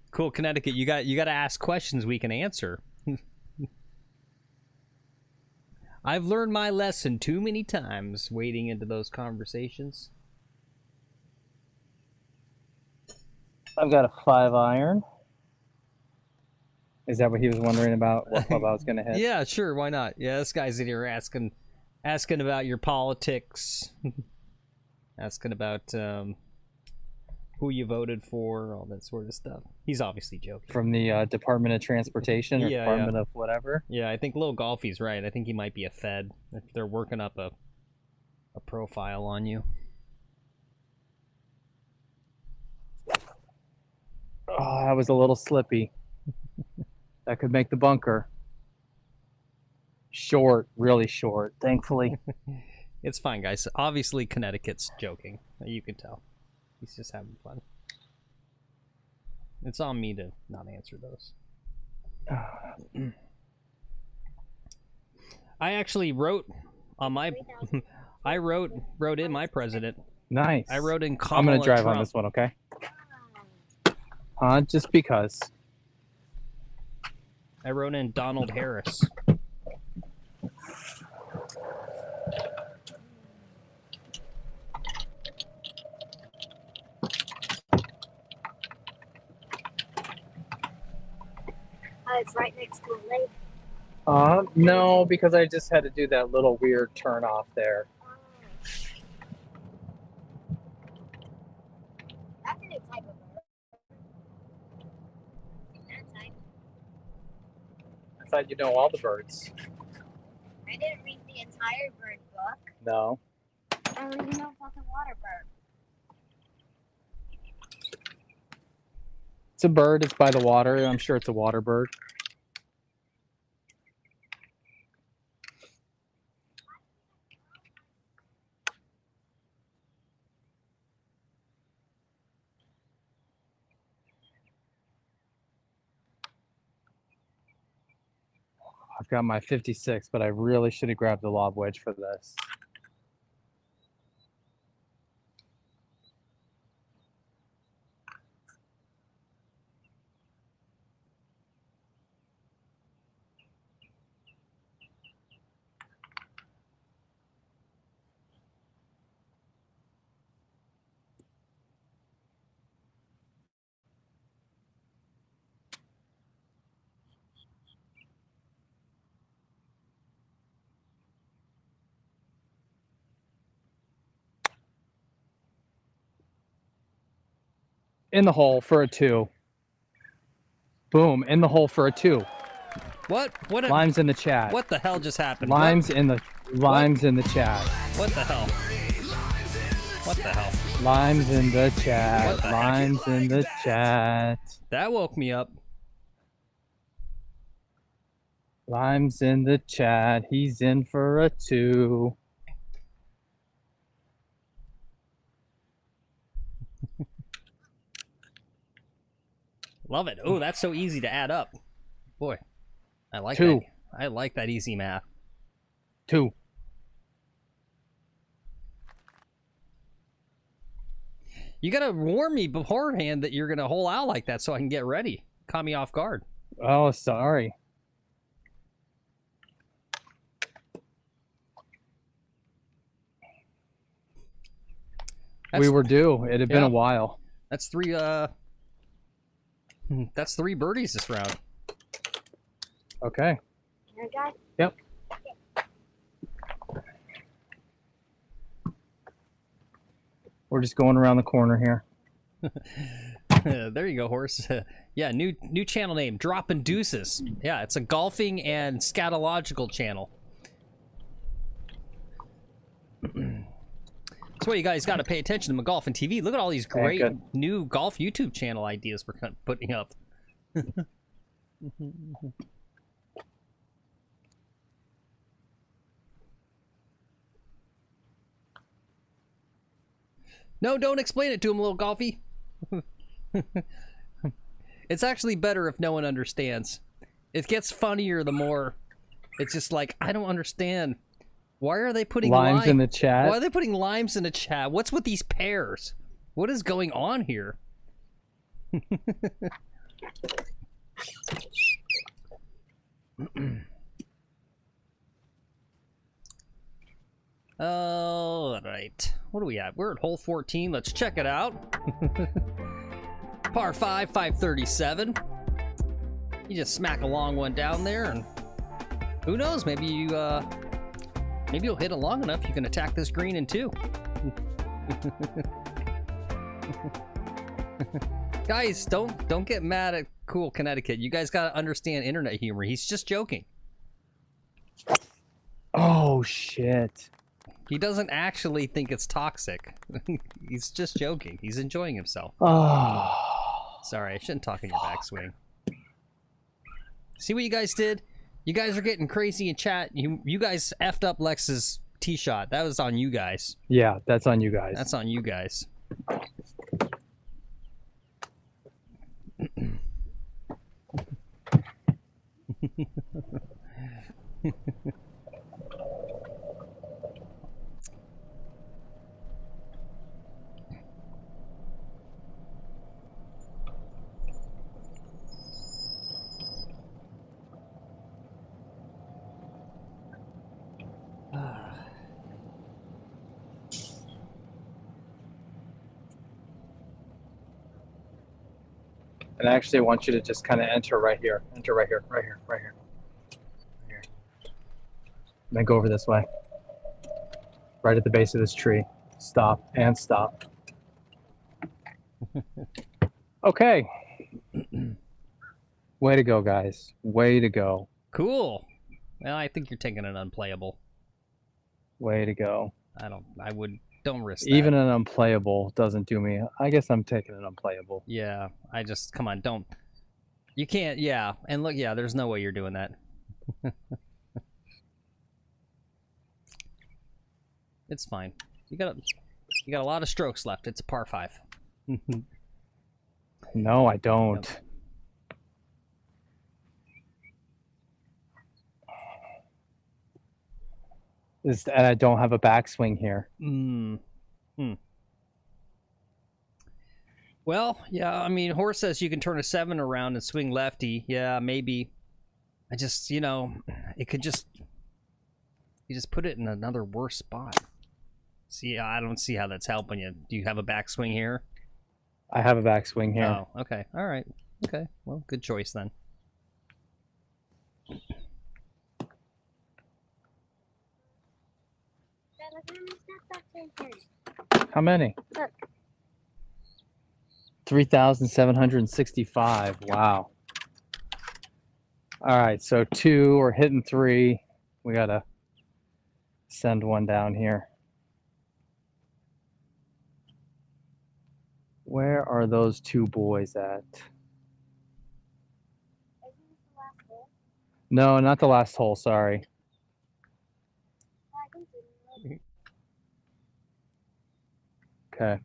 Cool, Connecticut. You got to ask questions we can answer. I've learned my lesson too many times wading into those conversations. I've got a 5-iron. Is that what he was wondering about? What club I was going to hit? Yeah, sure. Why not? Yeah, this guy's in here asking about your politics, asking about who you voted for, all that sort of stuff. He's obviously joking. From the Department of Transportation or Department of whatever? Yeah, I think Lil Golfy's right. I think he might be a Fed. If they're working up a profile on you. Oh, that was a little slippy. That could make the bunker. Short, really short, thankfully. It's fine, guys. Obviously, Connecticut's joking. You can tell. He's just having fun. It's on me to not answer those. I actually wrote on my... I wrote in my president. Nice. I wrote in Kamala I'm going to drive Trump. on this one, okay? Just because. I wrote in Donald Harris. It's right next to a lake. No, because I just had to do that little weird turn off there. That's a new type of bird. That type. I thought you know all the birds. I didn't read the entire bird book. No. I don't even know about the water bird. It's a bird. It's by the water. I'm sure it's a water bird. I've got my 56, but I really should have grabbed the lob wedge for this. In the hole for a 2. Boom, in the hole for a 2. What? What? Limes in the chat. What the hell just happened? Limes in the chat. What the hell? What the hell? Limes in the chat. What the Limes in the chat. That woke me up. Limes in the chat. He's in for a 2. Love it. Oh, that's so easy to add up. Boy, I like 2. that. I like that easy math. 2. You gotta warn me beforehand that you're gonna hole out like that so I can get ready. Caught me off guard. Oh, sorry. We were due. It had been a while. That's 3 that's 3 birdies this round. Okay. Energize? Yep. We're just going around the corner here. There you go, horse. Yeah, new channel name, Droppin' Deuces. Yeah, it's a golfing and scatological channel. That's why you guys got to pay attention to McGolfin TV. Look at all these great new golf YouTube channel ideas we're putting up. No, don't explain it to him, little golfy. It's actually better if no one understands. It gets funnier the more. It's just like, I don't understand. Why are they putting limes in the chat? Why are they putting limes in the chat? What's with these pears? What is going on here? All right. What do we have? We're at hole 14. Let's check it out. Par 5, 537. You just smack a long one down there, and who knows? Maybe you'll hit it long enough. You can attack this green in 2. Guys, don't get mad at Cool Connecticut. You guys gotta understand internet humor. He's just joking. Oh shit. He doesn't actually think it's toxic. He's just joking. He's enjoying himself. Oh. Sorry, I shouldn't talk in your backswing. See what you guys did? You guys are getting crazy in chat. You guys effed up Lex's tee shot. That was on you guys. Yeah, that's on you guys. That's on you guys. And actually, I want you to just kind of enter right here. Enter right here, right here, right here. Right here. Then go over this way. Right at the base of this tree. Stop and stop. Okay. Way to go, guys. Way to go. Cool. Well, I think you're taking an unplayable. Way to go. Don't risk that. Even an unplayable doesn't do me. I guess I'm taking an unplayable. Yeah, come on, don't. You can't, yeah. And look, yeah, there's no way you're doing that. It's fine. You got a lot of strokes left. It's a par 5. No, I don't. And I don't have a backswing here. Well, yeah, I mean, Horse says you can turn a 7 around and swing lefty. Yeah, maybe. I just, it could just... You just put it in another worse spot. See, I don't see how that's helping you. Do you have a backswing here? I have a backswing here. Oh, okay. All right. Okay. Well, good choice then. How many? Look. 3,765. Wow. All right, so 2, we're hitting 3. We gotta send one down here. Where are those 2 boys at? No, not the last hole, sorry. Okay.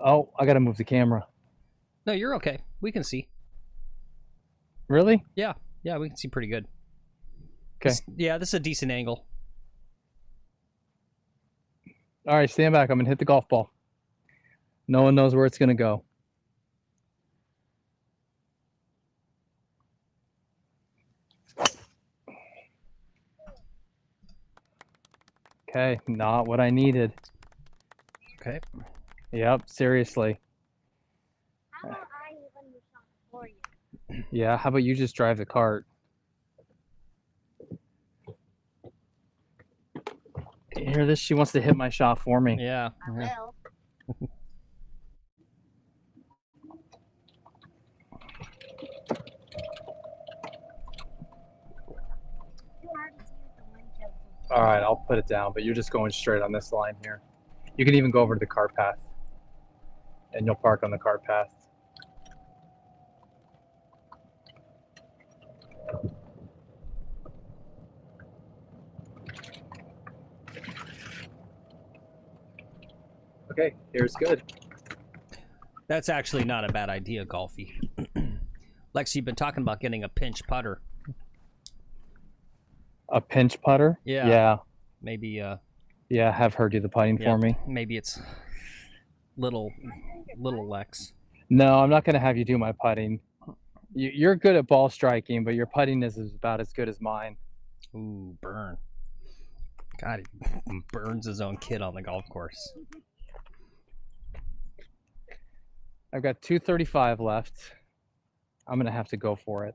Oh, I gotta move the camera. No, you're okay. We can see. Really? Yeah, we can see pretty good. Okay. Yeah, this is a decent angle. All right, stand back. I'm gonna hit the golf ball. No one knows where it's gonna go. Okay, not what I needed. Okay. Yep, seriously. How about I even the shot for you? Yeah, how about you just drive the cart? You hear this? She wants to hit my shot for me. Yeah. I will. All right, I'll put it down, but you're just going straight on this line here. You can even go over to the cart path, and you'll park on the cart path. Okay, here's good. That's actually not a bad idea, Golfy. Lex, you've been talking about getting a pinch putter. A pinch putter? Yeah. Yeah. Maybe Yeah, have her do the putting for me. Maybe it's little Lex. No, I'm not going to have you do my putting. You're good at ball striking, but your putting is about as good as mine. Ooh, burn. God, he burns his own kid on the golf course. I've got 235 left. I'm going to have to go for it.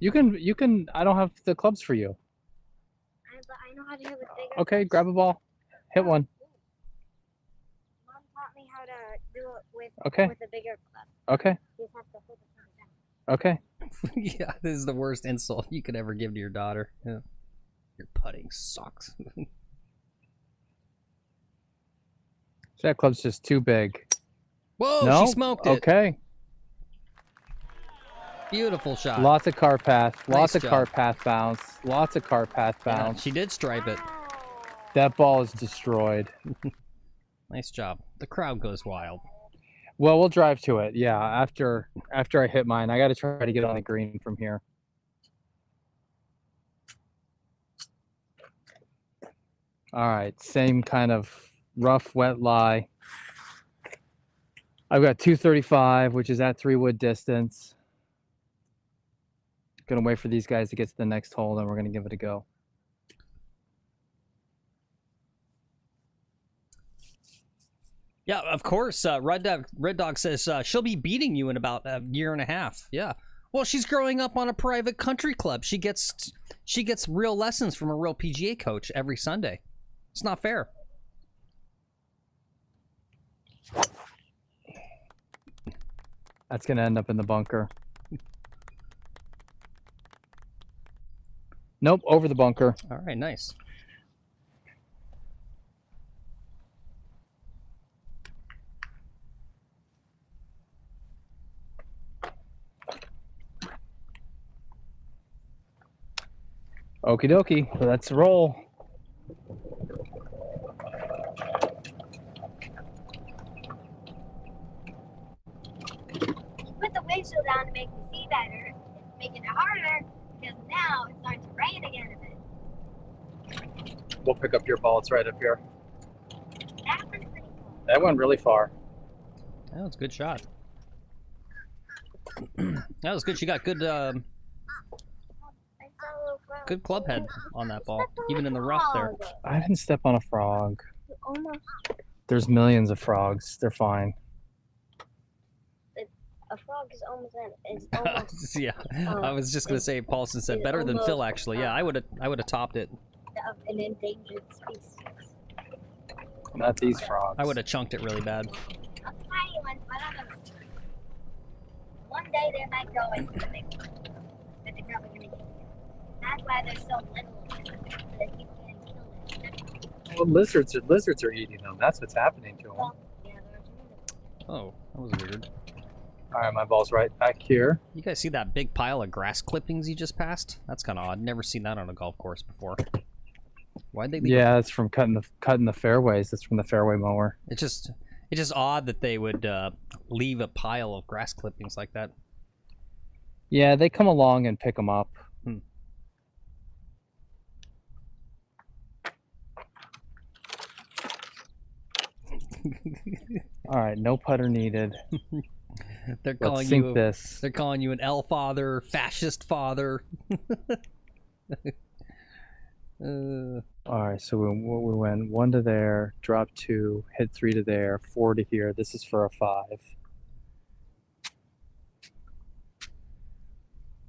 You can, I don't have the clubs for you. But I know how to hit with bigger. Okay, grab a ball. Hit one. Mom taught me how to do it with a bigger club. Okay. You just have to hold it down. Okay. Yeah, this is the worst insult you could ever give to your daughter. Yeah. Your putting sucks. That club's just too big. Whoa, No? she smoked it. Okay. Beautiful shot. Lots of cart path. Lots of job. cart path bounce. Lots of cart path Yeah, bounce. she did stripe it. That ball is destroyed. Nice job. The crowd goes wild. Well, we'll drive to it. Yeah, after I hit mine, I got to try to get on the green from here. All right, same kind of rough, wet lie. I've got 235, which is at 3-wood distance. Gonna wait for these guys to get to the next hole, then we're gonna give it a go. Yeah, of course. Red Dog says she'll be beating you in about a year and a half. Yeah. Well, she's growing up on a private country club. She gets real lessons from a real PGA coach every Sunday. It's not fair. That's gonna end up in the bunker. Nope, over the bunker. All right, nice. Okie dokie, let's roll. Put the windshield down to make me see better. It's making it harder because now it's starting to rain again a bit. We'll pick up your ball. It's right up here. That one's pretty cool. That went really far. That was a good shot. That was good. She got good good club head on that ball, even in the rough there. I didn't step on a frog. Almost. There's millions of frogs. They're fine. A frog is almost Yeah, I was just gonna say Paulson said better than Phil actually. Yeah, I would have topped it. an endangered species. Not these frogs. I would have chunked it really bad. A tiny one, but I'm gonna. One day they might go into the big one, but they're probably gonna get you. That's why they're so little, so that you can't kill them. Well, lizards are eating them. That's what's happening to them. Well, yeah, they're doing it. Oh, that was weird. All right, my ball's right back here. You guys see that big pile of grass clippings you just passed? That's kind of odd. Never seen that on a golf course before. Why'd they leave? Yeah, it's from cutting the fairways. It's from the fairway mower. It's just odd that they would leave a pile of grass clippings like that. Yeah, they come along and pick them up. All right, no putter needed. They're Let's calling sink you. this. They're calling you an L father, fascist father. All right, so we went 1 to there, drop 2, hit 3 to there, 4 to here. This is for a 5.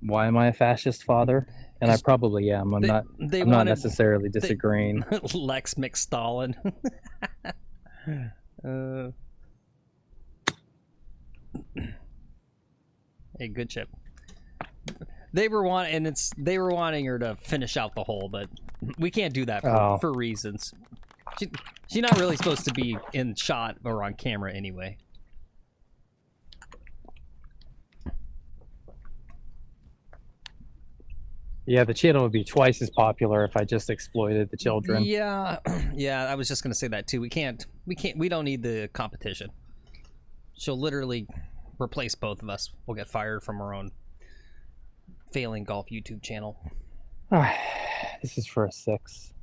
Why am I a fascist father? And I probably am. I'm not necessarily disagreeing. Lex McStalin. Hey, good chip. They were wanting her to finish out the hole, but we can't do that for reasons. She's not really supposed to be in shot or on camera anyway. Yeah, the channel would be twice as popular if I just exploited the children. Yeah, yeah, I was just gonna say that too. We don't need the competition. She'll literally replace both of us. We'll get fired from our own failing golf YouTube channel. This is for a 6.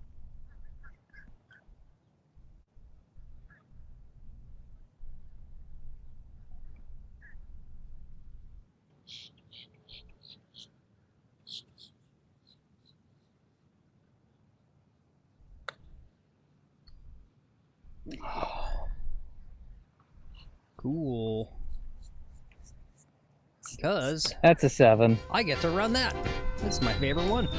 Cool. Because that's a 7. I get to run that. This is my favorite one.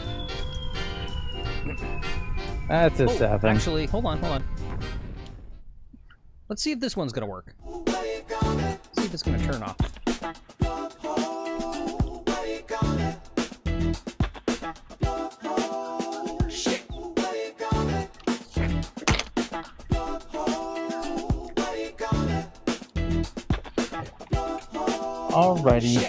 That's a 7. Actually, hold on. Let's see if this one's gonna work. See if it's gonna turn off. Alrighty.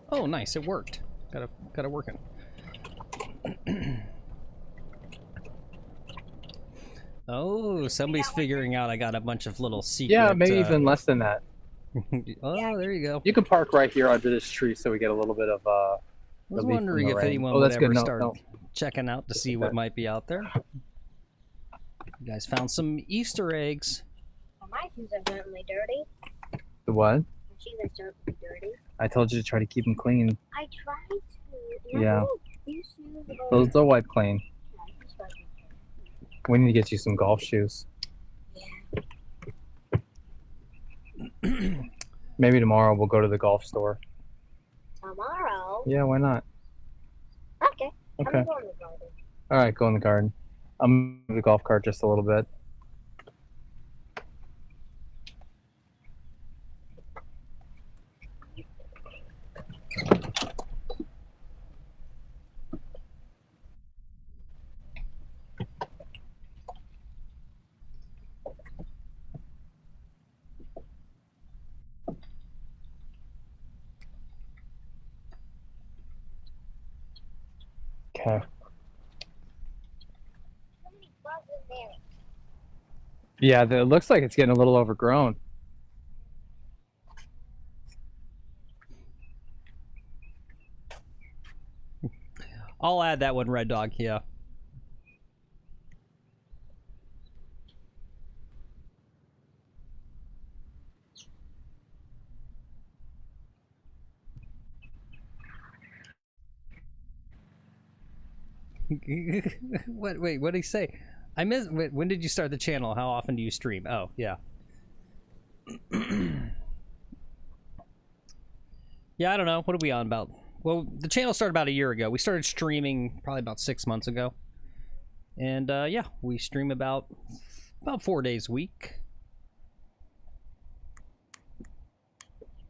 Oh, nice! It worked. Got it working. Oh, somebody's figuring out I got a bunch of little secret. Yeah, maybe even less than that. Oh, there you go. You can park right here under this tree, so we get a little bit of I was wondering if anyone would ever start checking out to see what might be out there. You guys found some Easter eggs. Well, my shoes are certainly dirty. The what? My shoes are certainly dirty. I told you to try to keep them clean. I tried to. Yeah. These shoes are... They'll wipe clean. We need to get you some golf shoes. Yeah. Maybe tomorrow we'll go to the golf store. Tomorrow? Yeah, why not? Okay. Okay. I'm going to the garden. All right, go in the garden. I'm going to the golf cart just a little bit. Okay. Yeah, it looks like it's getting a little overgrown. I'll add that one, Red Dog. Yeah. What? Wait, what did he say? I missed. When did you start the channel? How often do you stream? Oh, yeah. Yeah, I don't know. What are we on about? Well, the channel started about a year ago. We started streaming probably about 6 months ago. And yeah, we stream about 4 days a week.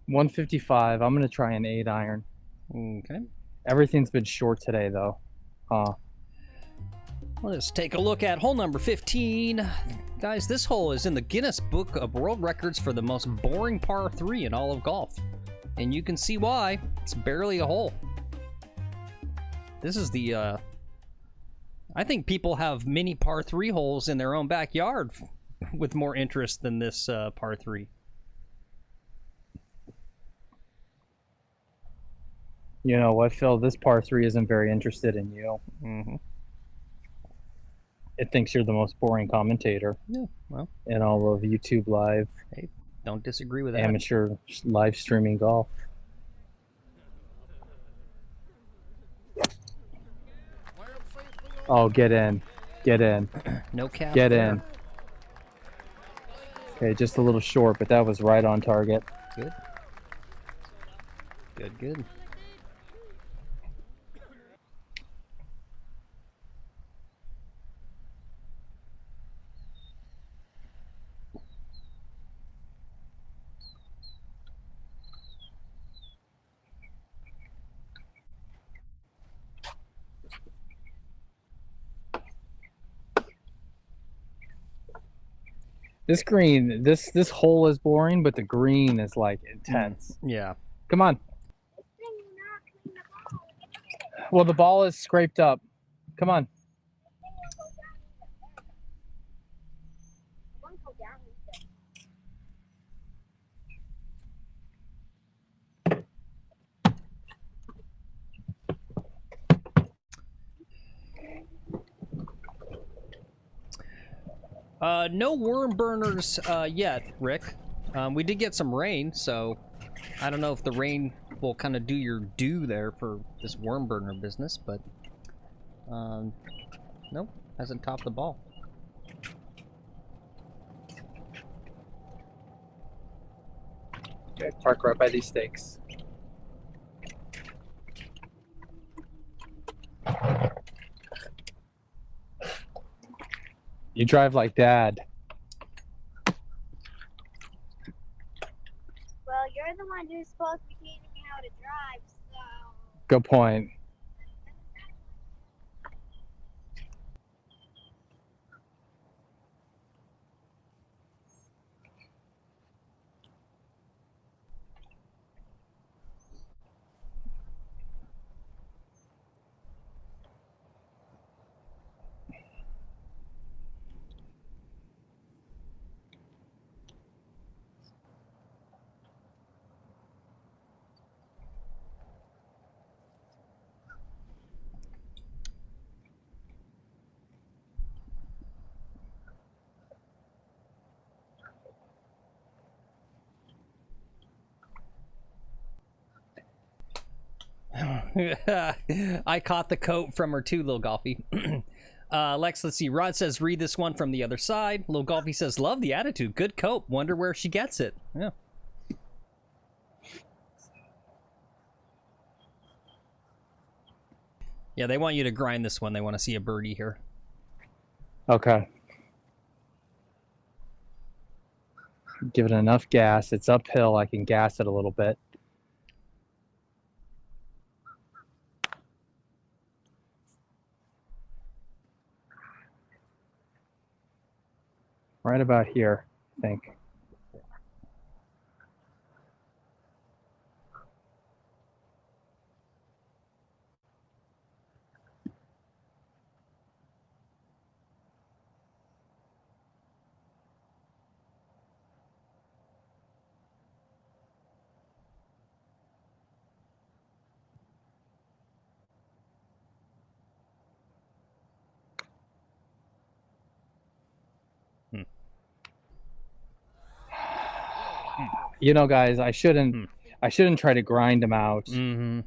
155. I'm gonna try an 8-iron. Okay. Everything's been short today, though. Let's take a look at hole number 15. Guys, this hole is in the Guinness Book of World Records for the most boring par 3 in all of golf. And you can see why. It's barely a hole. This is the, I think people have many par 3 holes in their own backyard with more interest than this par 3. You know what, Phil? This par 3 isn't very interested in you. Mm-hmm. It thinks you're the most boring commentator. Yeah, well. In all of YouTube Live. Hey, don't disagree with that. Amateur live streaming golf. Oh, get in. Get in. No cap. Get there. in. Okay, just a little short, but that was right on target. Good. Good, good. This green, this hole is boring, but the green is like intense. Yeah. Come on. Well, the ball is scraped up. Come on. No worm burners yet, Rick. We did get some rain, so I don't know if the rain will kind of do your due there for this worm burner business, but nope, hasn't topped the ball. Okay, park right by these stakes. You drive like Dad. Well, you're the one who's supposed to be teaching me how to drive, so... Good point. I caught the coat from her too, Lil Golfy. Lex, let's see. Rod says, read this one from the other side. Lil Golfy says, love the attitude. Good coat. Wonder where she gets it. Yeah. Yeah, they want you to grind this one. They want to see a birdie here. Okay. Give it enough gas. It's uphill. I can gas it a little bit. Right about here, I think. You know, guys, I shouldn't try to grind them out. Mm-hmm.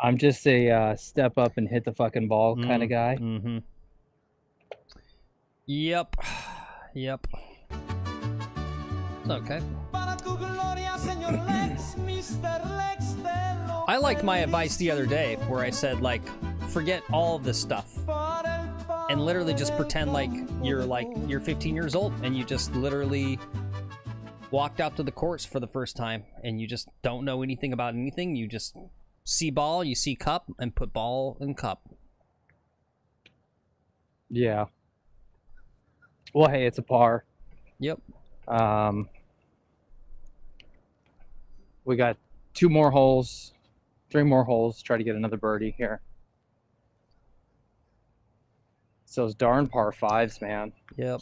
I'm just a step up and hit the fucking ball kind of guy. Mm-hmm. Yep. Yep. It's okay. I liked my advice the other day where I said, like, forget all of this stuff and literally just pretend like you're 15 years old and you just literally walked out to the course for the first time and you just don't know anything about anything. You just see ball, you see cup, and put ball in cup. Yeah. Well, hey, it's a par. Yep. We got 2 more holes, 3 more holes. Try to get another birdie here. It's those darn par 5s, man. Yep.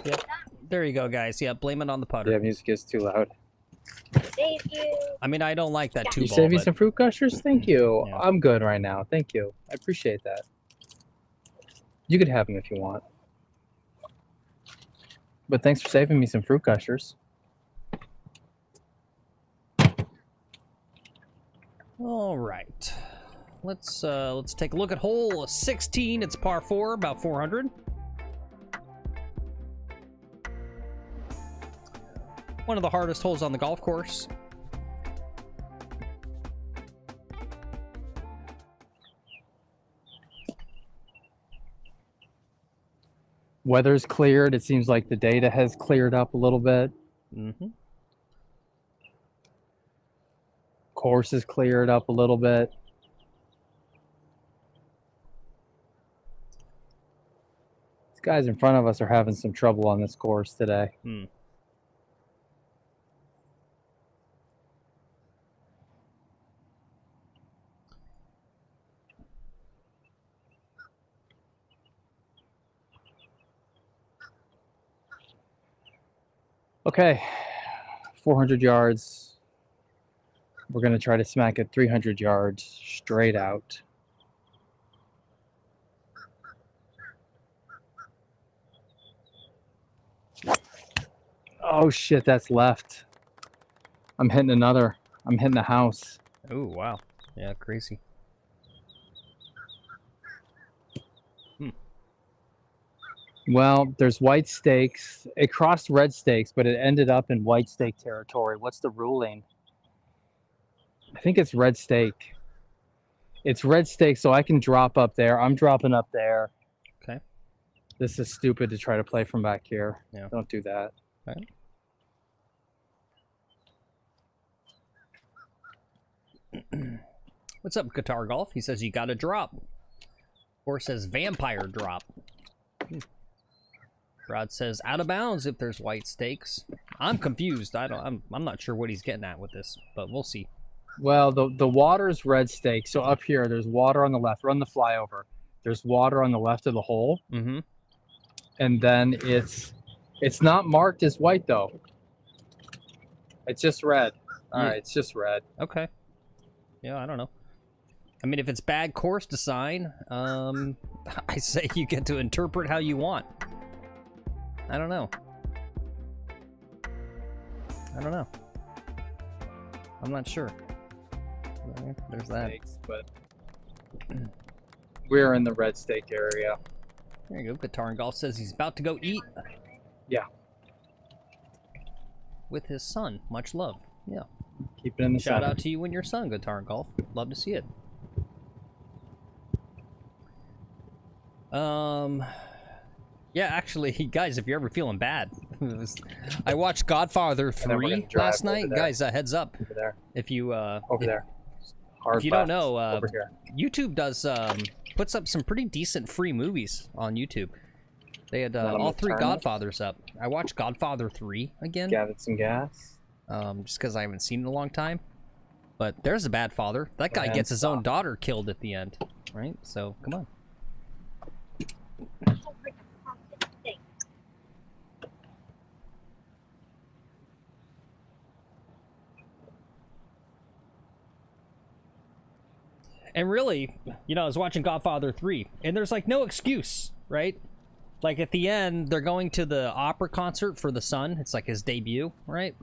Yep. There you go, guys. Yeah, blame it on the putter. Yeah, music is too loud. Save you. I mean, I don't like that two You ball. save me But some fruit gushers? Thank you. Yeah. I'm good right now. Thank you. I appreciate that. You could have them if you want. But thanks for saving me some fruit gushers. all right. Let's take a look at hole 16. It's par 4, about 400. One of the hardest holes on the golf course. Weather's cleared. It seems like the data has cleared up a little bit. Mm-hmm. Course is cleared up a little bit. These guys in front of us are having some trouble on this course today. Hmm. Okay, 400 yards. We're going to try to smack it 300 yards straight out. Oh shit, that's left. I'm hitting another. I'm hitting the house. Oh, wow. Yeah, crazy. Well, there's white stakes. It crossed red stakes, but it ended up in white stake territory. What's the ruling? I think it's red stake. It's red stake, so I can drop up there. I'm dropping up there. Okay. This is stupid to try to play from back here. Yeah. Don't do that. Okay. What's up, Guitar Golf? He says you got to drop. Or says vampire drop. Rod says out of bounds if there's white stakes. I'm confused. I'm not sure what he's getting at with this, but we'll see. Well, the water's red stake. So up here, there's water on the left. Run the flyover. There's water on the left of the hole. Mm-hmm. And then it's not marked as white though. It's just red. All right, it's just red. Okay. Yeah, I don't know. I mean, if it's bad course design, I say you get to interpret how you want. I don't know. I'm not sure. There's that. Stakes, but we're in the red stake area. There you go. Guitar and Golf says he's about to go eat. Yeah. With his son. Much love. Yeah. Keep it in the Shout center. out to you and your son, Guitar and Golf. Love to see it. Yeah, actually, guys, if you're ever feeling bad, I watched Godfather 3 last night. Guys, heads up. Over there. If you Over there. Hard if you left. don't know, Over here. YouTube does puts up some pretty decent free movies on YouTube. They had all 3 Godfathers up. I watched Godfather 3 again. Gathered some gas. Just because I haven't seen it in a long time. But there's a bad father. That guy And gets his own stop. daughter killed at the end, right? So come on. And really, you know, I was watching Godfather 3, and there's like no excuse, right? Like at the end, they're going to the opera concert for the son. It's like his debut, right?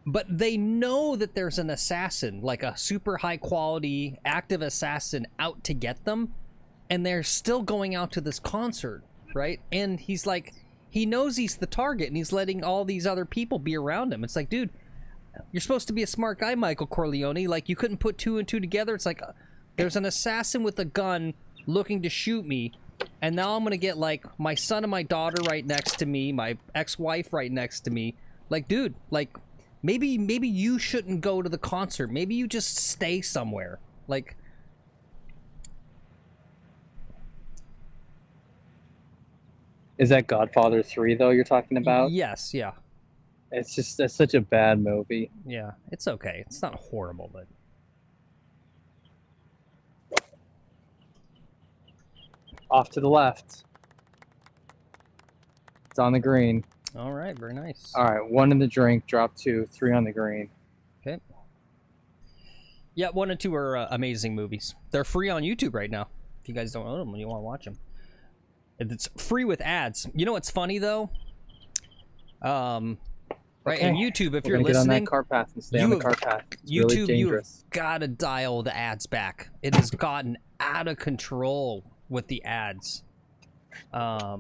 But they know that there's an assassin, like a super high quality active assassin out to get them. And they're still going out to this concert, right? And he's like, he knows he's the target and he's letting all these other people be around him. It's like, dude, you're supposed to be a smart guy, Michael Corleone. Like, you couldn't put 2 and 2 together. It's like, there's an assassin with a gun looking to shoot me. And now I'm going to get, like, my son and my daughter right next to me, my ex-wife right next to me. Like, dude, like, maybe you shouldn't go to the concert. Maybe you just stay somewhere. Like, Is that Godfather 3 though you're talking about? Yes, yeah. It's such a bad movie. Yeah, it's okay. It's not horrible, but... Off to the left. It's on the green. All right, very nice. All right, 1 in the drink, drop 2, 3 on the green. Okay. Yeah, 1 and 2 are amazing movies. They're free on YouTube right now. If you guys don't own them and you want to watch them. It's free with ads. You know what's funny, though? Right, Okay. in YouTube, if We're you're gonna get on listening... that car path and stay on the car path. It's really YouTube, you've dangerous. got to dial the ads back. It has gotten out of control with the ads. But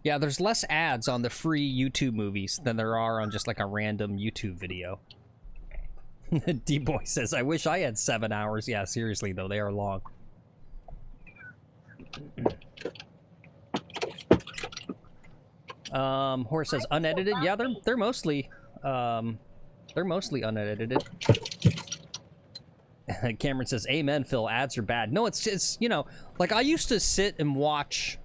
yeah, there's less ads on the free YouTube movies than there are on just like a random YouTube video. D-Boy says, I wish I had 7 hours. Yeah, seriously, though, they are long. Horse says unedited. Yeah, they're mostly unedited. Cameron says, "Amen, Phil. Ads are bad." No, it's you know, like I used to sit and watch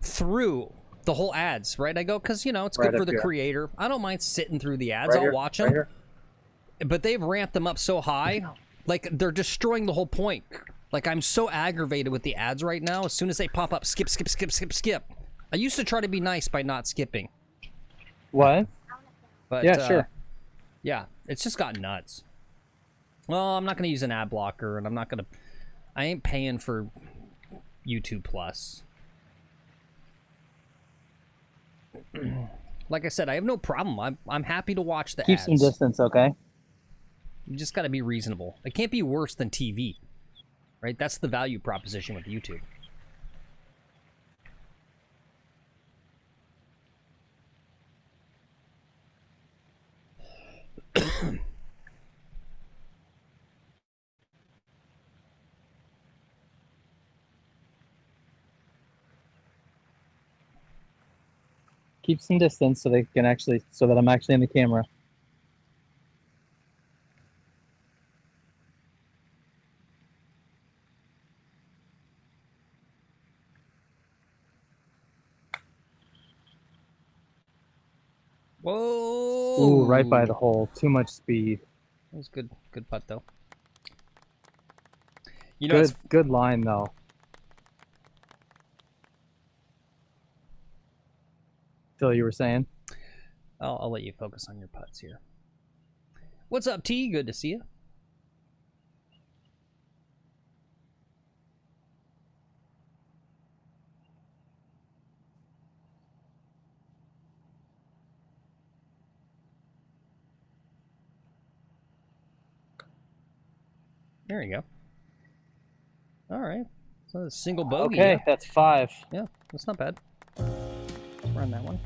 through the whole ads, right? I go because you know it's good for the creator. I don't mind sitting through the ads. I'll watch them. But they've ramped them up so high, like they're destroying the whole point. Like I'm so aggravated with the ads right now. As soon as they pop up, skip, skip, skip, skip, skip. I used to try to be nice by not skipping. What? But, yeah, sure. Yeah, it's just got nuts. Well, I'm not going to use an ad blocker, and I ain't paying for YouTube Plus. Like I said, I have no problem. I'm happy to watch the ads. Keep some distance, okay? You just got to be reasonable. It can't be worse than TV, right? That's the value proposition with YouTube. Keep some distance so they can actually, so that I'm actually in the camera. Whoa! Ooh, right by the hole. Too much speed. That was good putt though. You know, good line though. Phil, you were saying? I'll let you focus on your putts here. What's up, T? Good to see you. There you go. All right. So a single bogey. Okay, yeah. That's 5. Yeah, that's not bad. Let's run that one.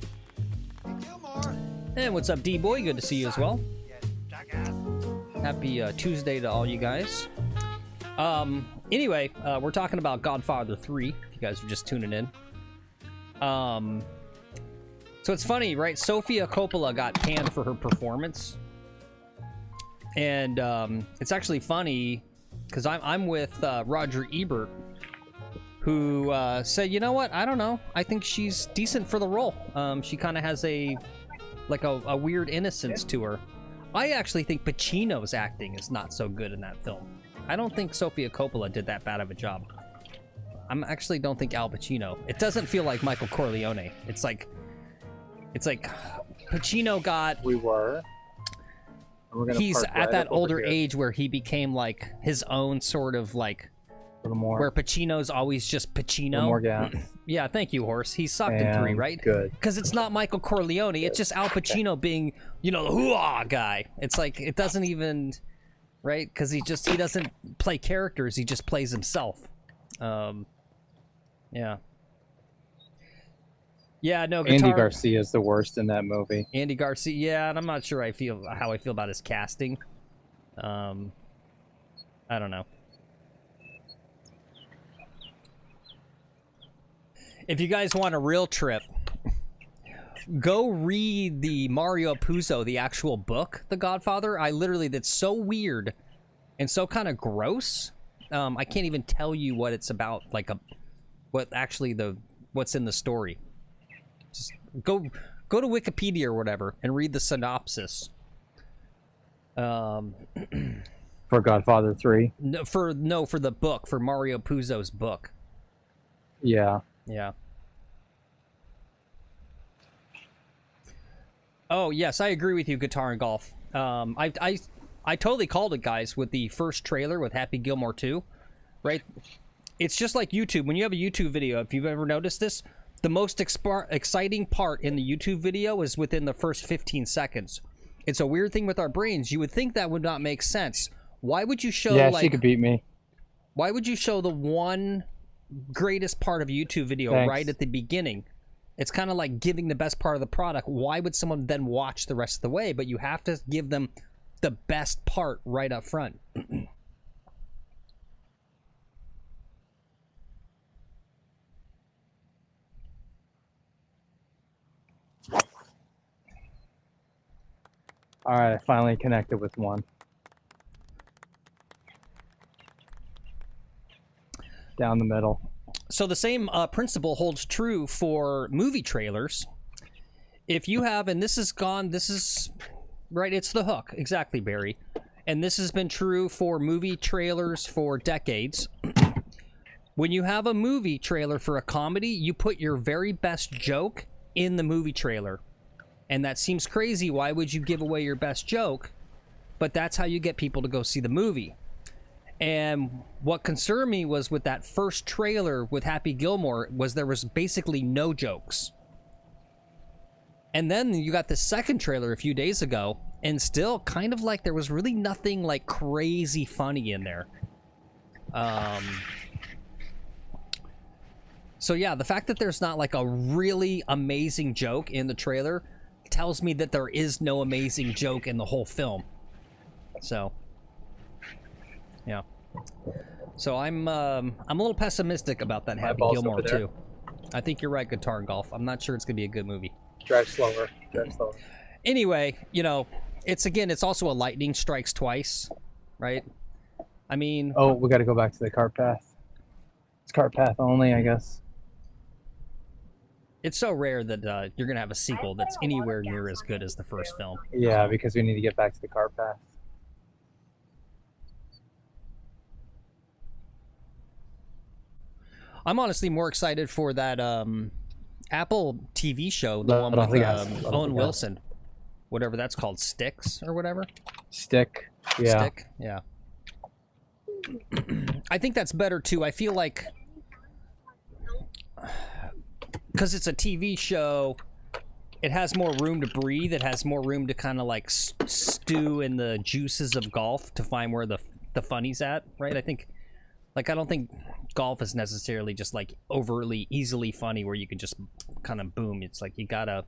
And what's up, D-Boy? Good to see you as well. Happy Tuesday to all you guys. Anyway, we're talking about Godfather 3, if you guys are just tuning in. So it's funny, right? Sofia Coppola got panned for her performance. And it's actually funny because I'm with Roger Ebert, who said, you know what? I don't know. I think she's decent for the role. She kind of has a weird innocence to her. I actually think Pacino's acting is not so good in that film. I don't think Sofia Coppola did that bad of a job. I actually don't think Al Pacino. It doesn't feel like Michael Corleone. It's like Pacino got... He's at that older age where he became like his own sort of like... A little more. Where Pacino's always just Pacino. A little more gas. Yeah, thank you, Horse. He sucked in 3, right? Good. Because it's not Michael Corleone. It's just Al Pacino being, you know, the hoo-ah guy. It's like, it doesn't even, right? Because he doesn't play characters. He just plays himself. Yeah. Yeah, no, Andy Garcia is the worst in that movie. Andy Garcia, yeah, and I'm not sure how I feel about his casting. I don't know. If you guys want a real trip, go read the Mario Puzo, the actual book, The Godfather. That's so weird and so kind of gross. I can't even tell you what it's about, like what actually what's in the story. Just go to Wikipedia or whatever and read the synopsis. For Godfather 3. For the book, for Mario Puzo's book. Yeah. Yeah. Oh yes, I agree with you, Guitar and Golf. I totally called it, guys, with the first trailer with Happy Gilmore 2, right? It's just like YouTube. When you have a YouTube video, if you've ever noticed this, the most exciting part in the YouTube video is within the first 15 seconds. It's a weird thing with our brains. You would think that would not make sense. Why would you show, yeah, she could beat me. Why would you show the one greatest part of a YouTube video right at the beginning? It's kind of like giving the best part of the product. Why would someone then watch the rest of the way? But you have to give them the best part right up front. All right, I finally connected with one. Down the middle. So the same principle holds true for movie trailers. If you have, and this is right, it's the hook. Exactly, Barry. And this has been true for movie trailers for decades. When you have a movie trailer for a comedy, you put your very best joke in the movie trailer. And that seems crazy. Why would you give away your best joke? But that's how you get people to go see the movie. And what concerned me was with that first trailer with Happy Gilmore was there was basically no jokes. And then you got the second trailer a few days ago, and still kind of like there was really nothing like crazy funny in there. So yeah, the fact that there's not like a really amazing joke in the trailer tells me that there is no amazing joke in the whole film. So yeah. So I'm a little pessimistic about that Happy Gilmore too. I think you're right, Guitar and Golf. I'm not sure it's gonna be a good movie. Drive slower. Drive slower. Anyway, you know, it's also a lightning strikes twice, right? I mean, oh, we got to go back to the cart path. It's cart path only, I guess. It's so rare that you're gonna have a sequel that's anywhere near as good as the first film. Yeah, because we need to get back to the cart path. I'm honestly more excited for that Apple TV show, the one with Owen Wilson, whatever that's called, Sticks or whatever. Stick. Yeah. Stick. Yeah. I think that's better too. I feel like because it's a TV show, it has more room to breathe. It has more room to kind of like stew in the juices of golf to find where the funny's at, right? I think, like, I don't think golf is necessarily just like overly easily funny where you can just kind of boom. It's like you gotta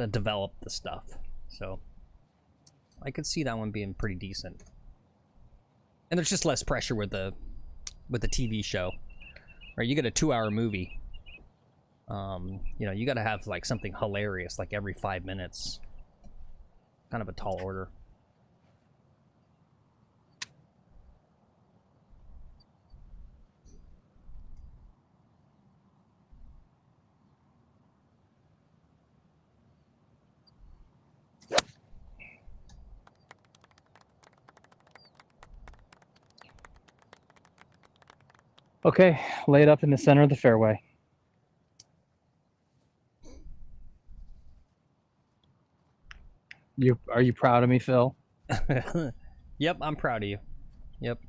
develop the stuff. So I could see that one being pretty decent. And there's just less pressure with the TV show, right? You get a 2-hour movie. You know, you got to have like something hilarious like every 5 minutes. Kind of a tall order. Okay, lay it up in the center of the fairway. Are you proud of me, Phil? Yep, I'm proud of you. Yep.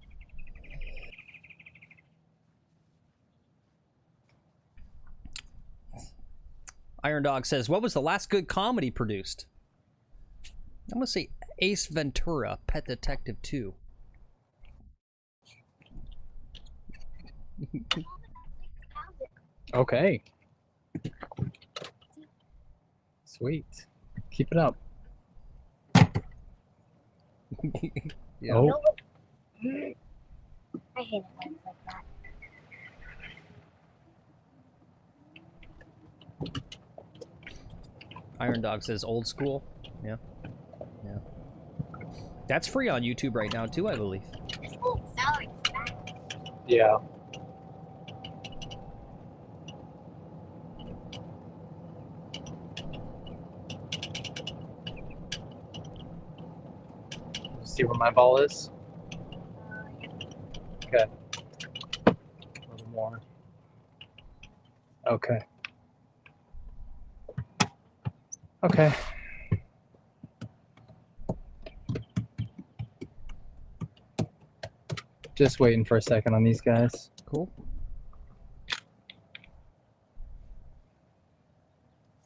Iron Dog says, what was the last good comedy produced? I'm going to say Ace Ventura, Pet Detective 2. Okay. Sweet. Keep it up. Yeah. Oh. I hate it when it's like that. Iron Dog says old school. Yeah. Yeah. That's free on YouTube right now too, I believe. This whole salary's back. Yeah. see where my ball is? Okay. A little more. Okay. Okay. Just waiting for a second on these guys. Cool.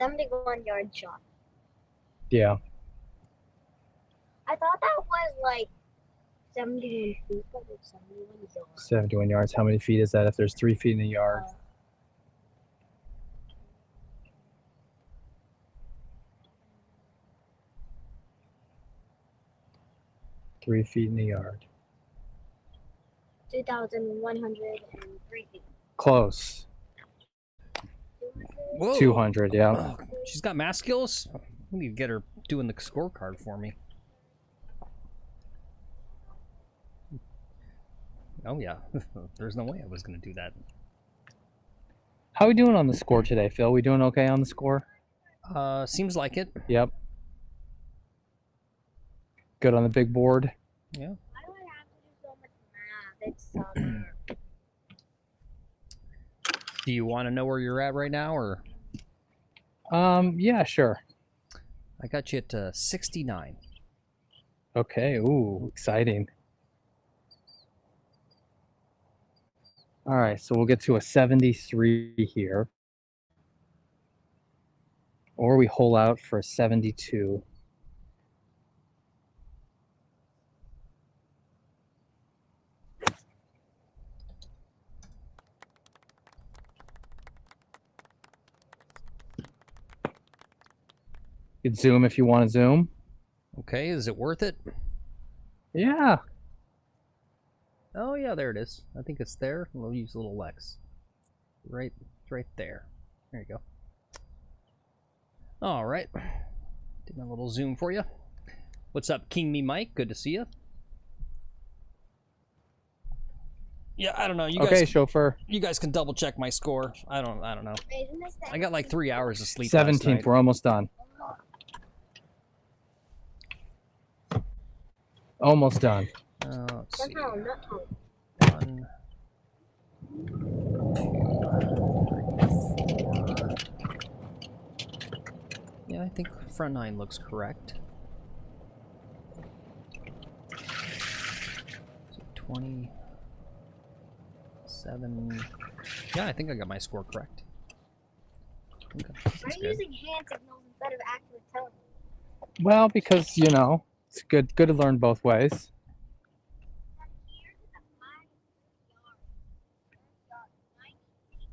71-yard shot. Yeah. I thought that was like 71 feet, but it's 71 yards. 71 yards. How many feet is that if there's 3 feet in a yard? 3 feet in the yard. 2,103 feet. Close. Whoa. 200, yeah. Oh, she's got math skills? We need to get her doing the scorecard for me. Oh yeah, there's no way I was going to do that. How are we doing on the score today, Phil? We doing okay on the score? Seems like it. Yep. Good on the big board? Yeah. Why do I have to do so much math? It's summer. Do you want to know where you're at right now, or? Yeah, sure. I got you at 69. Okay, ooh, exciting. All right, so we'll get to a 73 here. Or we hole out for a 72. You could zoom if you want to zoom. Okay, is it worth it? Yeah. Oh yeah, there it is. I think it's there. We'll use a little Lex. Right, it's right there. There you go. All right. Did my little zoom for you. What's up, King Me Mike? Good to see you. Yeah, I don't know. You Okay, guys, chauffeur. you guys can double check my score. I don't know. Isn't this the I got like 3 hours of sleep. last 17th. night. We're almost done. Almost done. Let's see. somehow not home? 1, 2, 3, 4. Yeah, I think front 9 looks correct. So 27. Yeah, I think I got my score correct. Okay, Why that's are you good. using hand signals instead of accurate tone? Well, because, you know, it's good to learn both ways. Here's the 5 yard. Yard, 90 feet.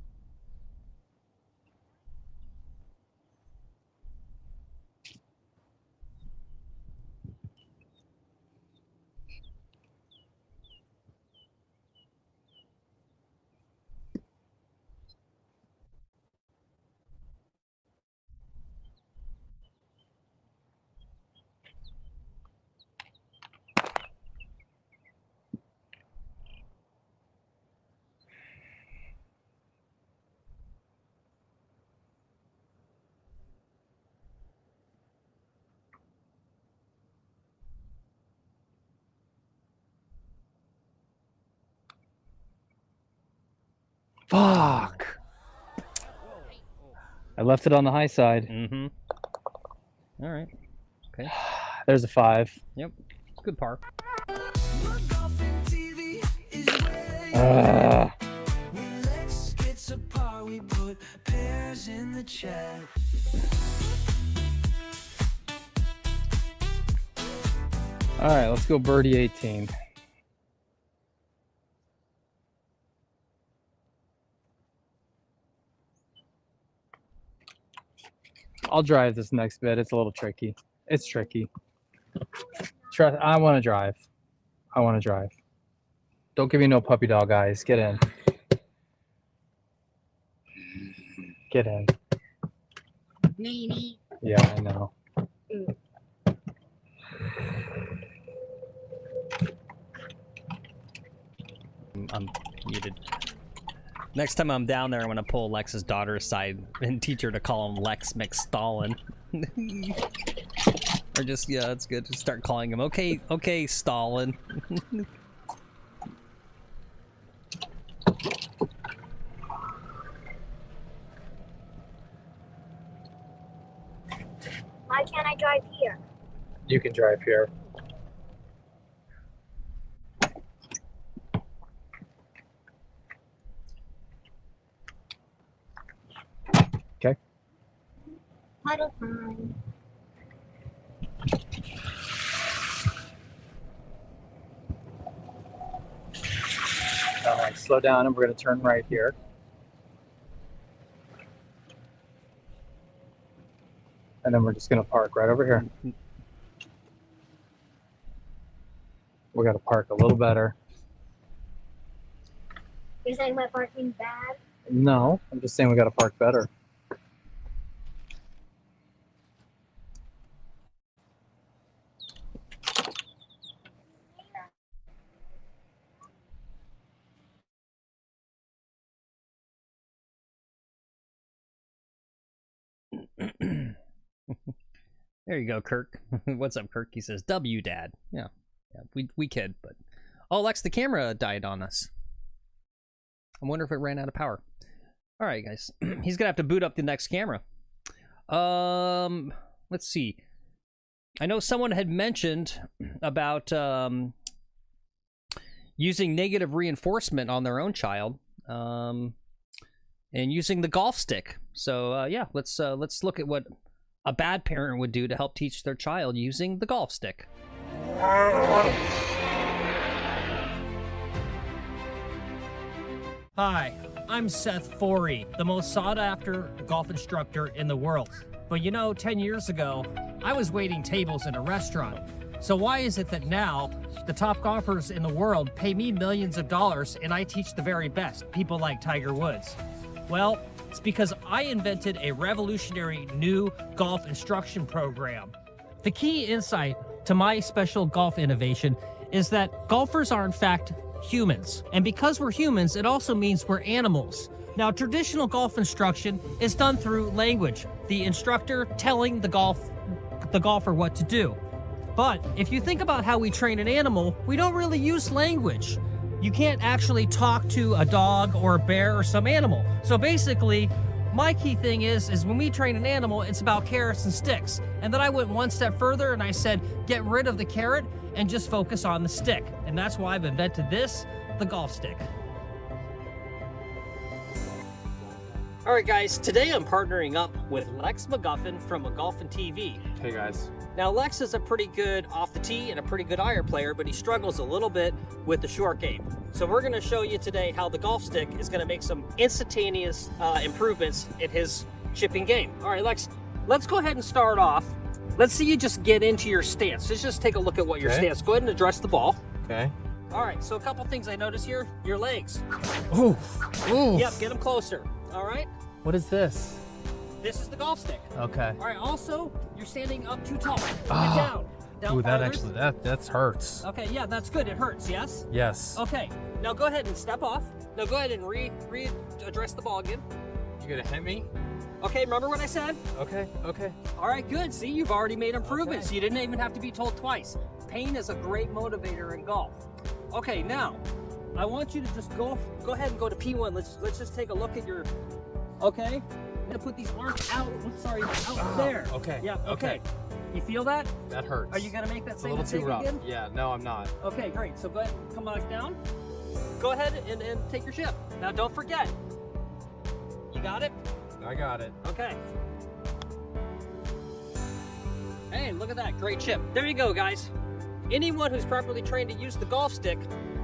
Fuck. I left it on the high side. Mm-hmm. All right. Okay. There's a 5. Yep. It's good par. All right, let's go birdie 18. I'll drive this next bit. It's a little tricky. It's tricky. Trust. I want to drive. Don't give me no puppy dog eyes. Get in. Get in. Maybe. Yeah, I know. I'm muted. Next time I'm down there, I'm gonna pull Lex's daughter aside and teach her to call him Lex McStalin. Or just, yeah, that's good. Just start calling him. Okay, okay, Stalin. Why can't I drive here? You can drive here. Okay. Puddle time. All right, slow down, and we're going to turn right here. And then we're just going to park right over here. We got to park a little better. You're saying my parking's bad? No, I'm just saying we got to park better. There you go, Kirk. What's up, Kirk? He says, W, Dad. Yeah, we kid, but... Oh, Lex, the camera died on us. I wonder if it ran out of power. All right, guys. He's going to have to boot up the next camera. Let's see. I know someone had mentioned about using negative reinforcement on their own child and using the golf stick. So, yeah, let's look at what a bad parent would do to help teach their child using the golf stick. Hi, I'm Seth Forey, the most sought-after golf instructor in the world. But you know, 10 years ago, I was waiting tables in a restaurant. So why is it that now the top golfers in the world pay me millions of dollars and I teach the very best, people like Tiger Woods? Well, it's because I invented a revolutionary new golf instruction program. The key insight to my special golf innovation is that golfers are in fact humans. And because we're humans, it also means we're animals. Now, traditional golf instruction is done through language, the instructor telling the golfer what to do. But if you think about how we train an animal, we don't really use language. You can't actually talk to a dog or a bear or some animal. So basically, my key thing is when we train an animal, it's about carrots and sticks. And then I went one step further and I said, get rid of the carrot and just focus on the stick. And that's why I've invented this, the golf stick. All right, guys, today I'm partnering up with Lex McGuffin from McGuffin TV. Hey, guys. Now, Lex is a pretty good off the tee and a pretty good iron player, but he struggles a little bit with the short game. So we're going to show you today how the golf stick is going to make some instantaneous improvements in his chipping game. All right, Lex, let's go ahead and start off. Let's see you just get into your stance. Let's just take a look at what your stance. Go ahead and address the ball. Okay. All right, so a couple things I notice here. Your legs. Ooh. Ooh. Yep, get them closer. All right. What is this? This is the golf stick. Okay. All right, also, you're standing up too tall. Get Ah. down. Ooh, that farther. actually, that hurts. Okay, yeah, that's good. It hurts, yes? Yes. Okay, now go ahead and step off. Now go ahead and re-address the ball again. You gonna hit me? Okay, remember what I said? Okay, okay. All right, good. See, you've already made improvements. Okay. You didn't even have to be told twice. Pain is a great motivator in golf. Okay, now, I want you to just go ahead and go to P1. Let's just take a look at your, okay? I'm gonna put these arms out, out there. Okay. Yeah, okay. You feel that? That hurts. Are you gonna make that It's a same little too mistake rough. again? Yeah, no, I'm not. Okay, great. So go ahead, come back down. Go ahead and take your chip. Now don't forget. You got it? I got it. Okay. Hey, look at that, great chip. There you go, guys. Anyone who's properly trained to use the golf stick,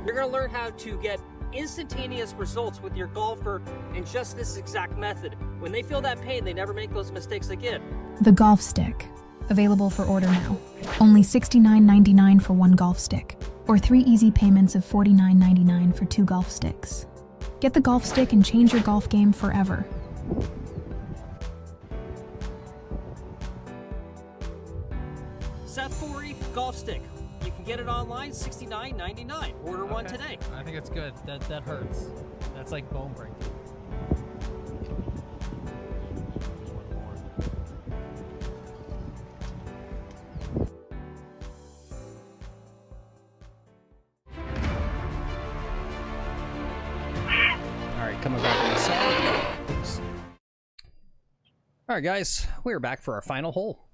you're gonna learn how to get instantaneous results with your golfer in just this exact method. When they feel that pain, they never make those mistakes again. The golf stick. Available for order now. Only $69.99 for one golf stick, or 3 easy payments of $49.99 for 2 golf sticks. Get the golf stick and change your golf game forever. Seth Forey golf stick. You can get it online, $69.99. Order one today. I think it's good. That hurts. That's like bone breaking. coming back on the side. Oops. All right, guys, we're back for our final hole.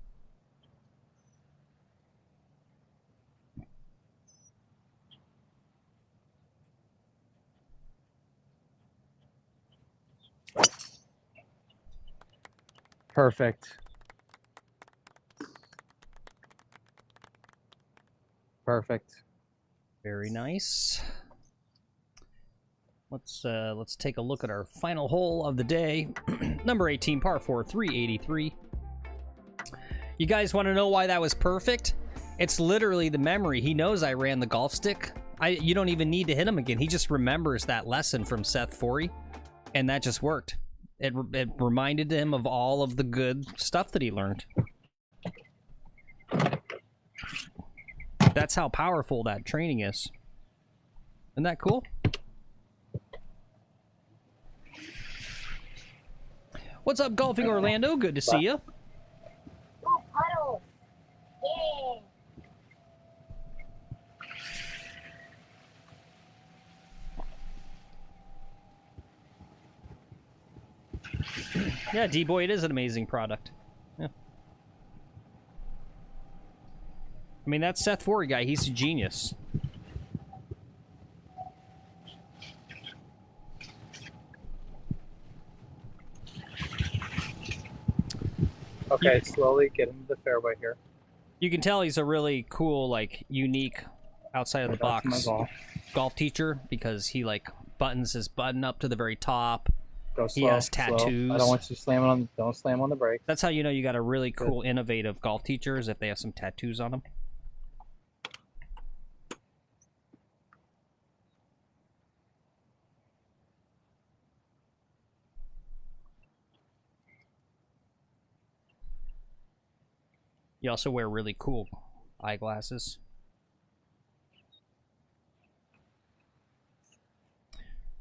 Perfect. Perfect. Very nice. Let's take a look at our final hole of the day. Number 18, par 4, 383. You guys want to know why that was perfect? It's literally the memory. He knows I ran the golf stick. You don't even need to hit him again. He just remembers that lesson from Seth Forey, and that just worked. It reminded him of all of the good stuff that he learned. That's how powerful that training is. Isn't that cool? What's up, Golfing Orlando? Good to see you. Oh, puddles. Yeah. Yeah, D-Boy, it is an amazing product. Yeah. I mean, that Seth Forey guy, he's a genius. Okay, slowly get into the fairway here. You can tell he's a really cool, like, unique, outside of the That's my box ball. golf teacher, because he, like, buttons his button up to the very top. Go He slow. has slow. tattoos. I don't want you slamming on. Don't slam on the brake. That's how you know you got a really cool, innovative golf teacher, is if they have some tattoos on them. You also wear really cool eyeglasses.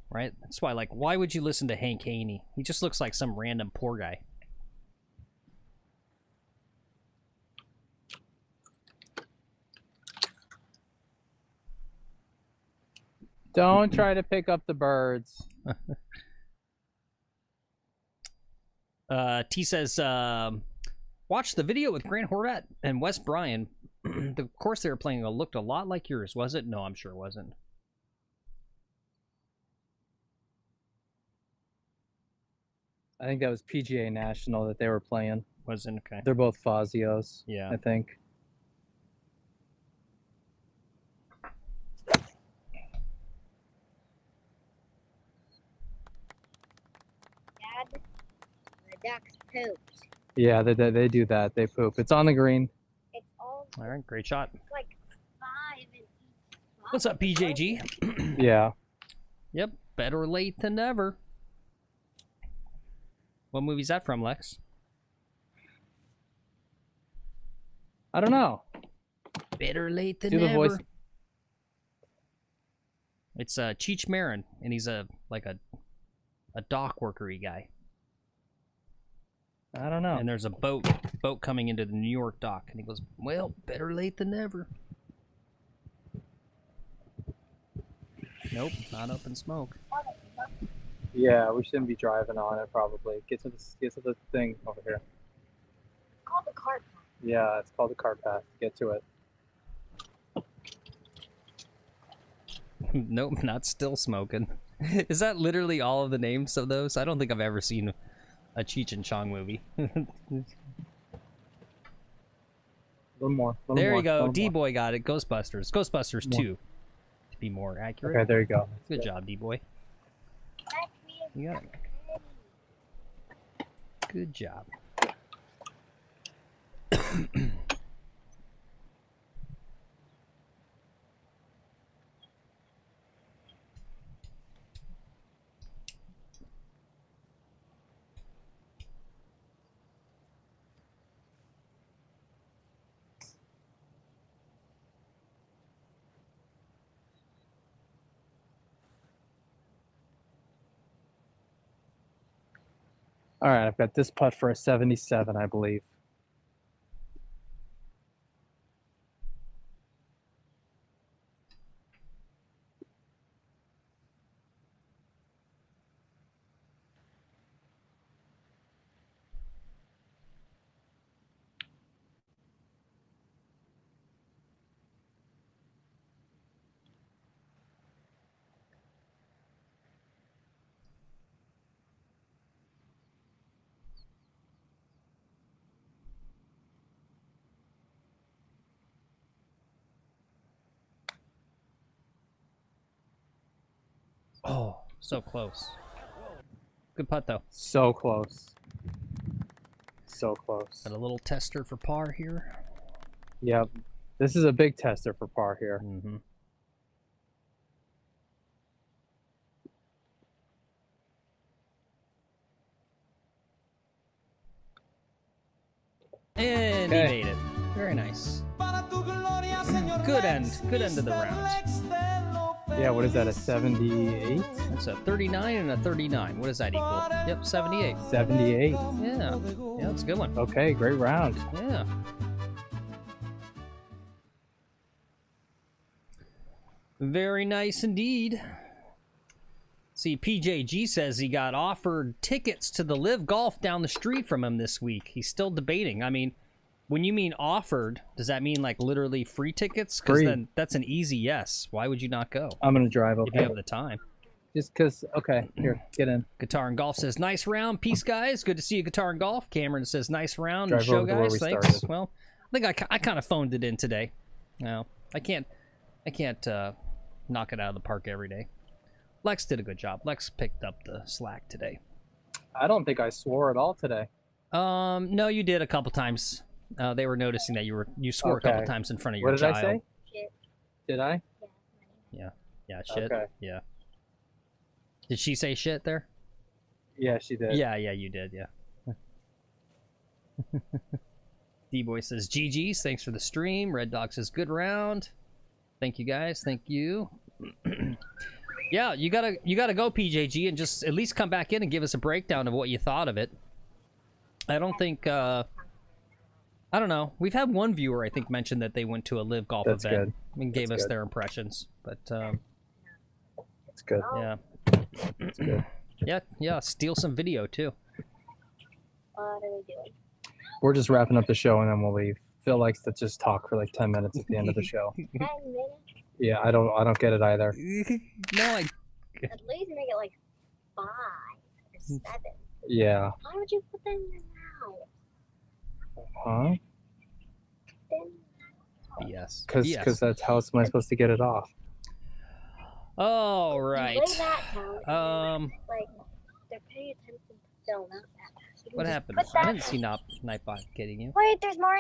Right? That's why, like, why would you listen to Hank Haney? He just looks like some random poor guy. Don't try to pick up the birds. T says, watch the video with Grant Horvat and Wes Bryan. The course they were playing looked a lot like yours, was it? No, I'm sure it wasn't. I think that was PGA National that they were playing. Wasn't? Okay. They're both Fazios. Yeah. I think. Dad, the ducks pooped. Yeah, they do that. They poop. It's on the green. It's all All right, great shot. like 5 in each spot. What's up, PJG? Yeah. Yep, better late than never. What movie's that from, Lex? I don't know. Better late than Do the never. voice. It's Cheech Marin, and he's a dock workery guy. I don't know. And there's a boat coming into the New York dock, and he goes, "Well, better late than never." Nope, not up in smoke. Yeah, we shouldn't be driving on it. Probably get to the thing over here. It's called the cart path. Yeah, it's called the cart path. Get to it. Nope, not still smoking. Is that literally all of the names of those? I don't think I've ever seen a Cheech and Chong movie. A little more. There you go. D-Boy got it. Ghostbusters. Ghostbusters 2. To be more accurate. Okay, there you go. Good job, D-Boy. You got it. Good job. All right, I've got this putt for a 77, I believe. Oh, so close. Good putt, though. So close. So close. Got a little tester for par here. Yep. This is a big tester for par here. Mm-hmm. And he made it. Very nice. Good end of the round. Yeah, what is that, a 78? That's a 39 and a 39. What does that equal? Yep, 78. 78. Yeah, that's a good one. Okay, great round. Yeah. Very nice indeed. See, PJG says he got offered tickets to the Live Golf down the street from him this week. He's still debating. I mean, when you mean offered, does that mean like literally free tickets? Because then that's an easy yes. Why would you not go? I'm going to drive, if you have the time. Just because, okay, here, get in. Guitar and Golf says, nice round. Peace, guys. Good to see you, Guitar and Golf. Cameron says, nice round. Drive Show, over to where guys. we Thanks. started. Well, I think I kind of phoned it in today. No, I can't knock it out of the park every day. Lex did a good job. Lex picked up the slack today. I don't think I swore at all today. No, you did a couple times. They were noticing that you swore a couple times in front of your What did child. I say? Shit. Did I? Yeah, shit. Okay. Yeah. Did she say shit there? Yeah, she did. Yeah, you did. Yeah. D-Boy says, GG's. Thanks for the stream. Red Dog says, good round. Thank you, guys. Thank you. Yeah, you gotta go, PJG, and just at least come back in and give us a breakdown of what you thought of it. I don't think, I don't know. We've had one viewer, I think, mention that they went to a Live Golf event and gave us their impressions. But, it's good. Yeah. It's good. Yeah, steal some video, too. What are we doing? We're just wrapping up the show and then we'll leave. Phil likes to just talk for like 10 minutes at the end of the show. 10 minutes? Yeah, I don't get it either. No, At least make it like 5 or 7. Yeah. Why would you put that in your mouth? Huh? Yes. Because that's how am I supposed to get it off? All right. Way back now, like they're paying attention to film, not that. What happened? put I that didn't see Nightbot getting you. Wait, there's more.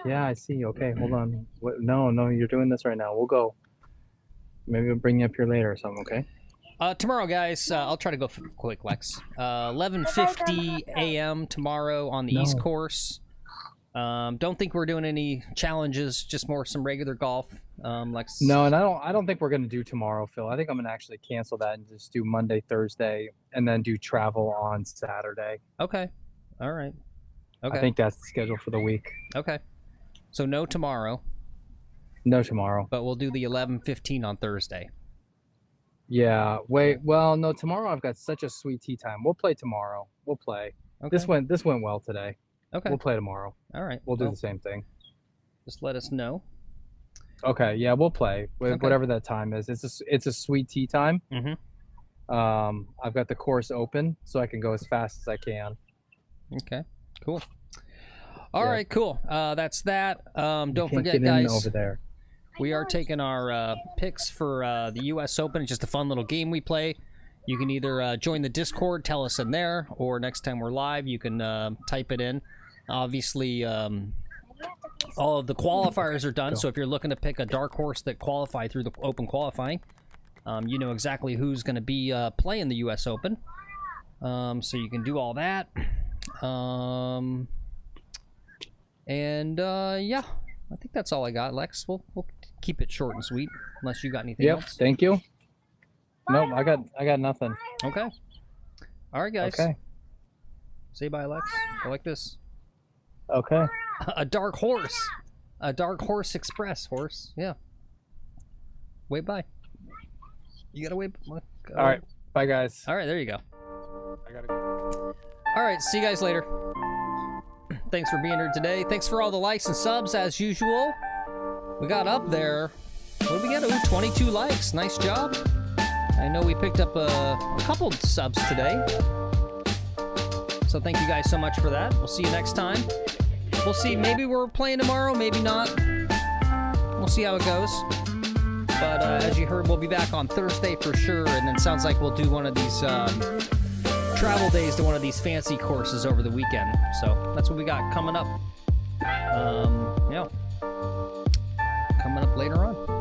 Yeah, I see. Okay, hold on. What, no, you're doing this right now. We'll go. Maybe we'll bring you up here later or something, okay? Tomorrow, guys, I'll try to go quick, Lex. 11:50 a.m. tomorrow on the East Course. Don't think we're doing any challenges, just more some regular golf. Lex. No, and I don't think we're gonna do tomorrow, Phil. I think I'm gonna actually cancel that and just do Monday, Thursday, and then do travel on Saturday. Okay. All right. Okay. I think that's the schedule for the week. Okay. So no tomorrow. No tomorrow. But we'll do the 11:15 on Thursday. Yeah. Wait. Well, no. Tomorrow I've got such a sweet tea time. We'll play tomorrow. We'll play. Okay. This went well today. Okay. We'll play tomorrow. All right. We'll do the same thing. Just let us know. Okay. Yeah, we'll play whatever that time is. It's a sweet tea time. Mm-hmm. I've got the course open, so I can go as fast as I can. Okay. Cool. All right. Cool. That's that. Don't forget, get guys. in over there. We are taking our picks for the U.S. Open. It's just a fun little game we play. You can either join the Discord, tell us in there, or next time we're live, you can type it in. Obviously, all of the qualifiers are done, so if you're looking to pick a dark horse that qualify through the Open qualifying, you know exactly who's going to be playing the U.S. Open. So you can do all that. Yeah, I think that's all I got, Lex. We'll keep it short and sweet, unless you got anything else. Thank you. Nope, I got nothing. Okay. All right, guys. Okay. Say bye, Lex. Go like this. Okay. A dark horse. A dark horse express horse. Yeah. Wait, bye. You gotta wait. All right. Bye, guys. All right, there you go. I gotta go. All right, see you guys later. Thanks for being here today. Thanks for all the likes and subs, as usual. We got up there. What did we get? Ooh, 22 likes. Nice job. I know we picked up a couple subs today. So thank you guys so much for that. We'll see you next time. We'll see. Maybe we're playing tomorrow. Maybe not. We'll see how it goes. But as you heard, we'll be back on Thursday for sure, and then sounds like we'll do one of these travel days to one of these fancy courses over the weekend. So that's what we got coming up. Yeah, coming up later on.